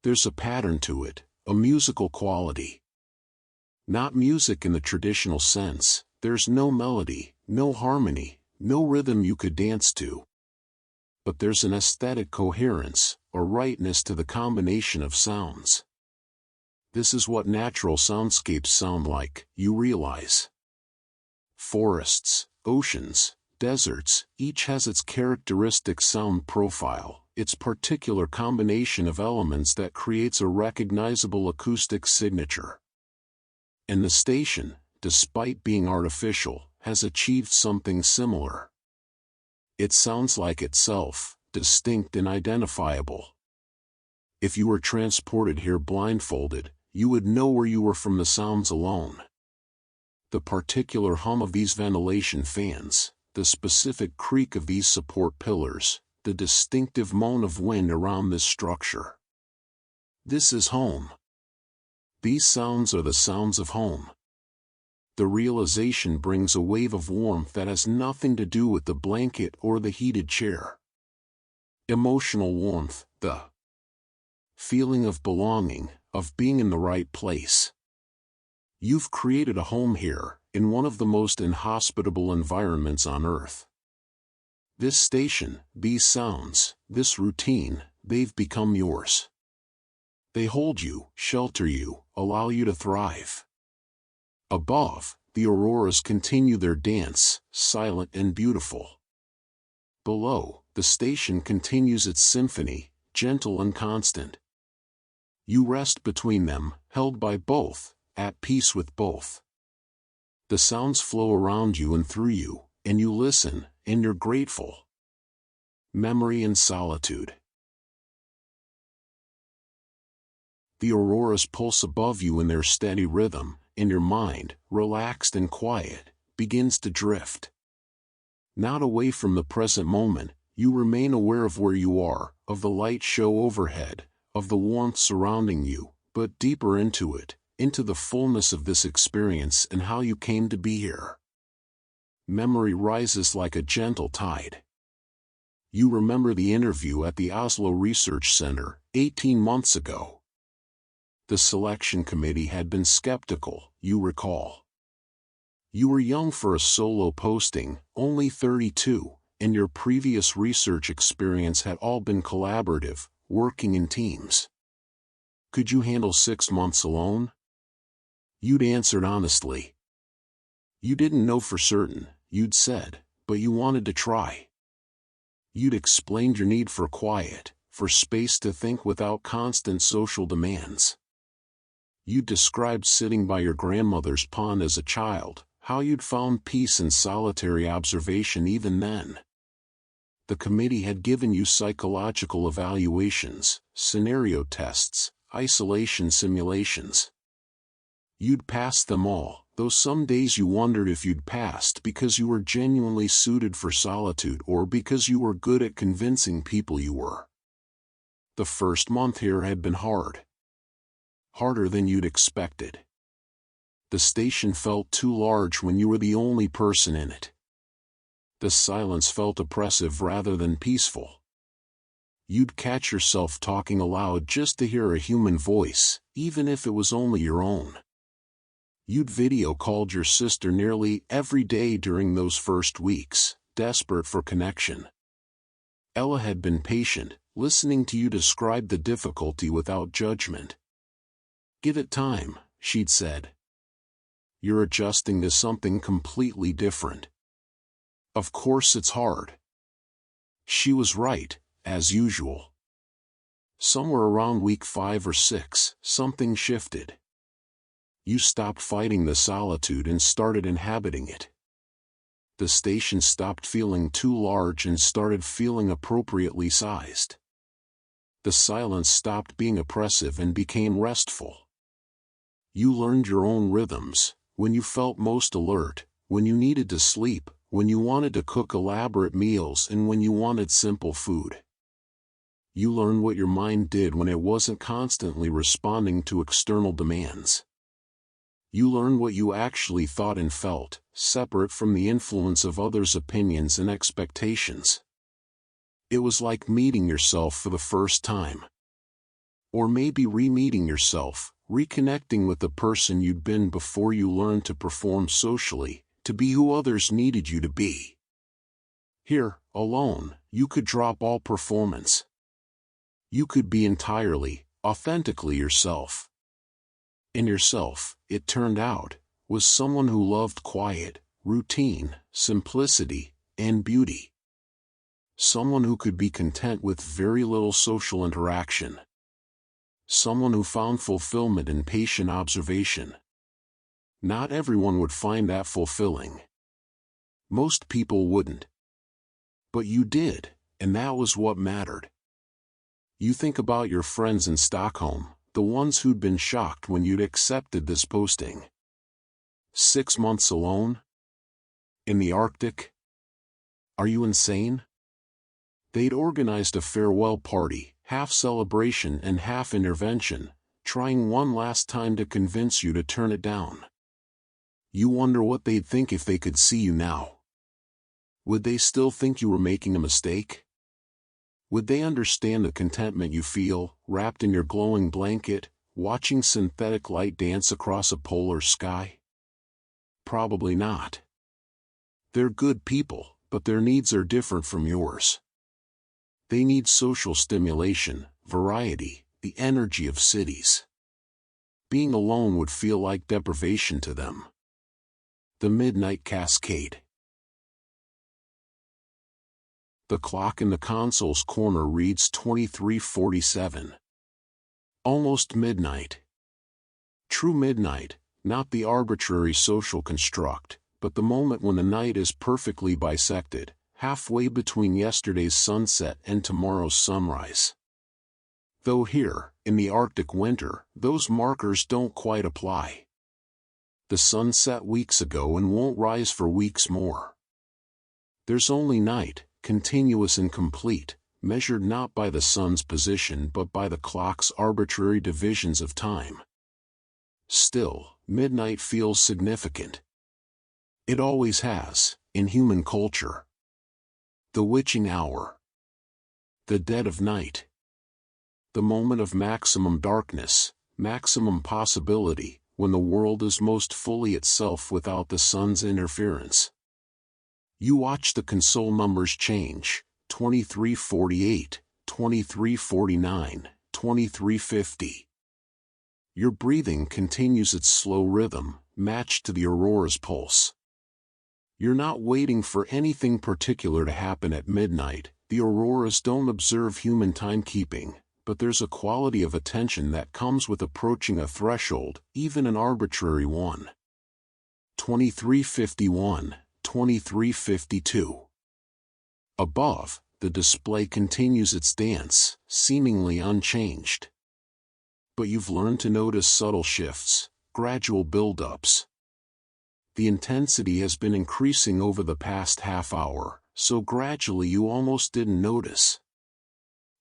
There's a pattern to it, a musical quality. Not music in the traditional sense, there's no melody, no harmony, no rhythm you could dance to. But there's an aesthetic coherence, a rightness to the combination of sounds. This is what natural soundscapes sound like, you realize. Forests, oceans, deserts, each has its characteristic sound profile, its particular combination of elements that creates a recognizable acoustic signature. And the station, despite being artificial, has achieved something similar. It sounds like itself, distinct and identifiable. If you were transported here blindfolded, you would know where you were from the sounds alone. The particular hum of these ventilation fans, the specific creak of these support pillars, the distinctive moan of wind around this structure. This is home. These sounds are the sounds of home. The realization brings a wave of warmth that has nothing to do with the blanket or the heated chair. Emotional warmth, the feeling of belonging, of being in the right place. You've created a home here, in one of the most inhospitable environments on Earth. This station, these sounds, this routine, they've become yours. They hold you, shelter you, allow you to thrive. Above, the auroras continue their dance, silent and beautiful. Below, the station continues its symphony, gentle and constant. You rest between them, held by both, at peace with both. The sounds flow around you and through you, and you listen, and you're grateful. Memory and solitude. The auroras pulse above you in their steady rhythm, and your mind, relaxed and quiet, begins to drift. Not away from the present moment, you remain aware of where you are, of the light show overhead, of the warmth surrounding you, but deeper into it, into the fullness of this experience and how you came to be here. Memory rises like a gentle tide. You remember the interview at the Oslo Research Center, 18 months ago. The selection committee had been skeptical, you recall. You were young for a solo posting, only 32, and your previous research experience had all been collaborative, working in teams. Could you handle 6 months alone? You'd answered honestly. You didn't know for certain, you'd said, but you wanted to try. You'd explained your need for quiet, for space to think without constant social demands. You'd described sitting by your grandmother's pond as a child, how you'd found peace in solitary observation even then. The committee had given you psychological evaluations, scenario tests, isolation simulations. You'd passed them all, though some days you wondered if you'd passed because you were genuinely suited for solitude or because you were good at convincing people you were. The first month here had been hard. Harder than you'd expected. The station felt too large when you were the only person in it. The silence felt oppressive rather than peaceful. You'd catch yourself talking aloud just to hear a human voice, even if it was only your own. You'd video called your sister nearly every day during those first weeks, desperate for connection. Ella had been patient, listening to you describe the difficulty without judgment. "Give it time," she'd said. "You're adjusting to something completely different. Of course it's hard." She was right, as usual. Somewhere around week 5 or 6, something shifted. You stopped fighting the solitude and started inhabiting it. The station stopped feeling too large and started feeling appropriately sized. The silence stopped being oppressive and became restful. You learned your own rhythms, when you felt most alert, when you needed to sleep, when you wanted to cook elaborate meals, and when you wanted simple food. You learned what your mind did when it wasn't constantly responding to external demands. You learned what you actually thought and felt, separate from the influence of others' opinions and expectations. It was like meeting yourself for the first time. Or maybe re-meeting yourself, reconnecting with the person you'd been before you learned to perform socially, to be who others needed you to be. Here, alone, you could drop all performance. You could be entirely, authentically yourself. And yourself, it turned out, was someone who loved quiet, routine, simplicity, and beauty. Someone who could be content with very little social interaction. Someone who found fulfillment in patient observation. Not everyone would find that fulfilling. Most people wouldn't. But you did, and that was what mattered. You think about your friends in Stockholm, the ones who'd been shocked when you'd accepted this posting. 6 months alone? In the Arctic? Are you insane? They'd organized a farewell party, half celebration and half intervention, trying one last time to convince you to turn it down. You wonder what they'd think if they could see you now. Would they still think you were making a mistake? Would they understand the contentment you feel, wrapped in your glowing blanket, watching synthetic light dance across a polar sky? Probably not. They're good people, but their needs are different from yours. They need social stimulation, variety, the energy of cities. Being alone would feel like deprivation to them. The midnight cascade. The clock in the console's corner reads 23:47. Almost midnight. True midnight, not the arbitrary social construct, but the moment when the night is perfectly bisected, halfway between yesterday's sunset and tomorrow's sunrise. Though here, in the Arctic winter, those markers don't quite apply. The sun set weeks ago and won't rise for weeks more. There's only night, continuous and complete, measured not by the sun's position but by the clock's arbitrary divisions of time. Still, midnight feels significant. It always has, in human culture. The witching hour. The dead of night. The moment of maximum darkness, maximum possibility, when the world is most fully itself without the sun's interference. You watch the console numbers change, 23:48, 23:49, 23:50. Your breathing continues its slow rhythm, matched to the aurora's pulse. You're not waiting for anything particular to happen at midnight. The auroras don't observe human timekeeping, but there's a quality of attention that comes with approaching a threshold, even an arbitrary one. 23:51, 23:52. Above, the display continues its dance, seemingly unchanged. But you've learned to notice subtle shifts, gradual buildups. The intensity has been increasing over the past half hour, so gradually you almost didn't notice.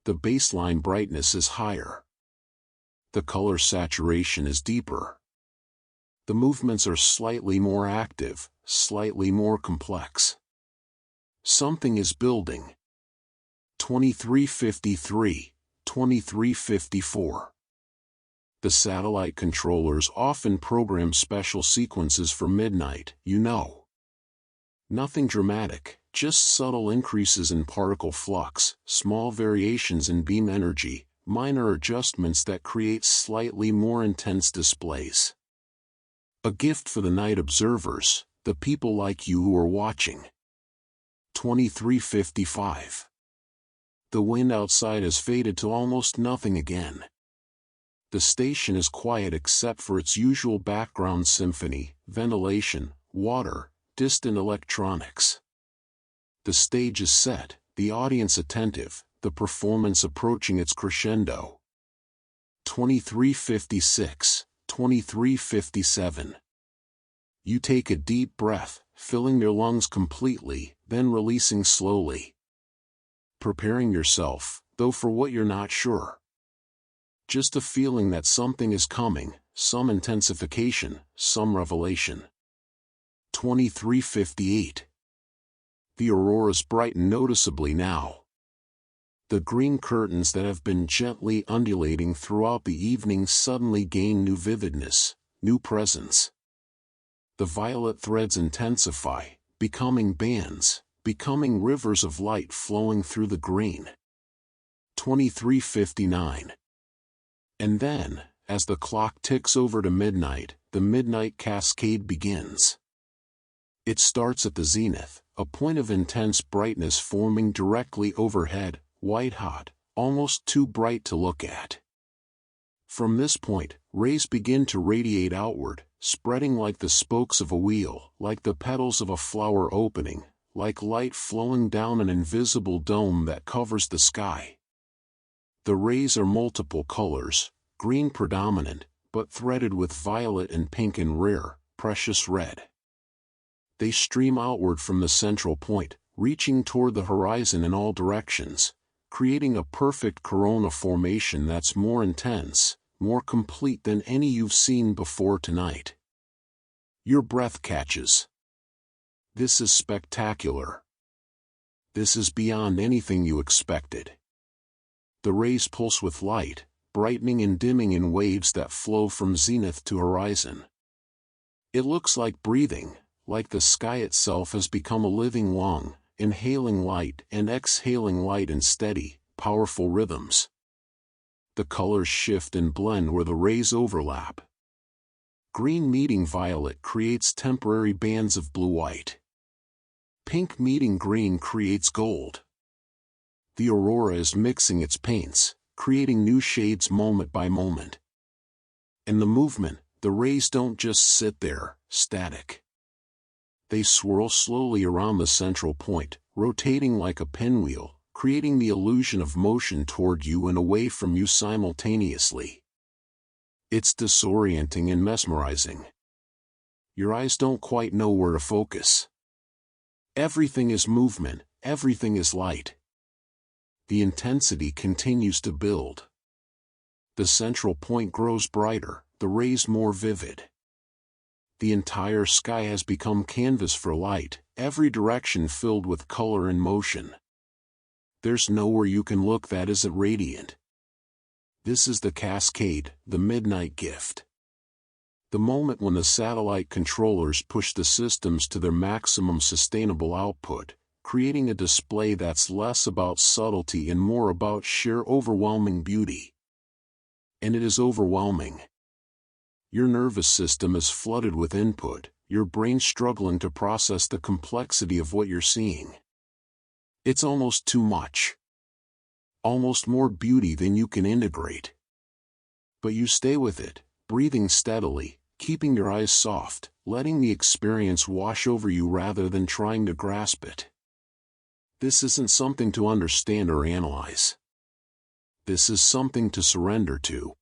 The baseline brightness is higher. The color saturation is deeper. The movements are slightly more active, slightly more complex. Something is building. 2353, 2354. The satellite controllers often program special sequences for midnight, you know. Nothing dramatic, just subtle increases in particle flux, small variations in beam energy, minor adjustments that create slightly more intense displays. A gift for the night observers, the people like you who are watching. 2355. The wind outside has faded to almost nothing again. The station is quiet except for its usual background symphony, ventilation, water, distant electronics. The stage is set, the audience attentive, the performance approaching its crescendo. 2356, 2357. You take a deep breath, filling your lungs completely, then releasing slowly. Preparing yourself, though for what you're not sure. Just a feeling that something is coming, some intensification, some revelation. 2358. The auroras brighten noticeably now. The green curtains that have been gently undulating throughout the evening suddenly gain new vividness, new presence. The violet threads intensify, becoming bands, becoming rivers of light flowing through the green. 2359. And then, as the clock ticks over to midnight, the midnight cascade begins. It starts at the zenith, a point of intense brightness forming directly overhead, white-hot, almost too bright to look at. From this point, rays begin to radiate outward, spreading like the spokes of a wheel, like the petals of a flower opening, like light flowing down an invisible dome that covers the sky. The rays are multiple colors, green predominant, but threaded with violet and pink and rare, precious red. They stream outward from the central point, reaching toward the horizon in all directions, creating a perfect corona formation that's more intense, more complete than any you've seen before tonight. Your breath catches. This is spectacular. This is beyond anything you expected. The rays pulse with light, brightening and dimming in waves that flow from zenith to horizon. It looks like breathing, like the sky itself has become a living lung, inhaling light and exhaling light in steady, powerful rhythms. The colors shift and blend where the rays overlap. Green meeting violet creates temporary bands of blue-white. Pink meeting green creates gold. The aurora is mixing its paints, creating new shades moment by moment. In the movement, the rays don't just sit there, static. They swirl slowly around the central point, rotating like a pinwheel, creating the illusion of motion toward you and away from you simultaneously. It's disorienting and mesmerizing. Your eyes don't quite know where to focus. Everything is movement, everything is light. The intensity continues to build. The central point grows brighter, the rays more vivid. The entire sky has become canvas for light, every direction filled with color and motion. There's nowhere you can look that isn't radiant. This is the cascade, the midnight gift. The moment when the satellite controllers push the systems to their maximum sustainable output, creating a display that's less about subtlety and more about sheer overwhelming beauty. And it is overwhelming. Your nervous system is flooded with input, your brain struggling to process the complexity of what you're seeing. It's almost too much. Almost more beauty than you can integrate. But you stay with it, breathing steadily, keeping your eyes soft, letting the experience wash over you rather than trying to grasp it. This isn't something to understand or analyze. This is something to surrender to.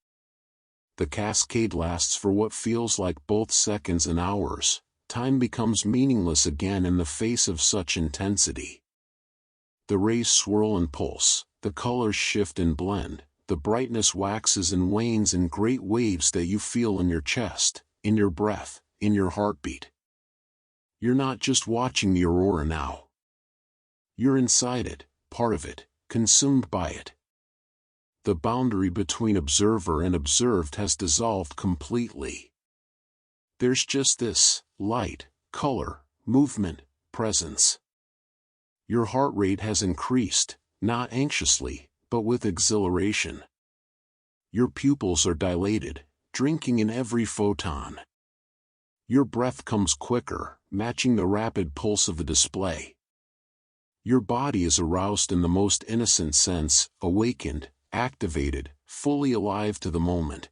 The cascade lasts for what feels like both seconds and hours. Time becomes meaningless again in the face of such intensity. The rays swirl and pulse, the colors shift and blend, the brightness waxes and wanes in great waves that you feel in your chest, in your breath, in your heartbeat. You're not just watching the aurora now. You're inside it, part of it, consumed by it. The boundary between observer and observed has dissolved completely. There's just this, light, color, movement, presence. Your heart rate has increased, not anxiously, but with exhilaration. Your pupils are dilated, drinking in every photon. Your breath comes quicker, matching the rapid pulse of the display. Your body is aroused in the most innocent sense, awakened, activated, fully alive to the moment.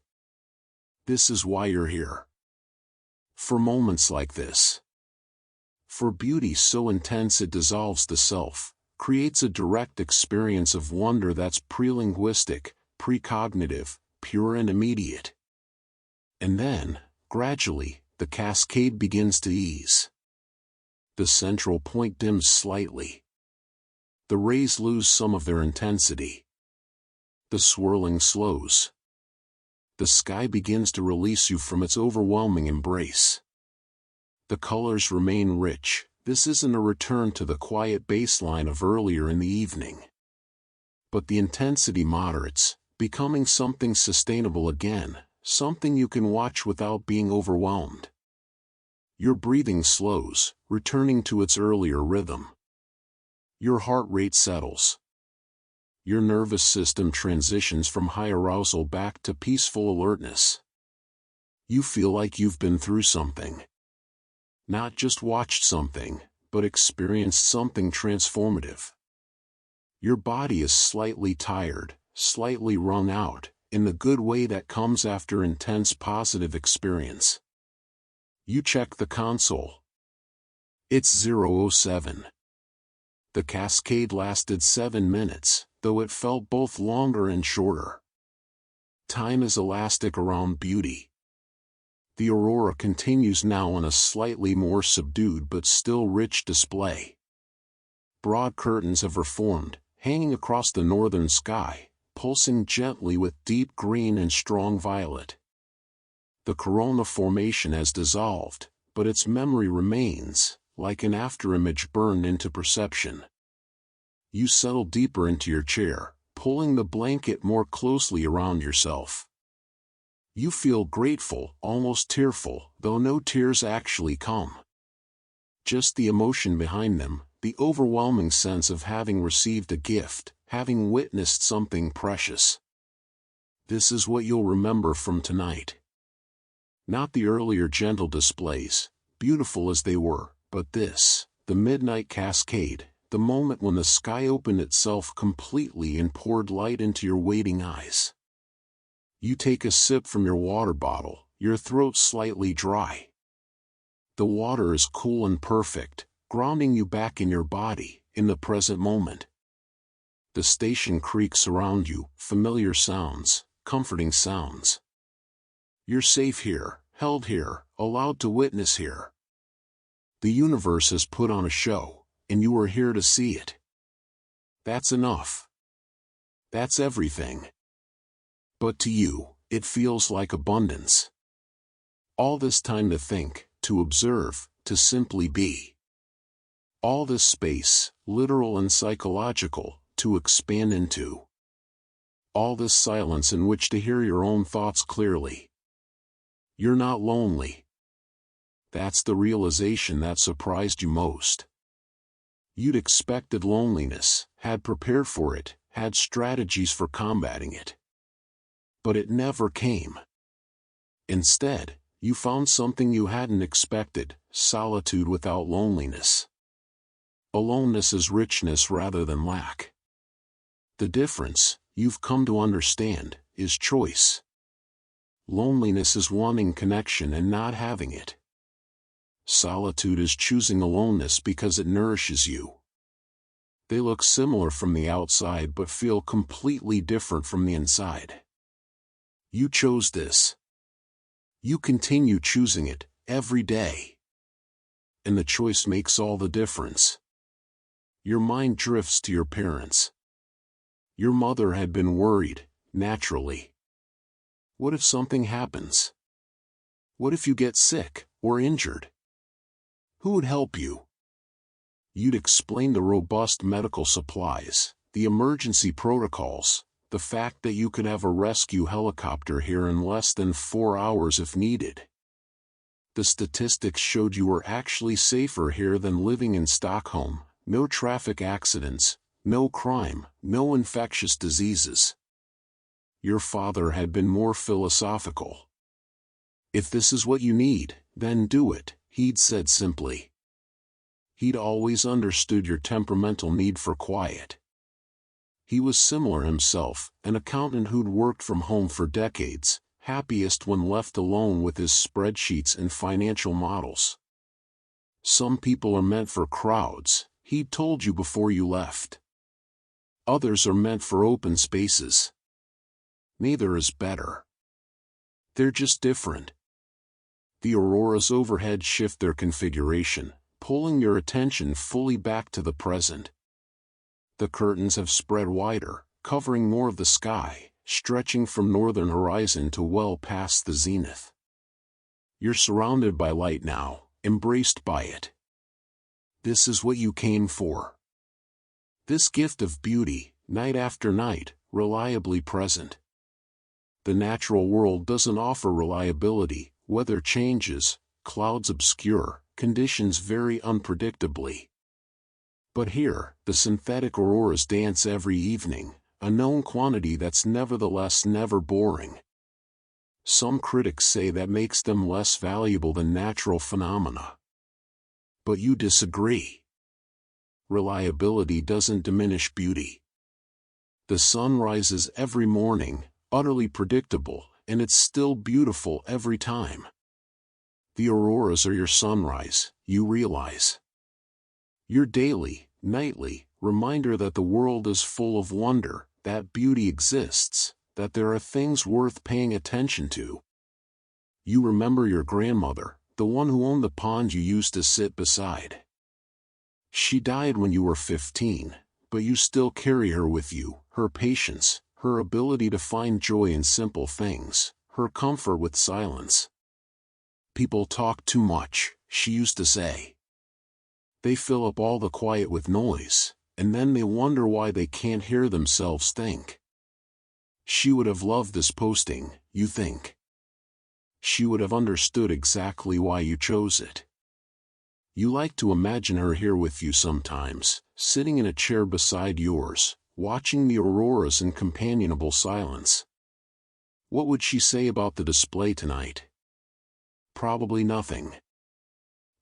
This is why you're here. For moments like this. For beauty so intense it dissolves the self, creates a direct experience of wonder that's pre-linguistic, precognitive, pure and immediate. And then, gradually, the cascade begins to ease. The central point dims slightly. The rays lose some of their intensity. The swirling slows. The sky begins to release you from its overwhelming embrace. The colors remain rich. This isn't a return to the quiet baseline of earlier in the evening. But the intensity moderates, becoming something sustainable again, something you can watch without being overwhelmed. Your breathing slows, returning to its earlier rhythm. Your heart rate settles. Your nervous system transitions from high arousal back to peaceful alertness. You feel like you've been through something. Not just watched something, but experienced something transformative. Your body is slightly tired, slightly wrung out, in the good way that comes after intense positive experience. You check the console. It's 0:07. The cascade lasted 7 minutes, though it felt both longer and shorter. Time is elastic around beauty. The aurora continues now on a slightly more subdued but still rich display. Broad curtains have reformed, hanging across the northern sky, pulsing gently with deep green and strong violet. The corona formation has dissolved, but its memory remains, like an afterimage burned into perception. You settle deeper into your chair, pulling the blanket more closely around yourself. You feel grateful, almost tearful, though no tears actually come. Just the emotion behind them, the overwhelming sense of having received a gift, having witnessed something precious. This is what you'll remember from tonight. Not the earlier gentle displays, beautiful as they were, but this, the midnight cascade, the moment when the sky opened itself completely and poured light into your waiting eyes. You take a sip from your water bottle, your throat slightly dry. The water is cool and perfect, grounding you back in your body, in the present moment. The station creaks around you, familiar sounds, comforting sounds. You're safe here, held here, allowed to witness here. The universe has put on a show, and you are here to see it. That's enough. That's everything. But to you, it feels like abundance. All this time to think, to observe, to simply be. All this space, literal and psychological, to expand into. All this silence in which to hear your own thoughts clearly. You're not lonely. That's the realization that surprised you most. You'd expected loneliness, had prepared for it, had strategies for combating it. But it never came. Instead, you found something you hadn't expected, solitude without loneliness. Aloneness is richness rather than lack. The difference, you've come to understand, is choice. Loneliness is wanting connection and not having it. Solitude is choosing aloneness because it nourishes you. They look similar from the outside but feel completely different from the inside. You chose this. You continue choosing it, every day. And the choice makes all the difference. Your mind drifts to your parents. Your mother had been worried, naturally. What if something happens? What if you get sick, or injured? Who would help you? You'd explain the robust medical supplies, the emergency protocols, the fact that you could have a rescue helicopter here in less than 4 hours if needed. The statistics showed you were actually safer here than living in Stockholm. No traffic accidents, no crime, no infectious diseases. Your father had been more philosophical. If this is what you need, then do it, he'd said simply. He'd always understood your temperamental need for quiet. He was similar himself, an accountant who'd worked from home for decades, happiest when left alone with his spreadsheets and financial models. Some people are meant for crowds, he'd told you before you left. Others are meant for open spaces. Neither is better. They're just different. The auroras overhead shift their configuration, pulling your attention fully back to the present. The curtains have spread wider, covering more of the sky, stretching from northern horizon to well past the zenith. You're surrounded by light now, embraced by it. This is what you came for. This gift of beauty, night after night, reliably present. The natural world doesn't offer reliability, weather changes, clouds obscure, conditions vary unpredictably. But here, the synthetic auroras dance every evening, a known quantity that's nevertheless never boring. Some critics say that makes them less valuable than natural phenomena. But you disagree. Reliability doesn't diminish beauty. The sun rises every morning, utterly predictable, and it's still beautiful every time. The auroras are your sunrise, you realize. Your daily, nightly, reminder that the world is full of wonder, that beauty exists, that there are things worth paying attention to. You remember your grandmother, the one who owned the pond you used to sit beside. She died when you were 15, but you still carry her with you, her patience, her ability to find joy in simple things, her comfort with silence. People talk too much, she used to say. They fill up all the quiet with noise, and then they wonder why they can't hear themselves think. She would have loved this posting, you think. She would have understood exactly why you chose it. You like to imagine her here with you sometimes, sitting in a chair beside yours, watching the auroras in companionable silence. What would she say about the display tonight? Probably nothing.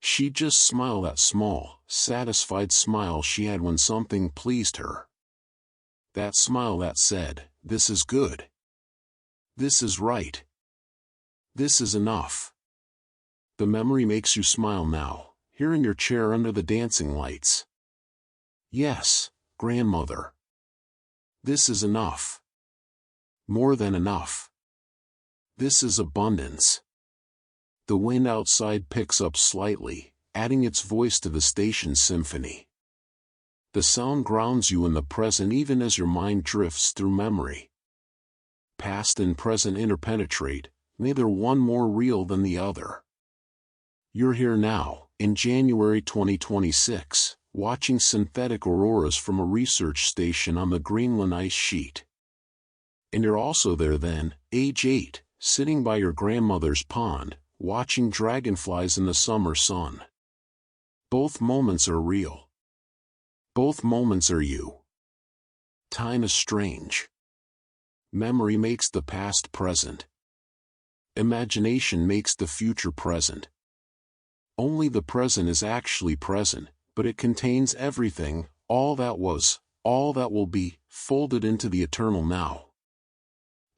She'd just smile, that small, satisfied smile she had when something pleased her. That smile that said, "This is good. This is right. This is enough." The memory makes you smile now, here in your chair under the dancing lights. Yes, grandmother. This is enough. More than enough. This is abundance. The wind outside picks up slightly, adding its voice to the station's symphony. The sound grounds you in the present even as your mind drifts through memory. Past and present interpenetrate, neither one more real than the other. You're here now, in January 2026, watching synthetic auroras from a research station on the Greenland ice sheet. And you're also there then, age 8, sitting by your grandmother's pond, watching dragonflies in the summer sun. Both moments are real. Both moments are you. Time is strange. Memory makes the past present. Imagination makes the future present. Only the present is actually present, but it contains everything, all that was, all that will be, folded into the eternal now.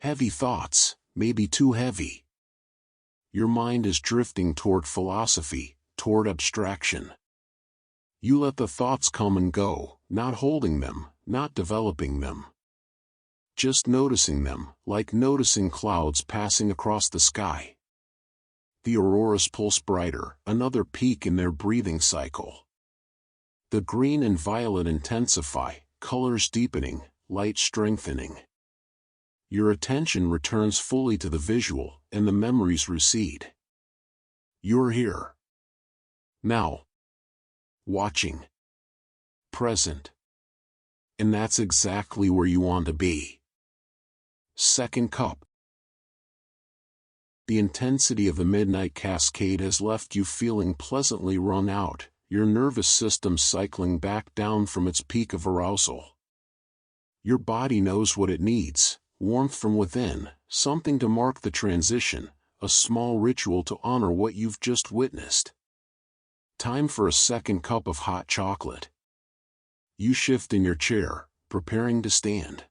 Heavy thoughts, maybe too heavy. Your mind is drifting toward philosophy, toward abstraction. You let the thoughts come and go, not holding them, not developing them. just noticing them, like noticing clouds passing across the sky. The auroras pulse brighter, another peak in their breathing cycle. The green and violet intensify, colors deepening, light strengthening. Your attention returns fully to the visual, and the memories recede. You're here. Now. Watching. Present. And that's exactly where you want to be. Second cup. The intensity of the midnight cascade has left you feeling pleasantly wrung out, your nervous system cycling back down from its peak of arousal. Your body knows what it needs, warmth from within, something to mark the transition, a small ritual to honor what you've just witnessed. Time for a second cup of hot chocolate. You shift in your chair, preparing to stand.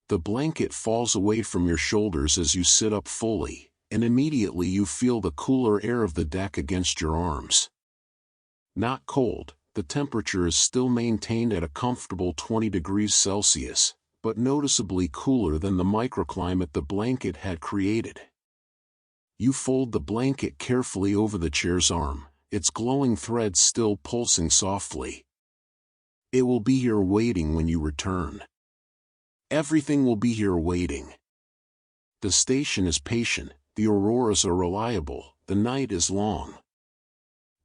The blanket falls away from your shoulders as you sit up fully, and immediately you feel the cooler air of the deck against your arms. Not cold, the temperature is still maintained at a comfortable 20 degrees Celsius, but noticeably cooler than the microclimate the blanket had created. You fold the blanket carefully over the chair's arm, its glowing threads still pulsing softly. It will be here waiting when you return. Everything will be here waiting. The station is patient, the auroras are reliable, the night is long.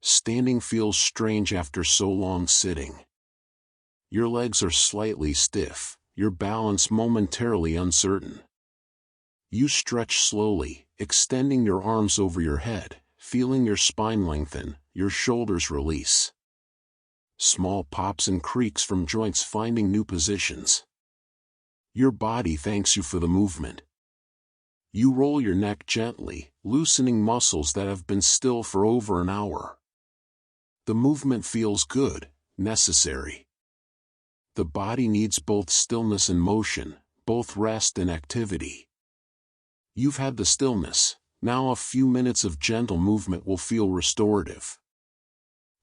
Standing feels strange after so long sitting. Your legs are slightly stiff, your balance momentarily uncertain. You stretch slowly, extending your arms over your head, feeling your spine lengthen, your shoulders release. Small pops and creaks from joints finding new positions. Your body thanks you for the movement. You roll your neck gently, loosening muscles that have been still for over an hour. The movement feels good, necessary. The body needs both stillness and motion, both rest and activity. You've had the stillness, now a few minutes of gentle movement will feel restorative.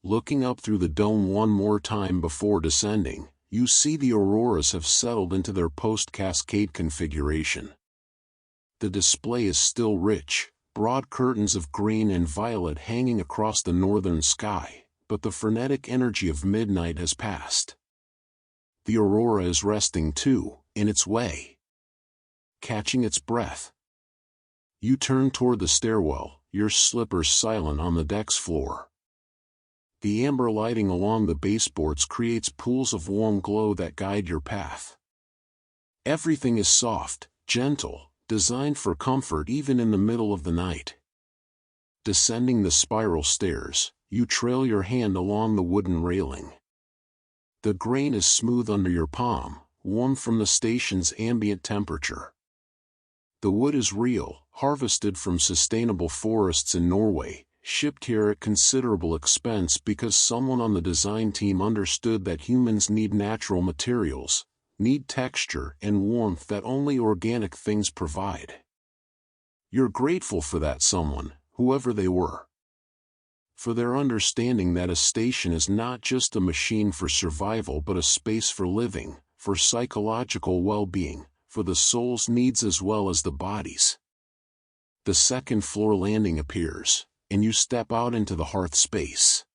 Looking up through the dome one more time before descending, you see the auroras have settled into their post-cascade configuration. The display is still rich, broad curtains of green and violet hanging across the northern sky, but the frenetic energy of midnight has passed. The aurora is resting too, in its way. Catching its breath. You turn toward the stairwell, your slippers silent on the deck's floor. The amber lighting along the baseboards creates pools of warm glow that guide your path. Everything is soft, gentle, designed for comfort even in the middle of the night. Descending the spiral stairs, you trail your hand along the wooden railing. The grain is smooth under your palm, warm from the station's ambient temperature. The wood is real, harvested from sustainable forests in Norway, shipped here at considerable expense because someone on the design team understood that humans need natural materials, need texture and warmth that only organic things provide. You're grateful for that someone, whoever they were. For their understanding that a station is not just a machine for survival but a space for living, for psychological well-being, for the soul's needs as well as the body's. The second floor landing appears, and you step out into the hearth space.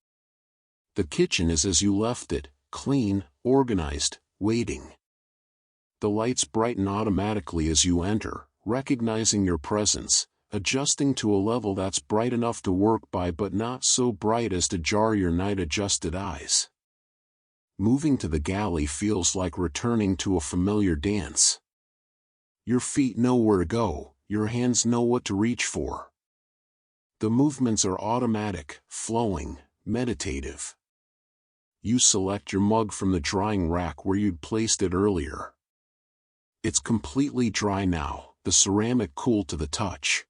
The kitchen is as you left it, clean, organized, waiting. The lights brighten automatically as you enter, recognizing your presence, adjusting to a level that's bright enough to work by but not so bright as to jar your night-adjusted eyes. Moving to the galley feels like returning to a familiar dance. Your feet know where to go, your hands know what to reach for. The movements are automatic, flowing, meditative. You select your mug from the drying rack where you'd placed it earlier. It's completely dry now, the ceramic cool to the touch.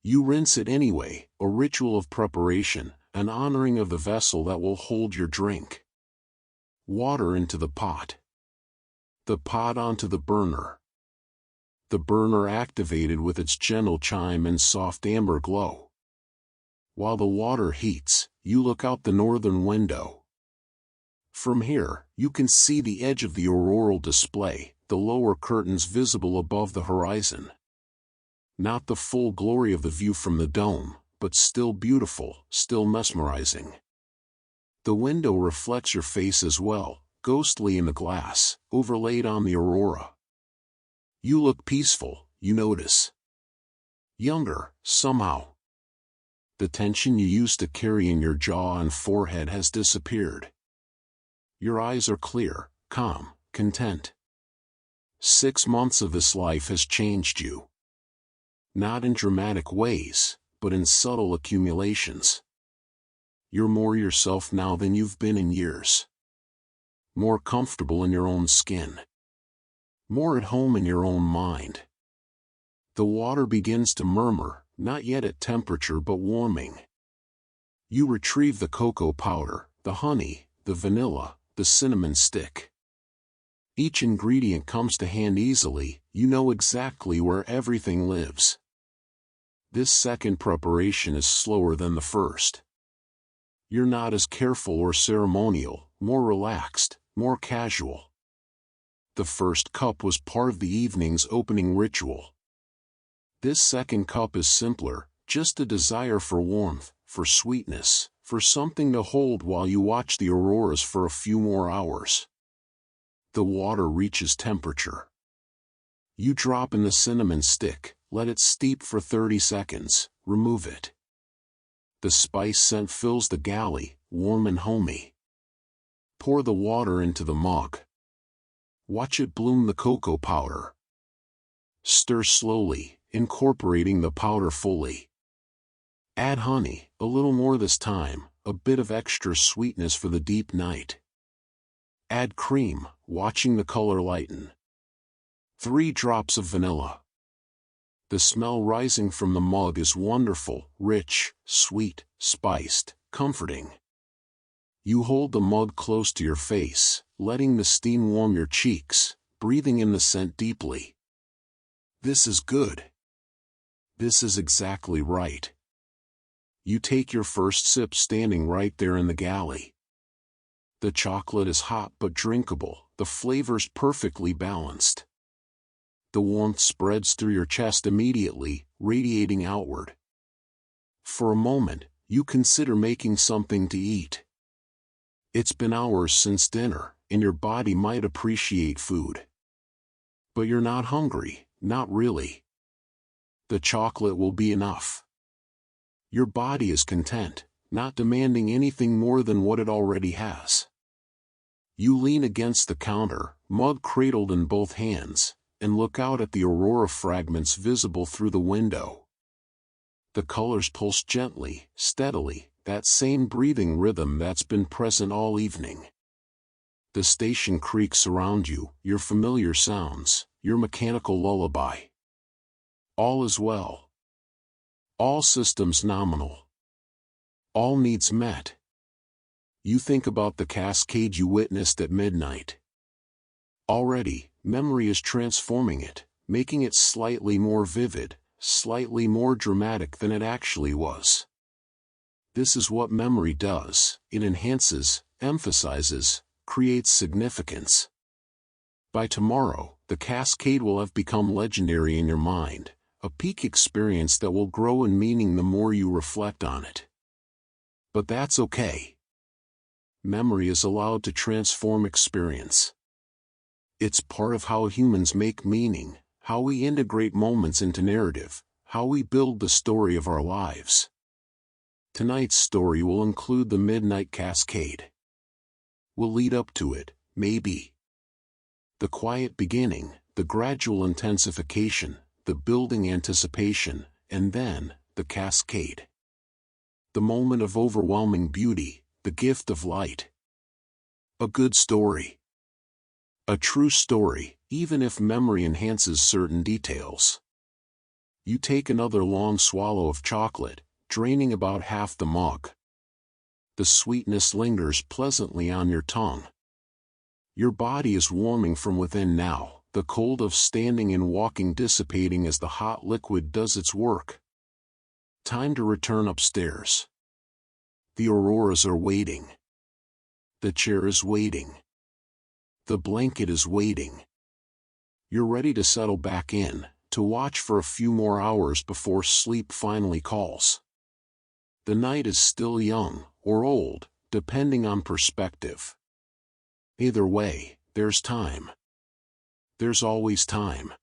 You rinse it anyway, a ritual of preparation, an honoring of the vessel that will hold your drink. Water into the pot. The pot onto the burner. The burner activated with its gentle chime and soft amber glow. While the water heats, you look out the northern window. From here, you can see the edge of the auroral display, the lower curtains visible above the horizon. Not the full glory of the view from the dome, but still beautiful, still mesmerizing. The window reflects your face as well, ghostly in the glass, overlaid on the aurora. You look peaceful, you notice. Younger, somehow. The tension you used to carry in your jaw and forehead has disappeared. Your eyes are clear, calm, content. 6 months of this life has changed you. Not in dramatic ways, but in subtle accumulations. You're more yourself now than you've been in years. More comfortable in your own skin. More at home in your own mind. The water begins to murmur, not yet at temperature but warming. You retrieve the cocoa powder, the honey, the vanilla, the cinnamon stick. Each ingredient comes to hand easily, you know exactly where everything lives. This second preparation is slower than the first. You're not as careful or ceremonial, more relaxed, more casual. The first cup was part of the evening's opening ritual. This second cup is simpler, just a desire for warmth, for sweetness, for something to hold while you watch the auroras for a few more hours. The water reaches temperature. You drop in the cinnamon stick, let it steep for 30 seconds, remove it. The spice scent fills the galley, warm and homey. Pour the water into the mug. Watch it bloom the cocoa powder. Stir slowly, incorporating the powder fully. Add honey, a little more this time, a bit of extra sweetness for the deep night. Add cream, watching the color lighten. 3 drops of vanilla. The smell rising from the mug is wonderful, rich, sweet, spiced, comforting. You hold the mug close to your face, letting the steam warm your cheeks, breathing in the scent deeply. This is good. This is exactly right. You take your first sip standing right there in the galley. The chocolate is hot but drinkable, the flavors perfectly balanced. The warmth spreads through your chest immediately, radiating outward. For a moment, you consider making something to eat. It's been hours since dinner, and your body might appreciate food. But you're not hungry, not really. The chocolate will be enough. Your body is content, not demanding anything more than what it already has. You lean against the counter, mug cradled in both hands, and look out at the aurora fragments visible through the window. The colors pulse gently, steadily, that same breathing rhythm that's been present all evening. The station creaks around you, your familiar sounds, your mechanical lullaby. All is well. All systems nominal. All needs met. You think about the cascade you witnessed at midnight. Already, memory is transforming it, making it slightly more vivid, slightly more dramatic than it actually was. This is what memory does, it enhances, emphasizes, creates significance. By tomorrow, the cascade will have become legendary in your mind, a peak experience that will grow in meaning the more you reflect on it. But that's okay. Memory is allowed to transform experience. It's part of how humans make meaning, how we integrate moments into narrative, how we build the story of our lives. Tonight's story will include the midnight cascade. We'll lead up to it, maybe. The quiet beginning, the gradual intensification, the building anticipation, and then, the cascade. The moment of overwhelming beauty, the gift of light. A good story. A true story, even if memory enhances certain details. You take another long swallow of chocolate, draining about half the mug. The sweetness lingers pleasantly on your tongue. Your body is warming from within now, the cold of standing and walking dissipating as the hot liquid does its work. Time to return upstairs. The auroras are waiting. The chair is waiting. The blanket is waiting. You're ready to settle back in, to watch for a few more hours before sleep finally calls. The night is still young, or old, depending on perspective. Either way, there's time. There's always time.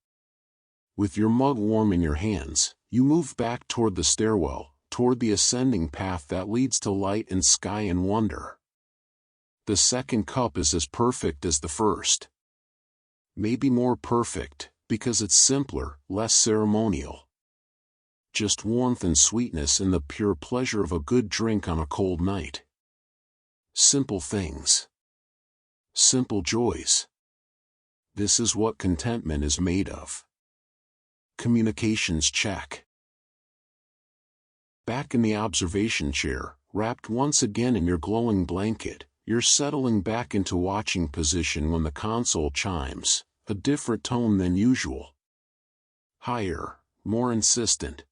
With your mug warm in your hands, you move back toward the stairwell, toward the ascending path that leads to light and sky and wonder. The second cup is as perfect as the first. Maybe more perfect, because it's simpler, less ceremonial. Just warmth and sweetness and the pure pleasure of a good drink on a cold night. Simple things. Simple joys. This is what contentment is made of. Communications check. Back in the observation chair, wrapped once again in your glowing blanket, you're settling back into watching position when the console chimes, a different tone than usual. Higher, more insistent.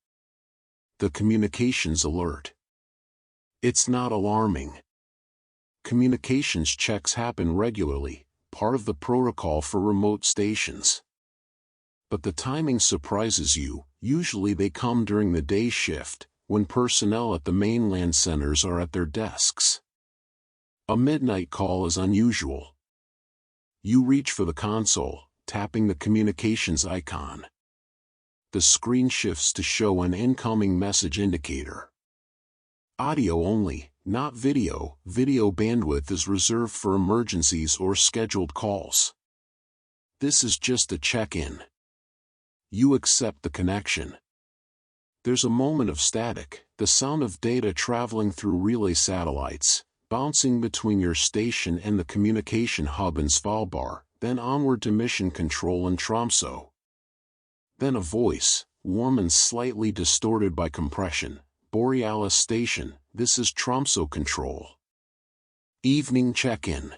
The communications alert. It's not alarming. Communications checks happen regularly, part of the protocol for remote stations. But the timing surprises you. Usually they come during the day shift, when personnel at the mainland centers are at their desks. A midnight call is unusual. You reach for the console, tapping the communications icon. The screen shifts to show an incoming message indicator. Audio only, not video. Video bandwidth is reserved for emergencies or scheduled calls. This is just a check-in. You accept the connection. There's a moment of static, the sound of data traveling through relay satellites, bouncing between your station and the communication hub in Svalbard, then onward to mission control in Tromsø. Then a voice, warm and slightly distorted by compression. Borealis station, this is Tromsø control. Evening check-in.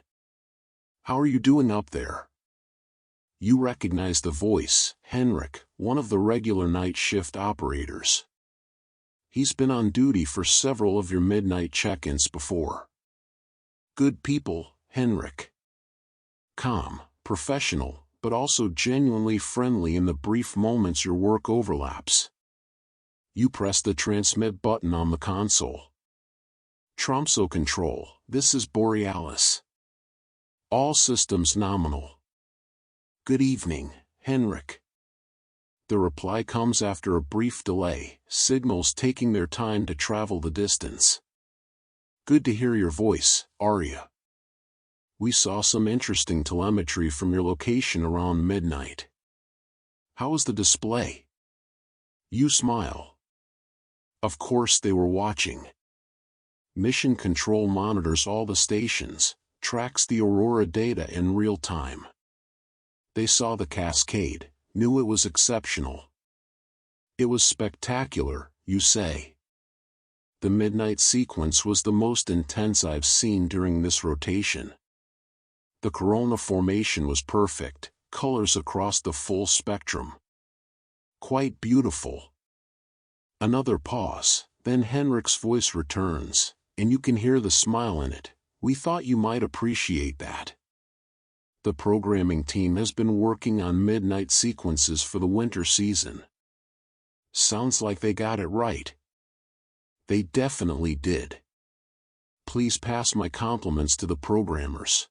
How are you doing up there? You recognize the voice, Henrik, one of the regular night shift operators. He's been on duty for several of your midnight check-ins before. Good people, Henrik. Calm, professional, but also genuinely friendly in the brief moments your work overlaps. You press the transmit button on the console. Tromsø control, this is Borealis. All systems nominal. Good evening, Henrik. The reply comes after a brief delay, signals taking their time to travel the distance. Good to hear your voice, Aria. We saw some interesting telemetry from your location around midnight. How was the display? You smile. Of course they were watching. Mission Control monitors all the stations, tracks the Aurora data in real time. They saw the cascade, knew it was exceptional. It was spectacular, you say. The midnight sequence was the most intense I've seen during this rotation. The corona formation was perfect, colors across the full spectrum. Quite beautiful. Another pause, then Henrik's voice returns, and you can hear the smile in it. We thought you might appreciate that. The programming team has been working on midnight sequences for the winter season. Sounds like they got it right. They definitely did. Please pass my compliments to the programmers.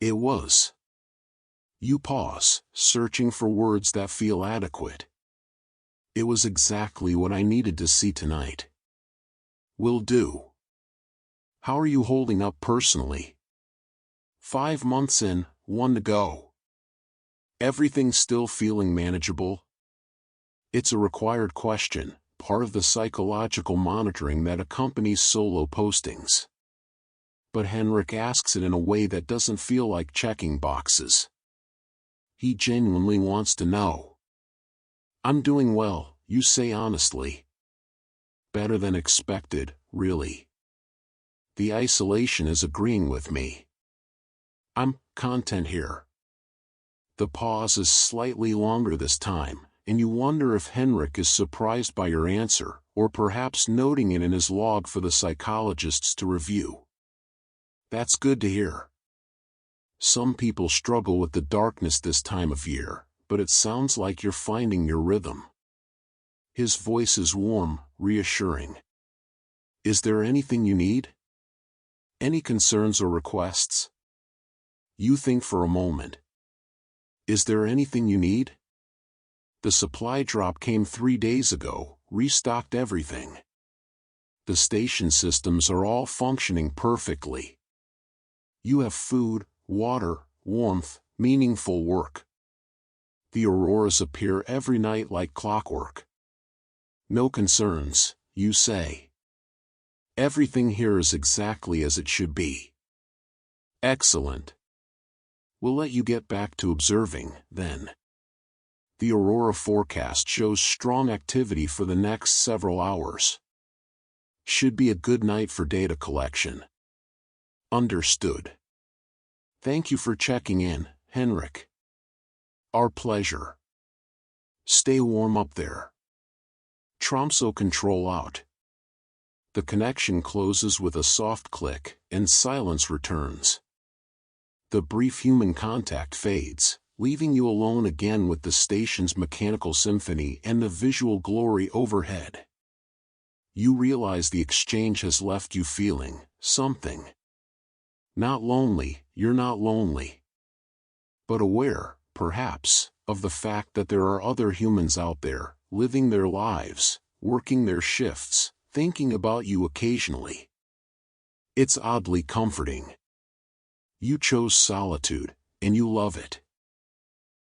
It was. You pause, searching for words that feel adequate. It was exactly what I needed to see tonight. Will do. How are you holding up personally? 5 months in, 1 to go. Everything still feeling manageable? It's a required question, part of the psychological monitoring that accompanies solo postings. But Henrik asks it in a way that doesn't feel like checking boxes. He genuinely wants to know. I'm doing well, you say honestly. Better than expected, really. The isolation is agreeing with me. I'm content here. The pause is slightly longer this time, and you wonder if Henrik is surprised by your answer, or perhaps noting it in his log for the psychologists to review. That's good to hear. Some people struggle with the darkness this time of year, but it sounds like you're finding your rhythm. His voice is warm, reassuring. Is there anything you need? Any concerns or requests? You think for a moment. Is there anything you need? The supply drop came 3 days ago, restocked everything. The station systems are all functioning perfectly. You have food, water, warmth, meaningful work. The auroras appear every night like clockwork. No concerns, you say. Everything here is exactly as it should be. Excellent. We'll let you get back to observing, then. The aurora forecast shows strong activity for the next several hours. Should be a good night for data collection. Understood. Thank you for checking in, Henrik. Our pleasure. Stay warm up there. Tromso control out. The connection closes with a soft click, and silence returns. The brief human contact fades, leaving you alone again with the station's mechanical symphony and the visual glory overhead. You realize the exchange has left you feeling something. Not lonely, you're not lonely. But aware, perhaps, of the fact that there are other humans out there, living their lives, working their shifts, thinking about you occasionally. It's oddly comforting. You chose solitude, and you love it.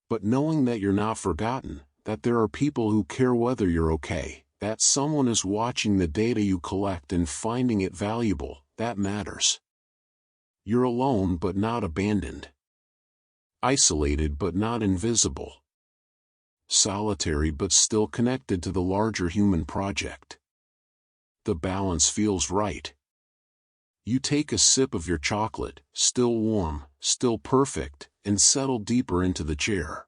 But knowing that you're not forgotten, that there are people who care whether you're okay, that someone is watching the data you collect and finding it valuable, that matters. You're alone but not abandoned. Isolated but not invisible. Solitary but still connected to the larger human project. The balance feels right. You take a sip of your chocolate, still warm, still perfect, and settle deeper into the chair.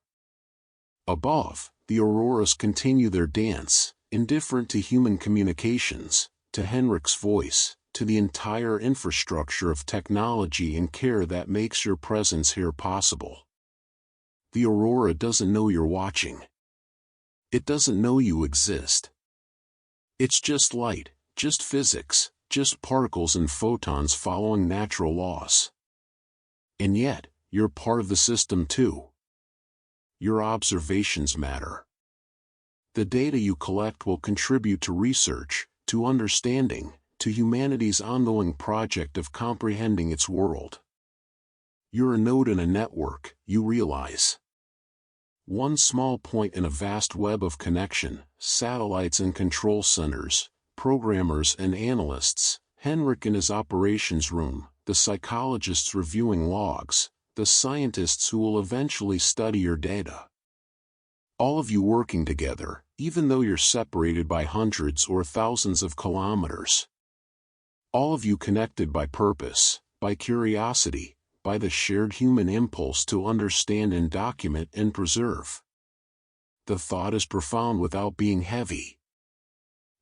Above, the auroras continue their dance, indifferent to human communications, to Henrik's voice, to the entire infrastructure of technology and care that makes your presence here possible. The aurora doesn't know you're watching. It doesn't know you exist. It's just light, just physics, just particles and photons following natural laws. And yet, you're part of the system too. Your observations matter. The data you collect will contribute to research, to understanding, to humanity's ongoing project of comprehending its world. You're a node in a network, you realize. One small point in a vast web of connection, satellites and control centers, programmers and analysts, Henrik in his operations room, the psychologists reviewing logs, the scientists who will eventually study your data. All of you working together, even though you're separated by hundreds or thousands of kilometers. All of you connected by purpose, by curiosity, by the shared human impulse to understand and document and preserve. The thought is profound without being heavy.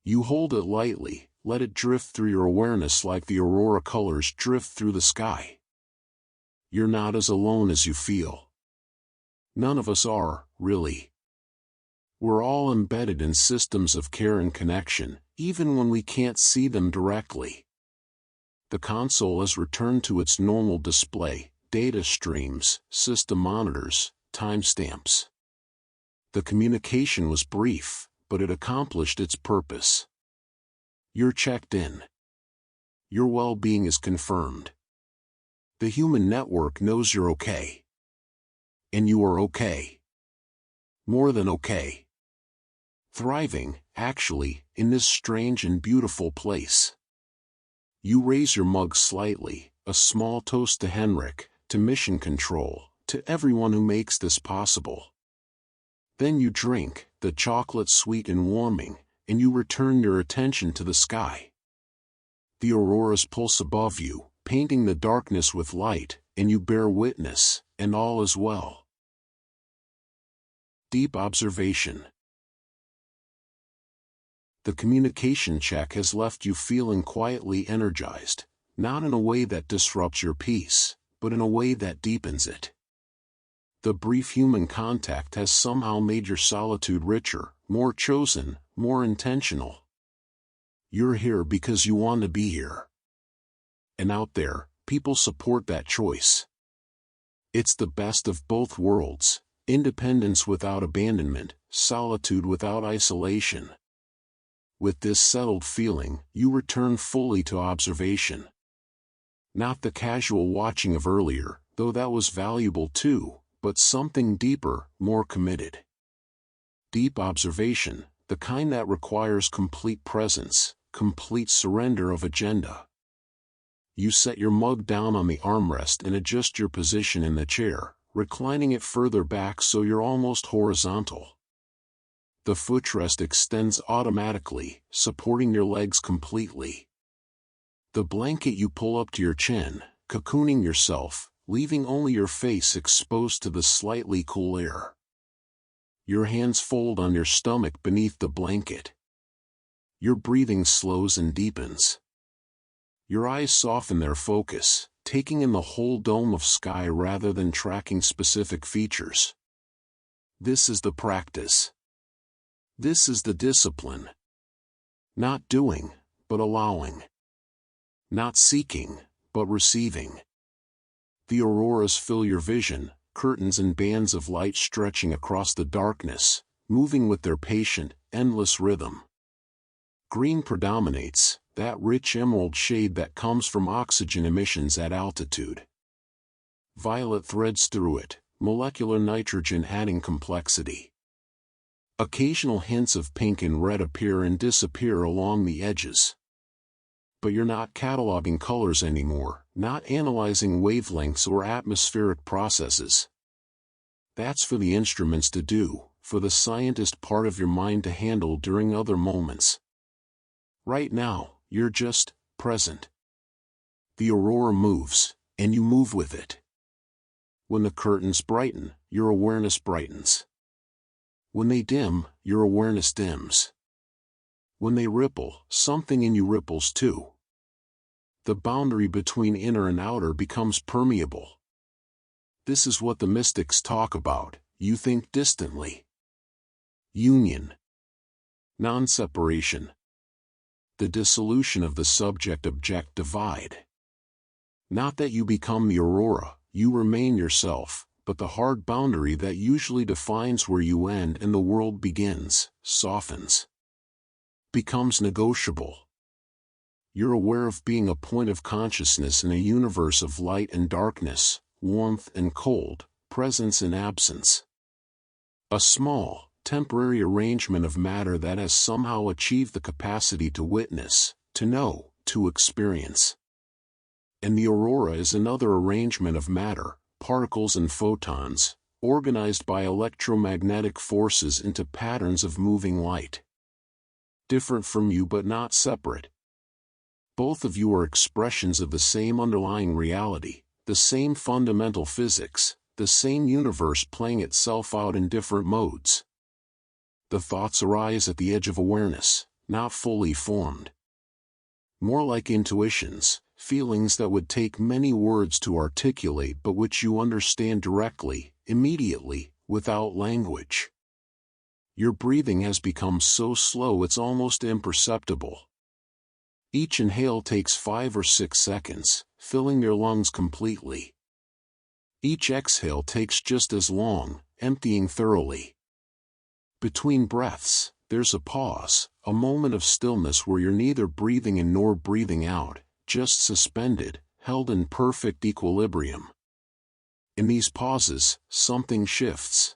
You hold it lightly, let it drift through your awareness like the aurora colors drift through the sky. You're not as alone as you feel. None of us are, really. We're all embedded in systems of care and connection, even when we can't see them directly. The console has returned to its normal display, data streams, system monitors, timestamps. The communication was brief, but it accomplished its purpose. You're checked in. Your well-being is confirmed. The human network knows you're okay. And you are okay. More than okay. Thriving, actually, in this strange and beautiful place. You raise your mug slightly, a small toast to Henrik, to Mission Control, to everyone who makes this possible. Then you drink, the chocolate sweet and warming, and you return your attention to the sky. The auroras pulse above you, painting the darkness with light, and you bear witness, and all is well. Deep observation. The communication check has left you feeling quietly energized, not in a way that disrupts your peace, but in a way that deepens it. The brief human contact has somehow made your solitude richer, more chosen, more intentional. You're here because you want to be here. And out there, people support that choice. It's the best of both worlds, independence without abandonment, solitude without isolation. With this settled feeling, you return fully to observation. Not the casual watching of earlier, though that was valuable too, but something deeper, more committed. Deep observation, the kind that requires complete presence, complete surrender of agenda. You set your mug down on the armrest and adjust your position in the chair, reclining it further back so you're almost horizontal. The footrest extends automatically, supporting your legs completely. The blanket you pull up to your chin, cocooning yourself, leaving only your face exposed to the slightly cool air. Your hands fold on your stomach beneath the blanket. Your breathing slows and deepens. Your eyes soften their focus, taking in the whole dome of sky rather than tracking specific features. This is the practice. This is the discipline. Not doing, but allowing. Not seeking, but receiving. The auroras fill your vision, curtains and bands of light stretching across the darkness, moving with their patient, endless rhythm. Green predominates, that rich emerald shade that comes from oxygen emissions at altitude. Violet threads through it, molecular nitrogen adding complexity. Occasional hints of pink and red appear and disappear along the edges. But you're not cataloging colors anymore, not analyzing wavelengths or atmospheric processes. That's for the instruments to do, for the scientist part of your mind to handle during other moments. Right now, you're just present. The aurora moves, and you move with it. When the curtains brighten, your awareness brightens. When they dim, your awareness dims. When they ripple, something in you ripples too. The boundary between inner and outer becomes permeable. This is what the mystics talk about, you think distantly. Union. Non-separation. The dissolution of the subject-object divide. Not that you become the aurora, you remain yourself, but the hard boundary that usually defines where you end and the world begins, softens. Becomes negotiable. You're aware of being a point of consciousness in a universe of light and darkness, warmth and cold, presence and absence. A small, temporary arrangement of matter that has somehow achieved the capacity to witness, to know, to experience. And the aurora is another arrangement of matter, particles and photons, organized by electromagnetic forces into patterns of moving light. Different from you but not separate. Both of you are expressions of the same underlying reality, the same fundamental physics, the same universe playing itself out in different modes. The thoughts arise at the edge of awareness, not fully formed. More like intuitions, feelings that would take many words to articulate but which you understand directly, immediately, without language. Your breathing has become so slow it's almost imperceptible. Each inhale takes 5 or 6 seconds, filling your lungs completely. Each exhale takes just as long, emptying thoroughly. Between breaths, there's a pause, a moment of stillness where you're neither breathing in nor breathing out, just suspended, held in perfect equilibrium. In these pauses, something shifts.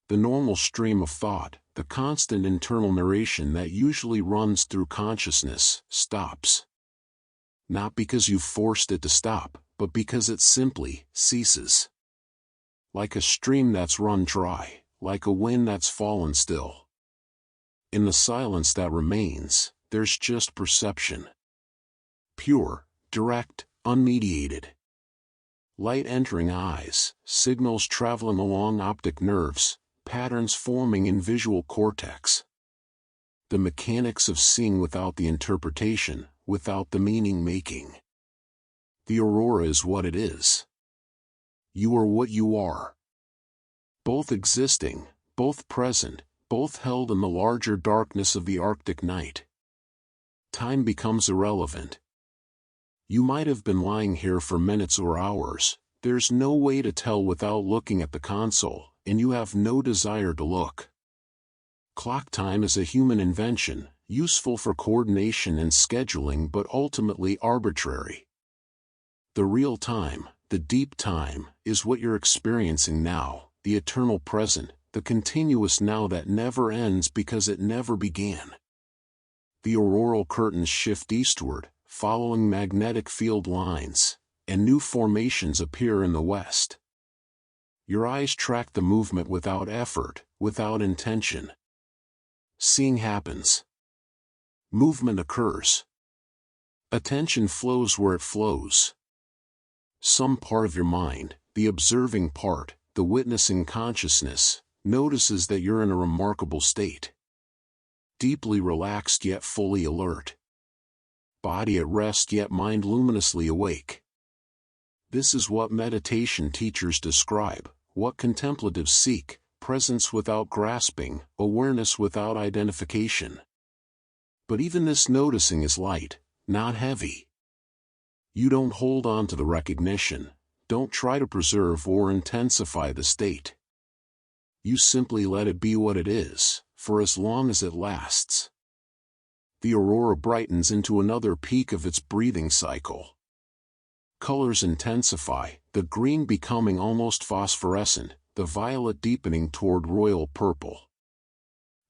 The normal stream of thought, the constant internal narration that usually runs through consciousness, stops. Not because you've forced it to stop, but because it simply ceases. Like a stream that's run dry, like a wind that's fallen still. In the silence that remains, there's just perception. Pure, direct, unmediated. Light entering eyes, signals traveling along optic nerves, patterns forming in visual cortex. The mechanics of seeing without the interpretation, without the meaning making. The aurora is what it is. You are what you are. Both existing, both present, both held in the larger darkness of the Arctic night. Time becomes irrelevant. You might have been lying here for minutes or hours, there's no way to tell without looking at the console, and you have no desire to look. Clock time is a human invention, useful for coordination and scheduling but ultimately arbitrary. The real time, the deep time, is what you're experiencing now, the eternal present, the continuous now that never ends because it never began. The auroral curtains shift eastward, following magnetic field lines, and new formations appear in the west. Your eyes track the movement without effort, without intention. Seeing happens. Movement occurs. Attention flows where it flows. Some part of your mind, the observing part, the witnessing consciousness, notices that you're in a remarkable state. Deeply relaxed yet fully alert. Body at rest yet mind luminously awake. This is what meditation teachers describe, what contemplatives seek: presence without grasping, awareness without identification. But even this noticing is light, not heavy. You don't hold on to the recognition, don't try to preserve or intensify the state. You simply let it be what it is, for as long as it lasts. The aurora brightens into another peak of its breathing cycle. Colors intensify, the green becoming almost phosphorescent, the violet deepening toward royal purple.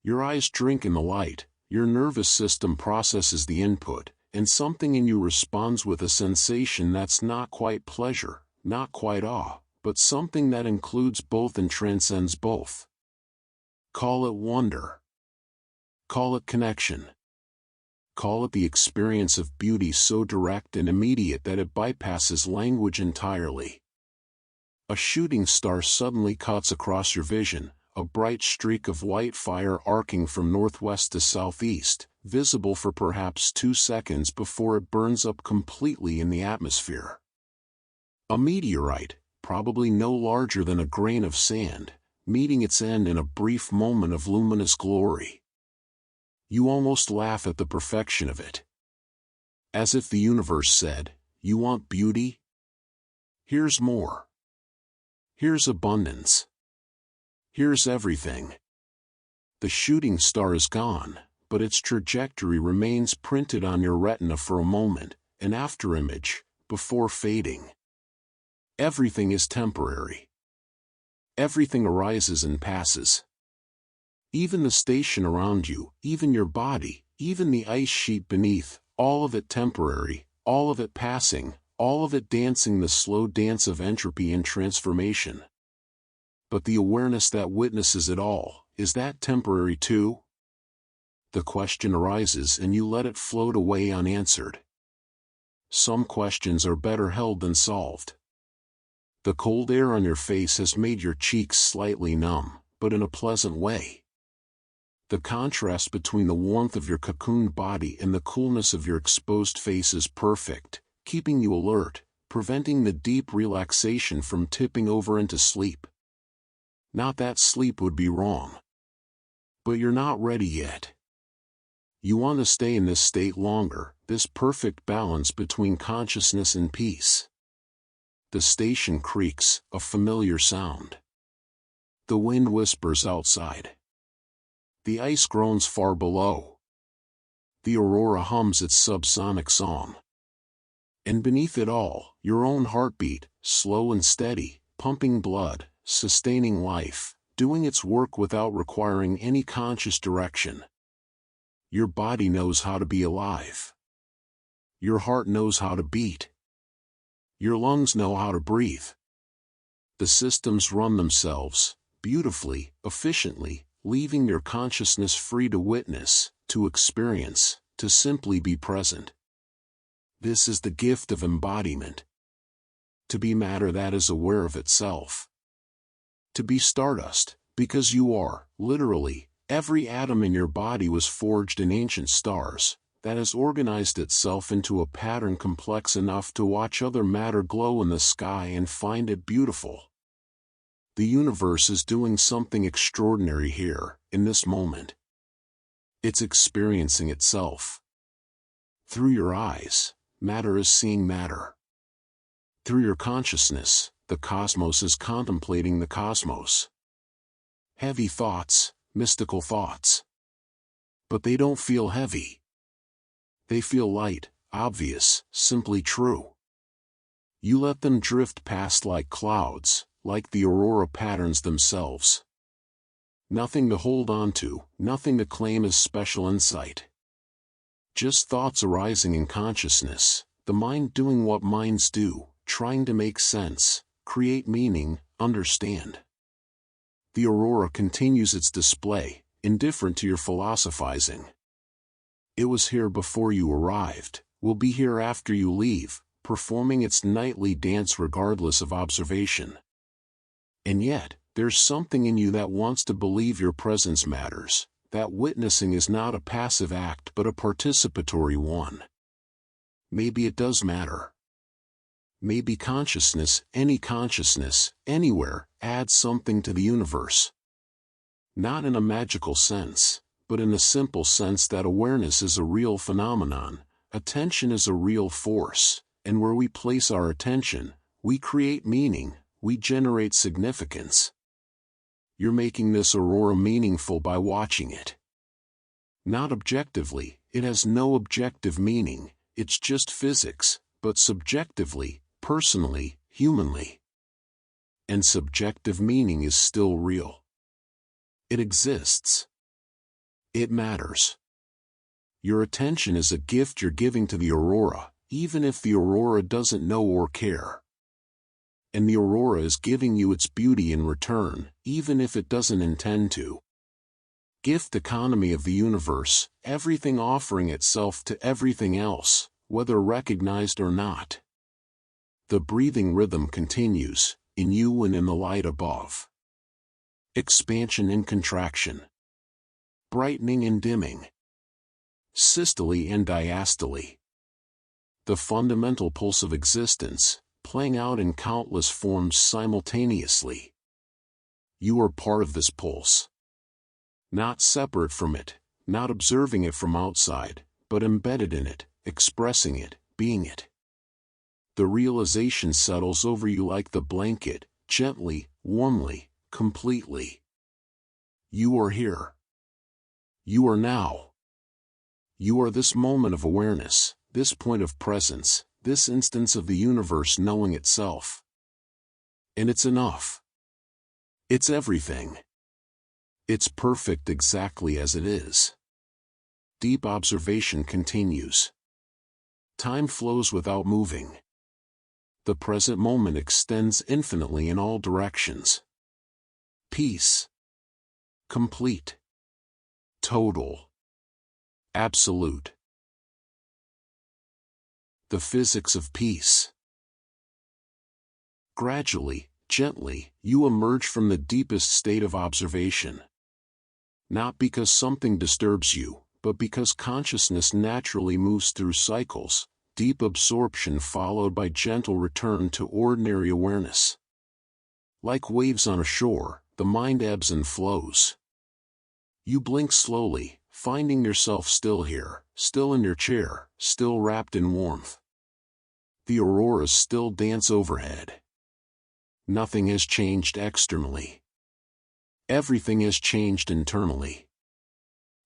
Your eyes drink in the light, your nervous system processes the input, and something in you responds with a sensation that's not quite pleasure, not quite awe, but something that includes both and transcends both. Call it wonder. Call it connection. Call it the experience of beauty so direct and immediate that it bypasses language entirely. A shooting star suddenly cuts across your vision, a bright streak of white fire arcing from northwest to southeast, visible for perhaps 2 seconds before it burns up completely in the atmosphere. A meteorite, probably no larger than a grain of sand, meeting its end in a brief moment of luminous glory. You almost laugh at the perfection of it. As if the universe said, "You want beauty? Here's more. Here's abundance. Here's everything." The shooting star is gone, but its trajectory remains printed on your retina for a moment, an afterimage, before fading. Everything is temporary. Everything arises and passes. Even the station around you, even your body, even the ice sheet beneath, all of it temporary, all of it passing, all of it dancing the slow dance of entropy and transformation. But the awareness that witnesses it all, is that temporary too? The question arises and you let it float away unanswered. Some questions are better held than solved. The cold air on your face has made your cheeks slightly numb, but in a pleasant way. The contrast between the warmth of your cocooned body and the coolness of your exposed face is perfect, keeping you alert, preventing the deep relaxation from tipping over into sleep. Not that sleep would be wrong. But you're not ready yet. You want to stay in this state longer, this perfect balance between consciousness and peace. The station creaks, a familiar sound. The wind whispers outside. The ice groans far below. The aurora hums its subsonic song. And beneath it all, your own heartbeat, slow and steady, pumping blood, sustaining life, doing its work without requiring any conscious direction. Your body knows how to be alive. Your heart knows how to beat. Your lungs know how to breathe. The systems run themselves, beautifully, efficiently, leaving your consciousness free to witness, to experience, to simply be present. This is the gift of embodiment. To be matter that is aware of itself. To be stardust, because you are, literally, every atom in your body was forged in ancient stars, that has organized itself into a pattern complex enough to watch other matter glow in the sky and find it beautiful. The universe is doing something extraordinary here, in this moment. It's experiencing itself. Through your eyes, matter is seeing matter. Through your consciousness, the cosmos is contemplating the cosmos. Heavy thoughts, mystical thoughts. But they don't feel heavy. They feel light, obvious, simply true. You let them drift past like clouds, like the aurora patterns themselves. Nothing to hold on to, nothing to claim as special insight. Just thoughts arising in consciousness, the mind doing what minds do, trying to make sense, create meaning, understand. The aurora continues its display, indifferent to your philosophizing. It was here before you arrived, will be here after you leave, performing its nightly dance regardless of observation. And yet, there's something in you that wants to believe your presence matters, that witnessing is not a passive act but a participatory one. Maybe it does matter. Maybe consciousness, anywhere, adds something to the universe. Not in a magical sense, but in the simple sense that awareness is a real phenomenon, attention is a real force, and where we place our attention, we create meaning, we generate significance. You're making this aurora meaningful by watching it. Not objectively, it has no objective meaning, it's just physics, but subjectively, personally, humanly. And subjective meaning is still real. It exists. It matters. Your attention is a gift you're giving to the aurora, even if the aurora doesn't know or care. And the aurora is giving you its beauty in return, even if it doesn't intend to. Gift economy of the universe, everything offering itself to everything else, whether recognized or not. The breathing rhythm continues, in you and in the light above. Expansion and contraction. Brightening and dimming. Systole and diastole. The fundamental pulse of existence, playing out in countless forms simultaneously. You are part of this pulse. Not separate from it, not observing it from outside, but embedded in it, expressing it, being it. The realization settles over you like the blanket, gently, warmly, completely. You are here. You are now. You are this moment of awareness, this point of presence, this instance of the universe knowing itself. And it's enough. It's everything. It's perfect exactly as it is. Deep observation continues. Time flows without moving. The present moment extends infinitely in all directions. Peace. Complete. Total. Absolute. The physics of peace. Gradually, gently, you emerge from the deepest state of observation. Not because something disturbs you, but because consciousness naturally moves through cycles, deep absorption followed by gentle return to ordinary awareness. Like waves on a shore, the mind ebbs and flows. You blink slowly, finding yourself still here, still in your chair, still wrapped in warmth. The auroras still dance overhead. Nothing has changed externally. Everything has changed internally.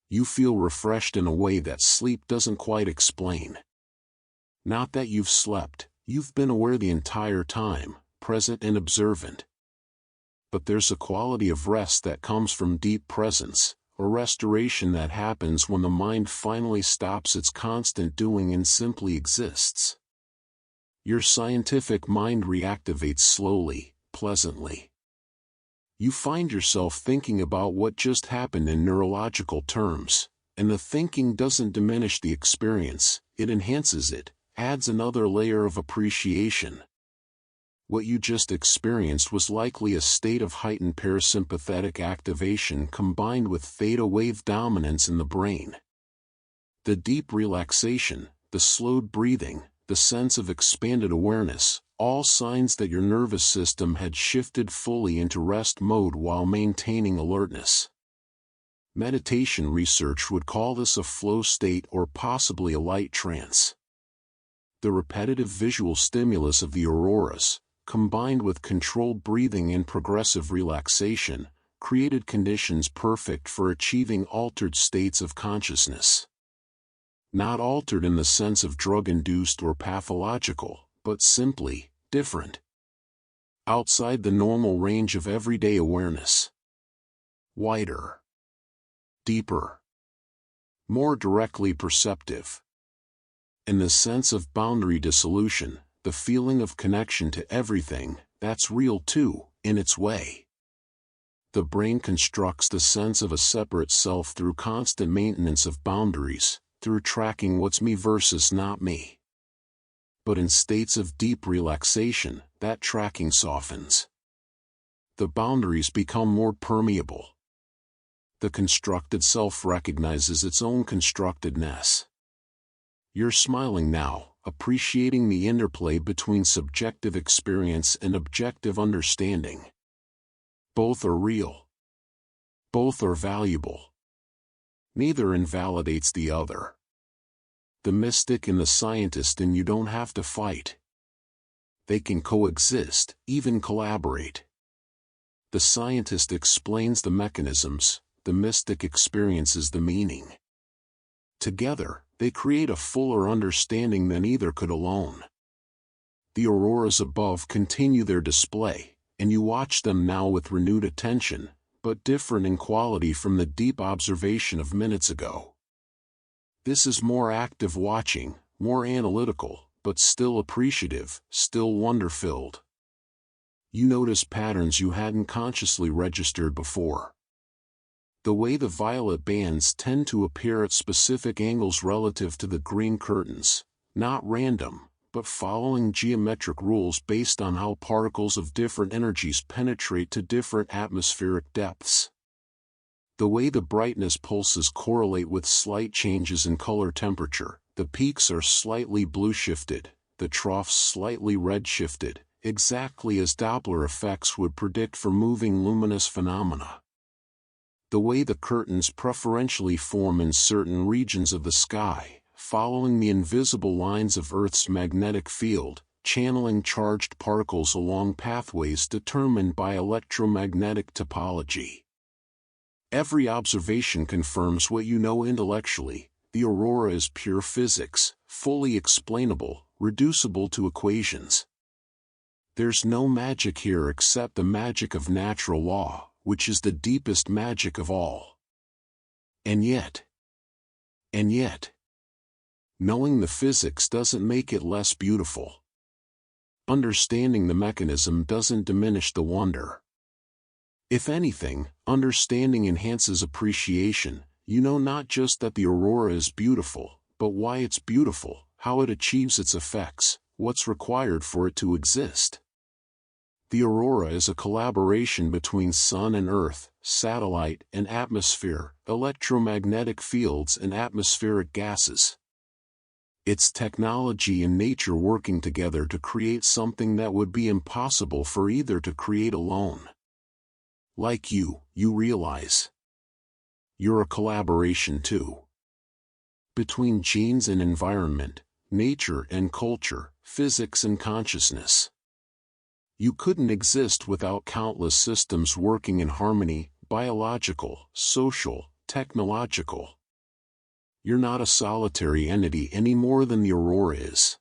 You feel refreshed in a way that sleep doesn't quite explain. Not that you've slept, you've been aware the entire time, present and observant. But there's a quality of rest that comes from deep presence, a restoration that happens when the mind finally stops its constant doing and simply exists. Your scientific mind reactivates slowly, pleasantly. You find yourself thinking about what just happened in neurological terms, and the thinking doesn't diminish the experience, it enhances it, adds another layer of appreciation. What you just experienced was likely a state of heightened parasympathetic activation combined with theta wave dominance in the brain. The deep relaxation, the slowed breathing, the sense of expanded awareness, all signs that your nervous system had shifted fully into rest mode while maintaining alertness. Meditation research would call this a flow state or possibly a light trance. The repetitive visual stimulus of the auroras, combined with controlled breathing and progressive relaxation, created conditions perfect for achieving altered states of consciousness. Not altered in the sense of drug-induced or pathological, but simply different. Outside the normal range of everyday awareness. Wider. Deeper. More directly perceptive. In the sense of boundary dissolution, the feeling of connection to everything, that's real too, in its way. The brain constructs the sense of a separate self through constant maintenance of boundaries, through tracking what's me versus not me. But in states of deep relaxation, that tracking softens. The boundaries become more permeable. The constructed self recognizes its own constructedness. You're smiling now, appreciating the interplay between subjective experience and objective understanding. Both are real. Both are valuable. Neither invalidates the other. The mystic and the scientist in you don't have to fight. They can coexist, even collaborate. The scientist explains the mechanisms, the mystic experiences the meaning. Together, they create a fuller understanding than either could alone. The auroras above continue their display, and you watch them now with renewed attention, but different in quality from the deep observation of minutes ago. This is more active watching, more analytical, but still appreciative, still wonder-filled. You notice patterns you hadn't consciously registered before. The way the violet bands tend to appear at specific angles relative to the green curtains, not random, but following geometric rules based on how particles of different energies penetrate to different atmospheric depths. The way the brightness pulses correlate with slight changes in color temperature, the peaks are slightly blue shifted, the troughs slightly red shifted, exactly as Doppler effects would predict for moving luminous phenomena. The way the curtains preferentially form in certain regions of the sky, following the invisible lines of Earth's magnetic field, channeling charged particles along pathways determined by electromagnetic topology. Every observation confirms what you know intellectually: the aurora is pure physics, fully explainable, reducible to equations. There's no magic here except the magic of natural law, which is the deepest magic of all. And yet, knowing the physics doesn't make it less beautiful. Understanding the mechanism doesn't diminish the wonder. If anything, understanding enhances appreciation. You know not just that the aurora is beautiful, but why it's beautiful, how it achieves its effects, what's required for it to exist. The aurora is a collaboration between sun and earth, satellite and atmosphere, electromagnetic fields and atmospheric gases. It's technology and nature working together to create something that would be impossible for either to create alone. Like you realize. You're a collaboration too. Between genes and environment, nature and culture, physics and consciousness. You couldn't exist without countless systems working in harmony, biological, social, technological. You're not a solitary entity any more than the aurora is.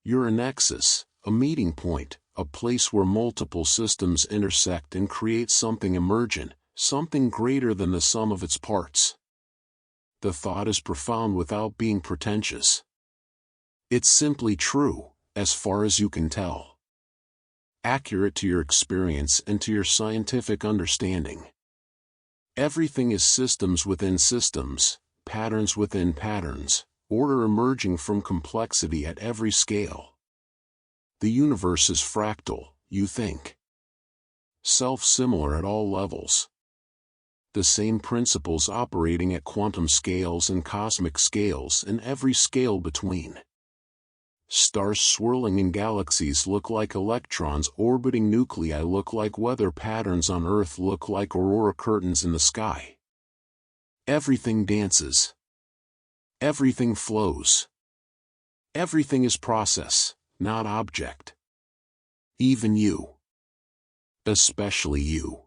You're a nexus, a meeting point, a place where multiple systems intersect and create something emergent, something greater than the sum of its parts. The thought is profound without being pretentious. It's simply true, as far as you can tell. Accurate to your experience and to your scientific understanding. Everything is systems within systems, patterns within patterns, order emerging from complexity at every scale. The universe is fractal, you think. Self-similar at all levels. The same principles operating at quantum scales and cosmic scales and every scale between. Stars swirling in galaxies look like electrons orbiting nuclei, look like weather patterns on Earth, look like aurora curtains in the sky. Everything dances. Everything flows. Everything is process, not object. Even you. Especially you.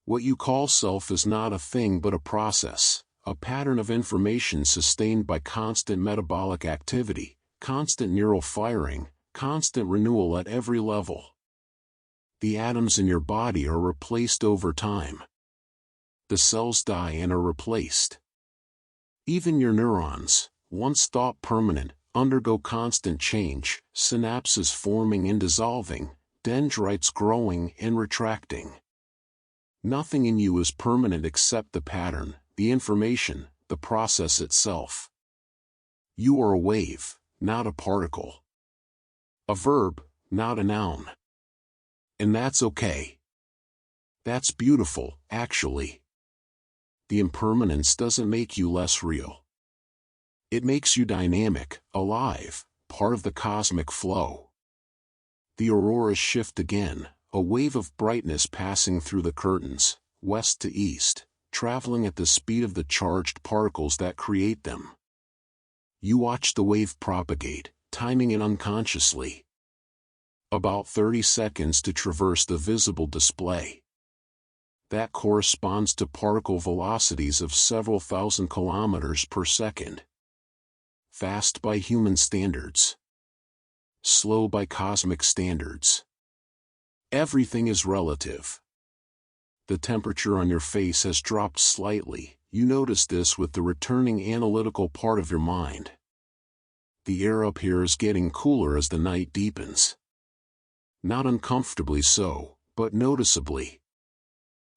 What you call self is not a thing but a process, a pattern of information sustained by constant metabolic activity, constant neural firing, constant renewal at every level. The atoms in your body are replaced over time. The cells die and are replaced. Even your neurons, once thought permanent, undergo constant change, synapses forming and dissolving, dendrites growing and retracting. Nothing in you is permanent except the pattern, the information, the process itself. You are a wave, not a particle. A verb, not a noun. And that's okay. That's beautiful, actually. The impermanence doesn't make you less real. It makes you dynamic, alive, part of the cosmic flow. The auroras shift again, a wave of brightness passing through the curtains, west to east, traveling at the speed of the charged particles that create them. You watch the wave propagate, timing it unconsciously. About 30 seconds to traverse the visible display. That corresponds to particle velocities of several thousand kilometers per second. Fast by human standards. Slow by cosmic standards. Everything is relative. The temperature on your face has dropped slightly. You notice this with the returning analytical part of your mind. The air up here is getting cooler as the night deepens. Not uncomfortably so, but noticeably.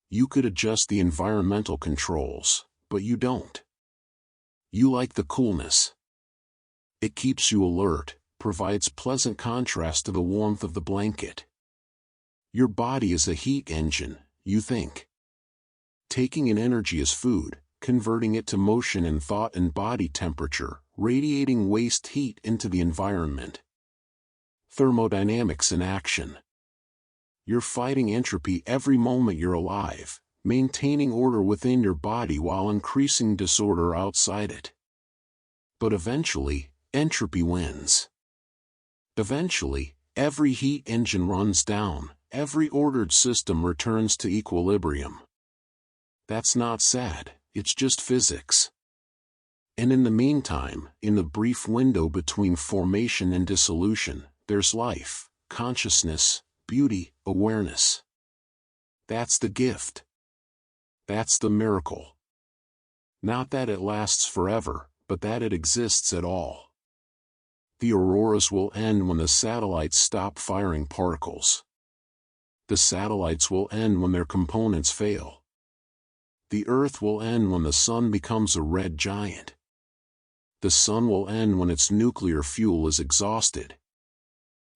You could adjust the environmental controls, but you don't. You like the coolness. It keeps you alert, provides pleasant contrast to the warmth of the blanket. Your body is a heat engine, you think. Taking in energy as food, converting it to motion and thought and body temperature, radiating waste heat into the environment. Thermodynamics in action. You're fighting entropy every moment you're alive, maintaining order within your body while increasing disorder outside it. But eventually, entropy wins. Eventually, every heat engine runs down, every ordered system returns to equilibrium. That's not sad, it's just physics. And in the meantime, in the brief window between formation and dissolution, there's life, consciousness, beauty, awareness. That's the gift. That's the miracle. Not that it lasts forever, but that it exists at all. The auroras will end when the satellites stop firing particles. The satellites will end when their components fail. The Earth will end when the sun becomes a red giant. The sun will end when its nuclear fuel is exhausted.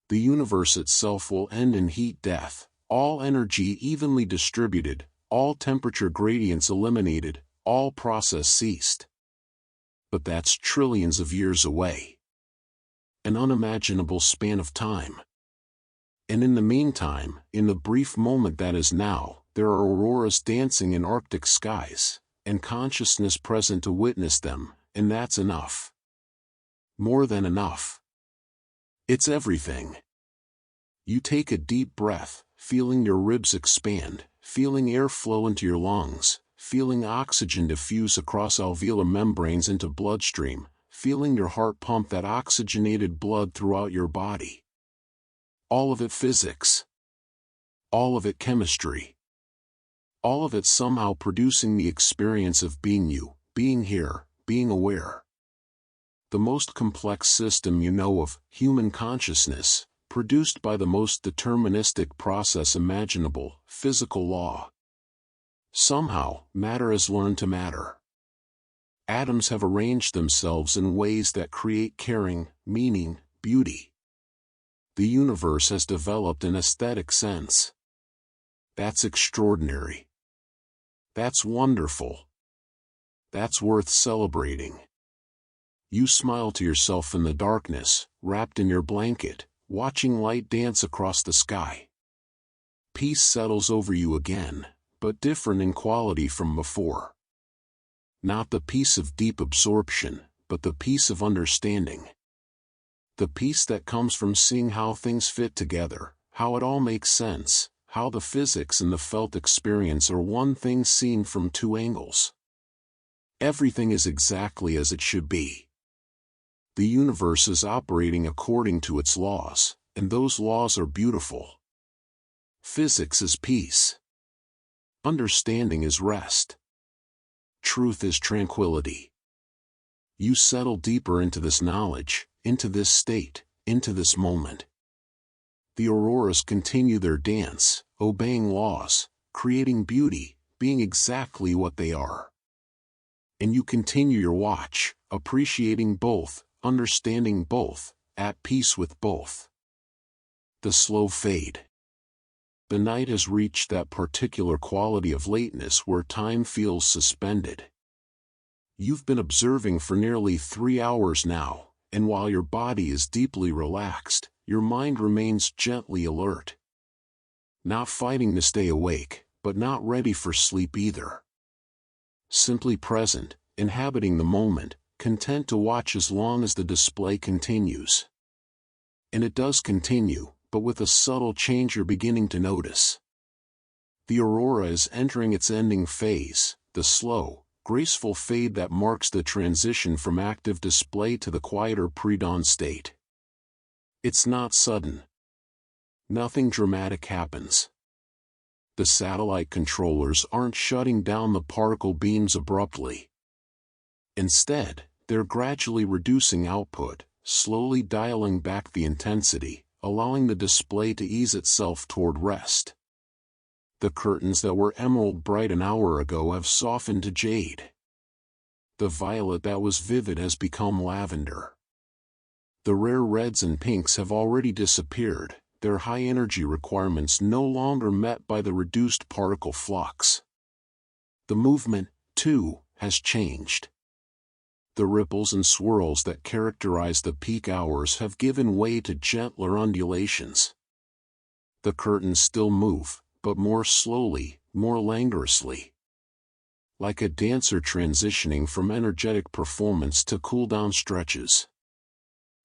The universe itself will end in heat death, all energy evenly distributed, all temperature gradients eliminated, all process ceased. But that's trillions of years away. An unimaginable span of time. And in the meantime, in the brief moment that is now, there are auroras dancing in Arctic skies, and consciousness present to witness them, and that's enough. More than enough. It's everything. You take a deep breath, feeling your ribs expand, feeling air flow into your lungs, feeling oxygen diffuse across alveolar membranes into bloodstream, feeling your heart pump that oxygenated blood throughout your body. All of it physics. All of it chemistry. All of it somehow producing the experience of being you, being here, being aware. The most complex system you know of, human consciousness, produced by the most deterministic process imaginable, physical law. Somehow, matter has learned to matter. Atoms have arranged themselves in ways that create caring, meaning, beauty. The universe has developed an aesthetic sense. That's extraordinary. That's wonderful. That's worth celebrating. You smile to yourself in the darkness, wrapped in your blanket, watching light dance across the sky. Peace settles over you again, but different in quality from before. Not the peace of deep absorption, but the peace of understanding. The peace that comes from seeing how things fit together, how it all makes sense, how the physics and the felt experience are one thing seen from two angles. Everything is exactly as it should be. The universe is operating according to its laws, and those laws are beautiful. Physics is peace. Understanding is rest. Truth is tranquility. You settle deeper into this knowledge, into this state, into this moment. The auroras continue their dance, obeying laws, creating beauty, being exactly what they are. And you continue your watch, appreciating both, understanding both, at peace with both. The slow fade. The night has reached that particular quality of lateness where time feels suspended. You've been observing for nearly 3 hours now, and while your body is deeply relaxed, your mind remains gently alert. Not fighting to stay awake, but not ready for sleep either. Simply present, inhabiting the moment, content to watch as long as the display continues. And it does continue, but with a subtle change you're beginning to notice. The aurora is entering its ending phase, the slow, graceful fade that marks the transition from active display to the quieter pre-dawn state. It's not sudden. Nothing dramatic happens. The satellite controllers aren't shutting down the particle beams abruptly. Instead, they're gradually reducing output, slowly dialing back the intensity, allowing the display to ease itself toward rest. The curtains that were emerald bright an hour ago have softened to jade. The violet that was vivid has become lavender. The rare reds and pinks have already disappeared, their high energy requirements no longer met by the reduced particle flux. The movement, too, has changed. The ripples and swirls that characterize the peak hours have given way to gentler undulations. The curtains still move, but more slowly, more languorously. Like a dancer transitioning from energetic performance to cool-down stretches.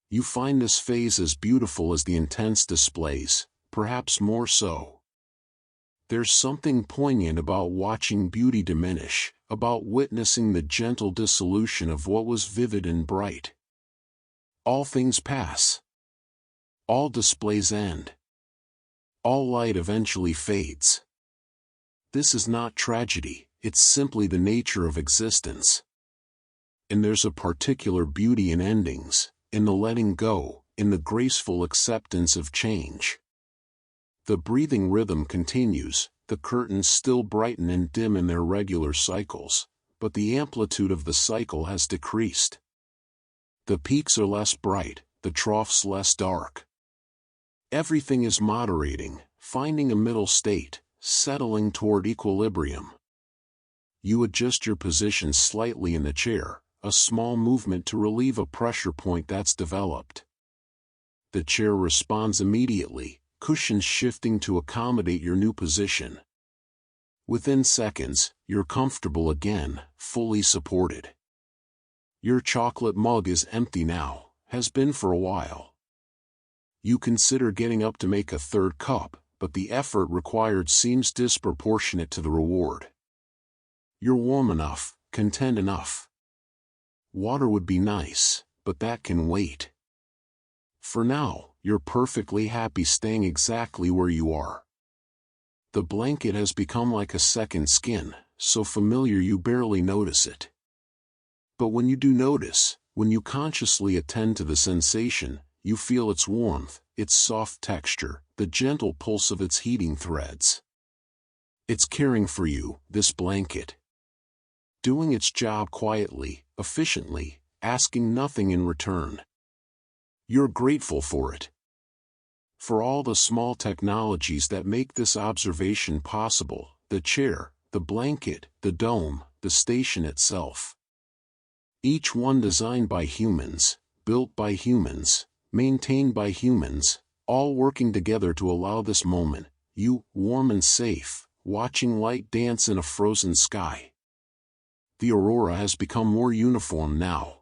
You find this phase as beautiful as the intense displays, perhaps more so. There's something poignant about watching beauty diminish, about witnessing the gentle dissolution of what was vivid and bright. All things pass. All displays end. All light eventually fades. This is not tragedy, it's simply the nature of existence. And there's a particular beauty in endings, in the letting go, in the graceful acceptance of change. The breathing rhythm continues, the curtains still brighten and dim in their regular cycles, but the amplitude of the cycle has decreased. The peaks are less bright, the troughs less dark. Everything is moderating, finding a middle state, settling toward equilibrium. You adjust your position slightly in the chair, a small movement to relieve a pressure point that's developed. The chair responds immediately, cushions shifting to accommodate your new position. Within seconds, you're comfortable again, fully supported. Your chocolate mug is empty now, has been for a while. You consider getting up to make a third cup, but the effort required seems disproportionate to the reward. You're warm enough, content enough. Water would be nice, but that can wait. For now, you're perfectly happy staying exactly where you are. The blanket has become like a second skin, so familiar you barely notice it. But when you do notice, when you consciously attend to the sensation, you feel its warmth, its soft texture, the gentle pulse of its heating threads. It's caring for you, this blanket. Doing its job quietly, efficiently, asking nothing in return. You're grateful for it. For all the small technologies that make this observation possible, the chair, the blanket, the dome, the station itself. Each one designed by humans, built by humans, maintained by humans, all working together to allow this moment, you, warm and safe, watching light dance in a frozen sky. The aurora has become more uniform now.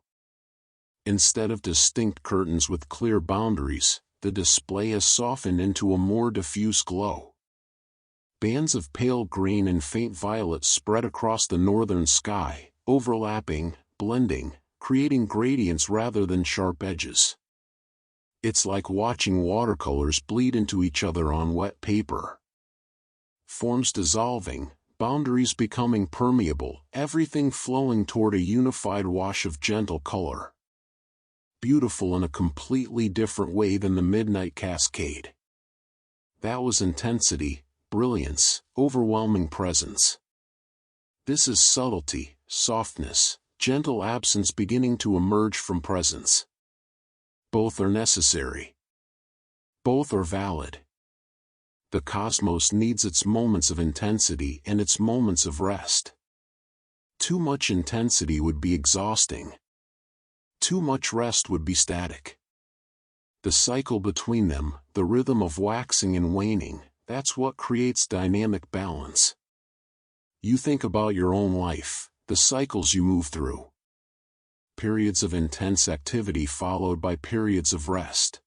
Instead of distinct curtains with clear boundaries, the display has softened into a more diffuse glow. Bands of pale green and faint violet spread across the northern sky, overlapping, blending, creating gradients rather than sharp edges. It's like watching watercolors bleed into each other on wet paper. Forms dissolving, boundaries becoming permeable, everything flowing toward a unified wash of gentle color. Beautiful in a completely different way than the midnight cascade. That was intensity, brilliance, overwhelming presence. This is subtlety, softness, gentle absence beginning to emerge from presence. Both are necessary. Both are valid. The cosmos needs its moments of intensity and its moments of rest. Too much intensity would be exhausting. Too much rest would be static. The cycle between them, the rhythm of waxing and waning, that's what creates dynamic balance. You think about your own life, the cycles you move through. Periods of intense activity followed by periods of rest.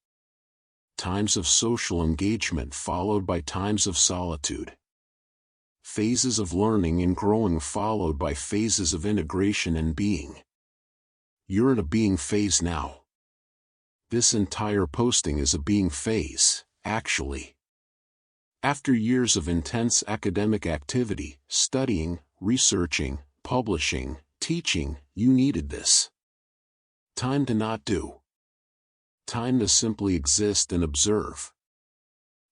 Times of social engagement followed by times of solitude. Phases of learning and growing followed by phases of integration and being. You're in a being phase now. This entire posting is a being phase, actually. After years of intense academic activity, studying, researching, publishing, teaching, you needed this. Time to not do. Time to simply exist and observe.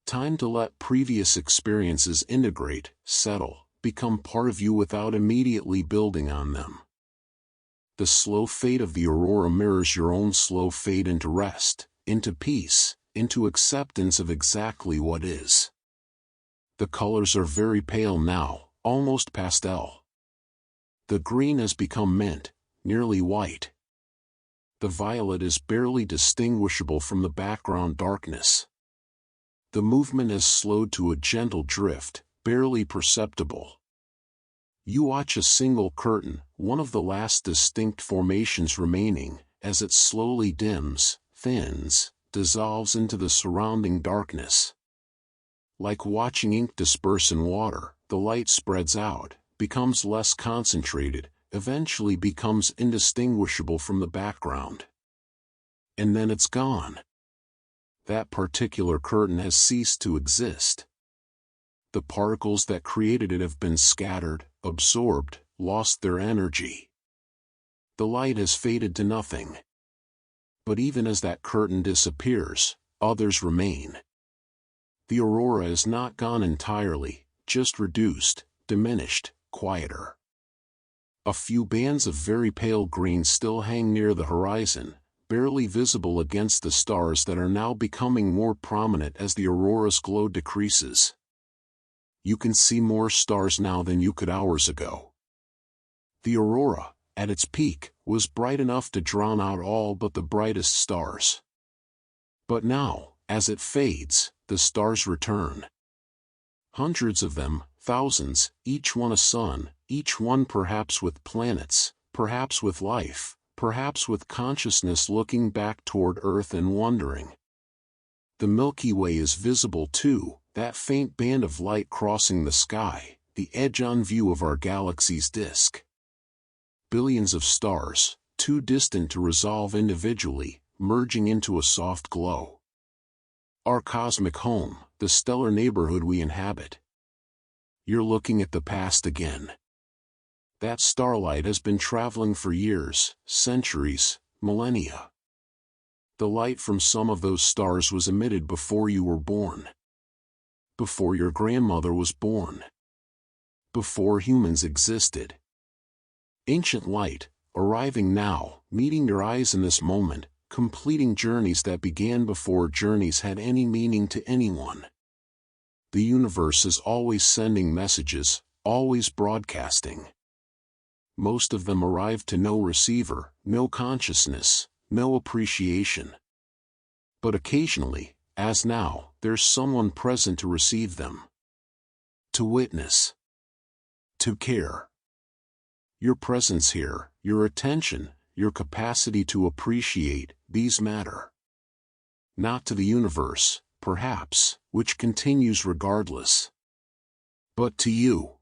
Time to let previous experiences integrate, settle, become part of you without immediately building on them. The slow fade of the aurora mirrors your own slow fade into rest, into peace, into acceptance of exactly what is. The colors are very pale now, almost pastel. The green has become mint, nearly white. The violet is barely distinguishable from the background darkness. The movement has slowed to a gentle drift, barely perceptible. You watch a single curtain, one of the last distinct formations remaining, as it slowly dims, thins, dissolves into the surrounding darkness. Like watching ink disperse in water, the light spreads out, becomes less concentrated, eventually becomes indistinguishable from the background. And then it's gone. That particular curtain has ceased to exist. The particles that created it have been scattered, absorbed, lost their energy. The light has faded to nothing. But even as that curtain disappears, others remain. The aurora is not gone entirely, just reduced, diminished, quieter. A few bands of very pale green still hang near the horizon, barely visible against the stars that are now becoming more prominent as the aurora's glow decreases. You can see more stars now than you could hours ago. The aurora, at its peak, was bright enough to drown out all but the brightest stars. But now, as it fades, the stars return. Hundreds of them, thousands, each one a sun, each one perhaps with planets, perhaps with life, perhaps with consciousness looking back toward Earth and wondering. The Milky Way is visible too, that faint band of light crossing the sky, the edge-on view of our galaxy's disk. Billions of stars, too distant to resolve individually, merging into a soft glow. Our cosmic home, the stellar neighborhood we inhabit. You're looking at the past again. That starlight has been traveling for years, centuries, millennia. The light from some of those stars was emitted before you were born. Before your grandmother was born. Before humans existed. Ancient light, arriving now, meeting your eyes in this moment, completing journeys that began before journeys had any meaning to anyone. The universe is always sending messages, always broadcasting. Most of them arrive to no receiver, no consciousness, no appreciation. But occasionally, as now, there's someone present to receive them. To witness. To care. Your presence here, your attention, your capacity to appreciate, these matter. Not to the universe, perhaps, which continues regardless. But to you.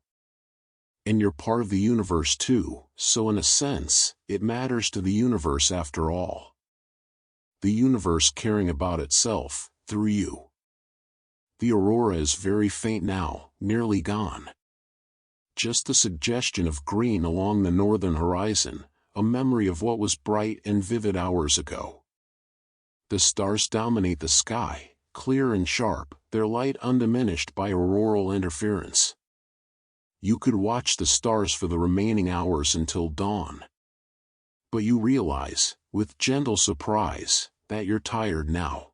And you're part of the universe too, so in a sense, it matters to the universe after all. The universe caring about itself, through you. The aurora is very faint now, nearly gone. Just the suggestion of green along the northern horizon, a memory of what was bright and vivid hours ago. The stars dominate the sky, clear and sharp, their light undiminished by auroral interference. You could watch the stars for the remaining hours until dawn. But you realize, with gentle surprise, that you're tired now.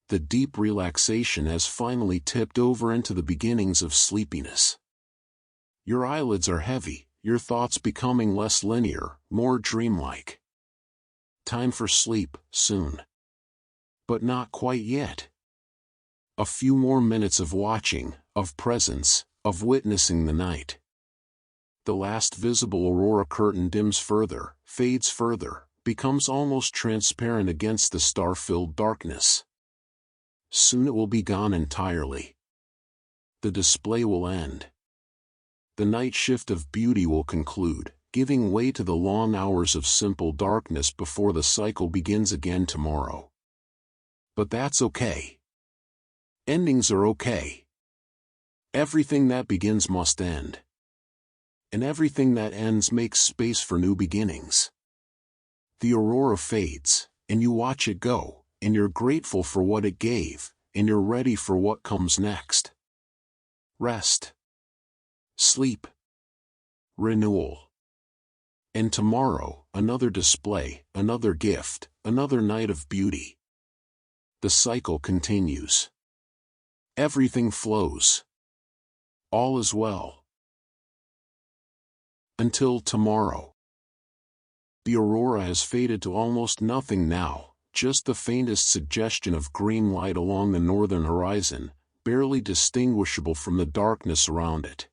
The deep relaxation has finally tipped over into the beginnings of sleepiness. Your eyelids are heavy, your thoughts becoming less linear, more dreamlike. Time for sleep, soon. But not quite yet. A few more minutes of watching, of presence, of witnessing the night. The last visible aurora curtain dims further, fades further, becomes almost transparent against the star-filled darkness. Soon it will be gone entirely. The display will end. The night shift of beauty will conclude, giving way to the long hours of simple darkness before the cycle begins again tomorrow. But that's okay. Endings are okay. Everything that begins must end. And everything that ends makes space for new beginnings. The aurora fades, and you watch it go, and you're grateful for what it gave, and you're ready for what comes next. Rest. Sleep. Renewal. And tomorrow, another display, another gift, another night of beauty. The cycle continues. Everything flows. All is well. Until tomorrow. The aurora has faded to almost nothing now, just the faintest suggestion of green light along the northern horizon, barely distinguishable from the darkness around it.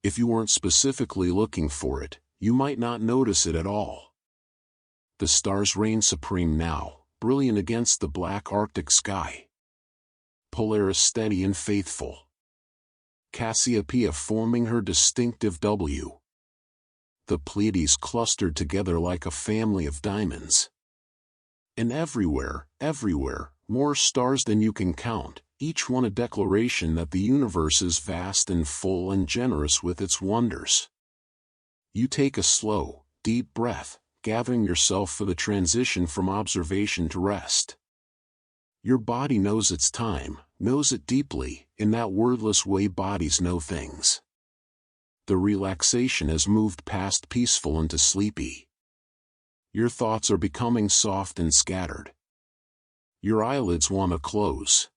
If you weren't specifically looking for it, you might not notice it at all. The stars reign supreme now, brilliant against the black Arctic sky. Polaris steady and faithful. Cassiopeia forming her distinctive W. The Pleiades clustered together like a family of diamonds. And everywhere, more stars than you can count, each one a declaration that the universe is vast and full and generous with its wonders. You take a slow, deep breath, gathering yourself for the transition from observation to rest. Your body knows its time, knows it deeply, in that wordless way bodies know things. The relaxation has moved past peaceful into sleepy. Your thoughts are becoming soft and scattered. Your eyelids want to close.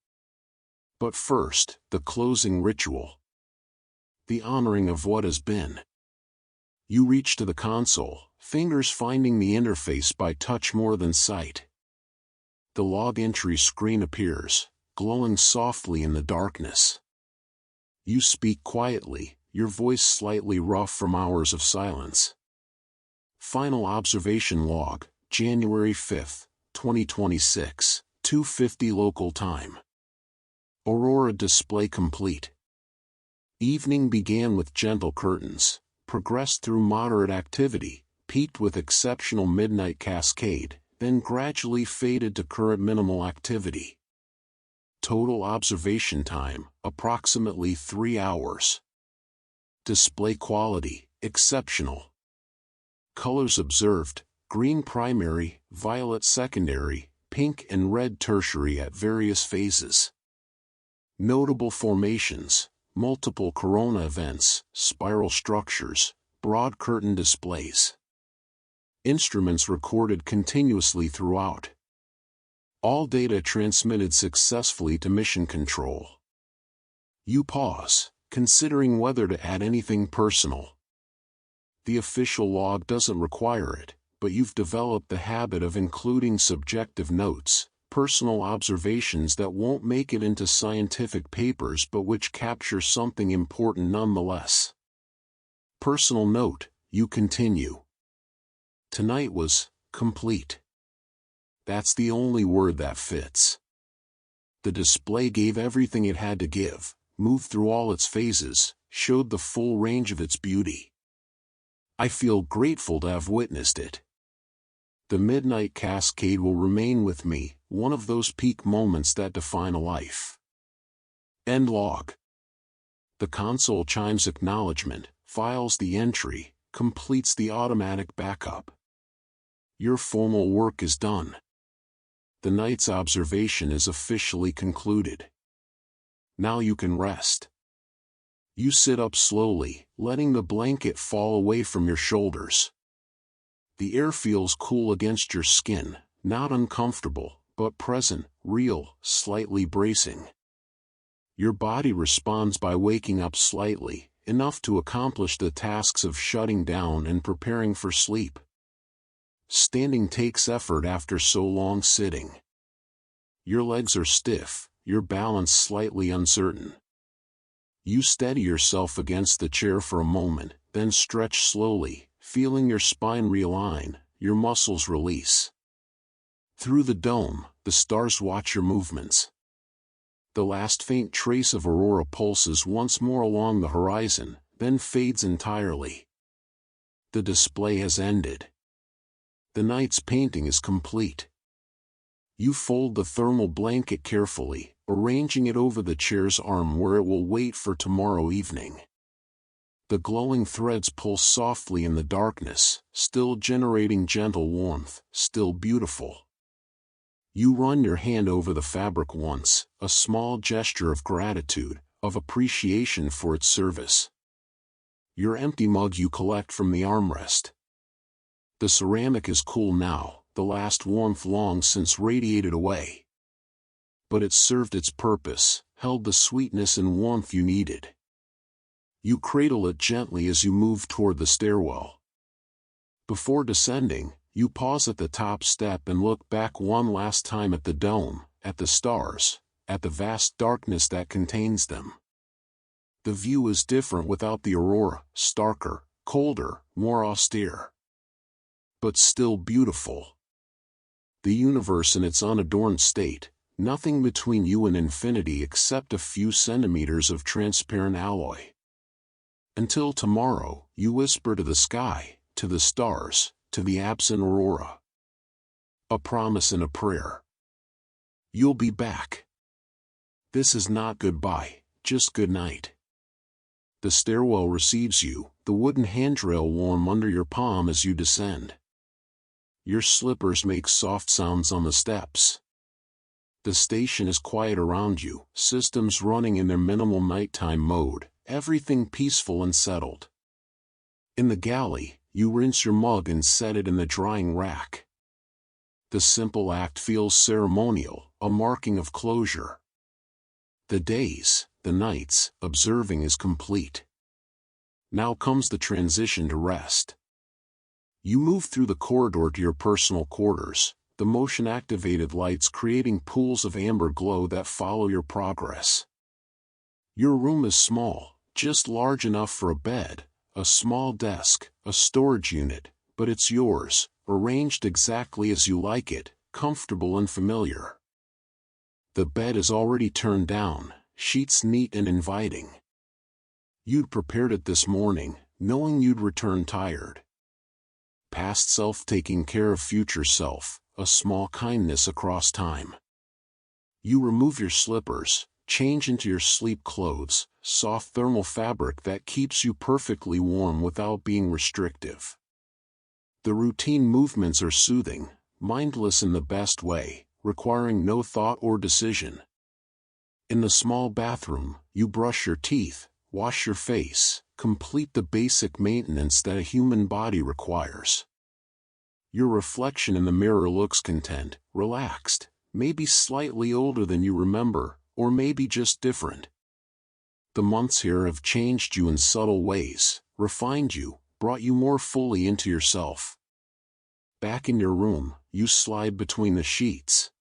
But first, the closing ritual. The honoring of what has been. You reach to the console, fingers finding the interface by touch more than sight. The log entry screen appears, glowing softly in the darkness. You speak quietly, your voice slightly rough from hours of silence. Final observation log, January 5, 2026, 2:50 local time. Aurora display complete. Evening began with gentle curtains, progressed through moderate activity, peaked with exceptional midnight cascade, then gradually faded to current minimal activity. Total observation time, approximately 3 hours. Display quality, exceptional. Colors observed, green primary, violet secondary, pink and red tertiary at various phases. Notable formations, multiple corona events, spiral structures, broad curtain displays. Instruments recorded continuously throughout. All data transmitted successfully to mission control. You pause, considering whether to add anything personal. The official log doesn't require it, but you've developed the habit of including subjective notes, personal observations that won't make it into scientific papers but which capture something important nonetheless. Personal note, you continue. Tonight was complete. That's the only word that fits. The display gave everything it had to give, moved through all its phases, showed the full range of its beauty. I feel grateful to have witnessed it. The midnight cascade will remain with me, one of those peak moments that define a life. End log. The console chimes acknowledgement, files the entry, completes the automatic backup. Your formal work is done. The night's observation is officially concluded. Now you can rest. You sit up slowly, letting the blanket fall away from your shoulders. The air feels cool against your skin, not uncomfortable, but present, real, slightly bracing. Your body responds by waking up slightly, enough to accomplish the tasks of shutting down and preparing for sleep. Standing takes effort after so long sitting. Your legs are stiff, your balance slightly uncertain. You steady yourself against the chair for a moment, then stretch slowly, feeling your spine realign, your muscles release. Through the dome, the stars watch your movements. The last faint trace of Aurora pulses once more along the horizon, then fades entirely. The display has ended. The night's painting is complete. You fold the thermal blanket carefully, arranging it over the chair's arm where it will wait for tomorrow evening. The glowing threads pulse softly in the darkness, still generating gentle warmth, still beautiful. You run your hand over the fabric once, a small gesture of gratitude, of appreciation for its service. Your empty mug you collect from the armrest. The ceramic is cool now, the last warmth long since radiated away. But it served its purpose, held the sweetness and warmth you needed. You cradle it gently as you move toward the stairwell. Before descending, you pause at the top step and look back one last time at the dome, at the stars, at the vast darkness that contains them. The view is different without the aurora, starker, colder, more austere. But still beautiful. The universe in its unadorned state, nothing between you and infinity except a few centimeters of transparent alloy. Until tomorrow, you whisper to the sky, to the stars, to the absent aurora. A promise and a prayer. You'll be back. This is not goodbye, just good night. The stairwell receives you, the wooden handrail warm under your palm as you descend. Your slippers make soft sounds on the steps. The station is quiet around you, systems running in their minimal nighttime mode, everything peaceful and settled. In the galley, you rinse your mug and set it in the drying rack. The simple act feels ceremonial, a marking of closure. The days, the nights, observing is complete. Now comes the transition to rest. You move through the corridor to your personal quarters, the motion-activated lights creating pools of amber glow that follow your progress. Your room is small, just large enough for a bed, a small desk, a storage unit, but it's yours, arranged exactly as you like it, comfortable and familiar. The bed is already turned down, sheets neat and inviting. You'd prepared it this morning, knowing you'd return tired. Past self taking care of future self, a small kindness across time. You remove your slippers, change into your sleep clothes, soft thermal fabric that keeps you perfectly warm without being restrictive. The routine movements are soothing, mindless in the best way, requiring no thought or decision. In the small bathroom, you brush your teeth, wash your face, complete the basic maintenance that a human body requires. Your reflection in the mirror looks content, relaxed, maybe slightly older than you remember, or maybe just different. The months here have changed you in subtle ways, refined you, brought you more fully into yourself. Back in your room, you slide between the sheets.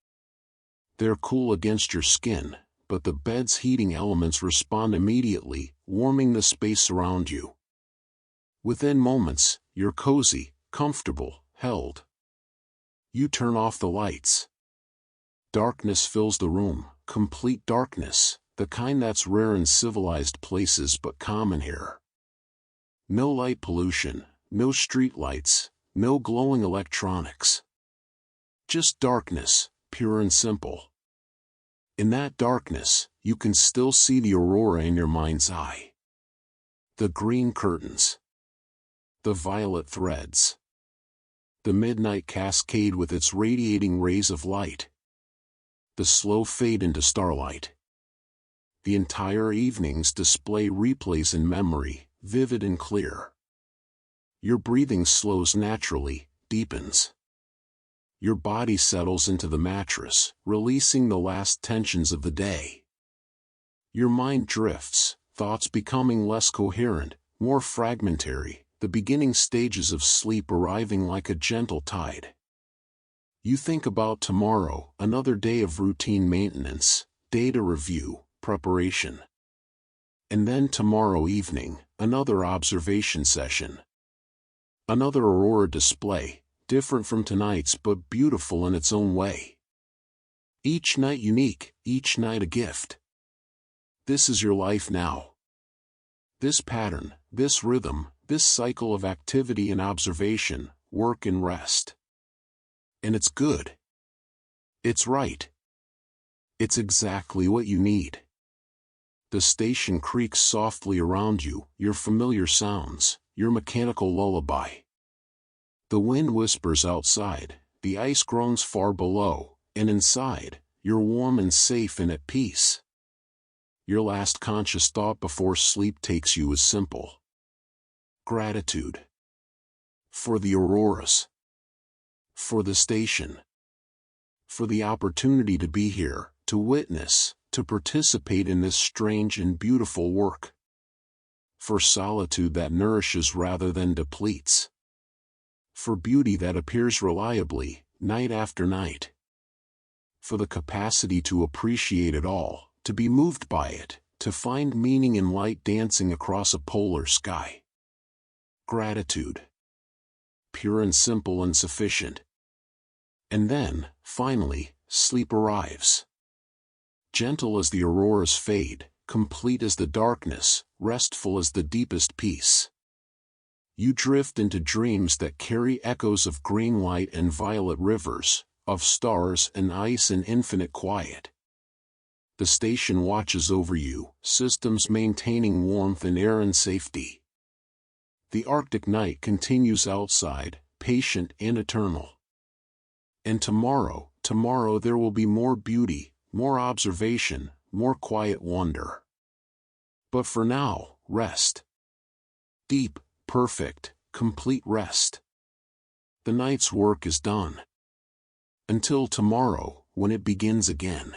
They're cool against your skin, but the bed's heating elements respond immediately, warming the space around you. Within moments, you're cozy, comfortable, held. You turn off the lights. Darkness fills the room, complete darkness, the kind that's rare in civilized places but common here. No light pollution, no street lights, no glowing electronics. Just darkness, pure and simple. In that darkness, you can still see the aurora in your mind's eye. The green curtains. The violet threads. The midnight cascade with its radiating rays of light. The slow fade into starlight. The entire evening's display replays in memory, vivid and clear. Your breathing slows naturally, deepens. Your body settles into the mattress, releasing the last tensions of the day. Your mind drifts, thoughts becoming less coherent, more fragmentary, the beginning stages of sleep arriving like a gentle tide. You think about tomorrow, another day of routine maintenance, data review, preparation. And then tomorrow evening, another observation session. Another aurora display, different from tonight's but beautiful in its own way. Each night unique, each night a gift. This is your life now. This pattern, this rhythm, this cycle of activity and observation, work and rest. And it's good. It's right. It's exactly what you need. The station creaks softly around you, your familiar sounds, your mechanical lullaby. The wind whispers outside, the ice groans far below, and inside, you're warm and safe and at peace. Your last conscious thought before sleep takes you is simple. Gratitude. For the auroras. For the station. For the opportunity to be here, to witness, to participate in this strange and beautiful work. For solitude that nourishes rather than depletes. For beauty that appears reliably, night after night. For the capacity to appreciate it all, to be moved by it, to find meaning in light dancing across a polar sky. Gratitude. Pure and simple and sufficient. And then, finally, sleep arrives. Gentle as the auroras fade, complete as the darkness, restful as the deepest peace. You drift into dreams that carry echoes of green light and violet rivers, of stars and ice and infinite quiet. The station watches over you, systems maintaining warmth and air and safety. The Arctic night continues outside, patient and eternal. And tomorrow there will be more beauty, more observation, more quiet wonder. But for now, rest. Deep, perfect, complete rest. The night's work is done. Until tomorrow, when it begins again.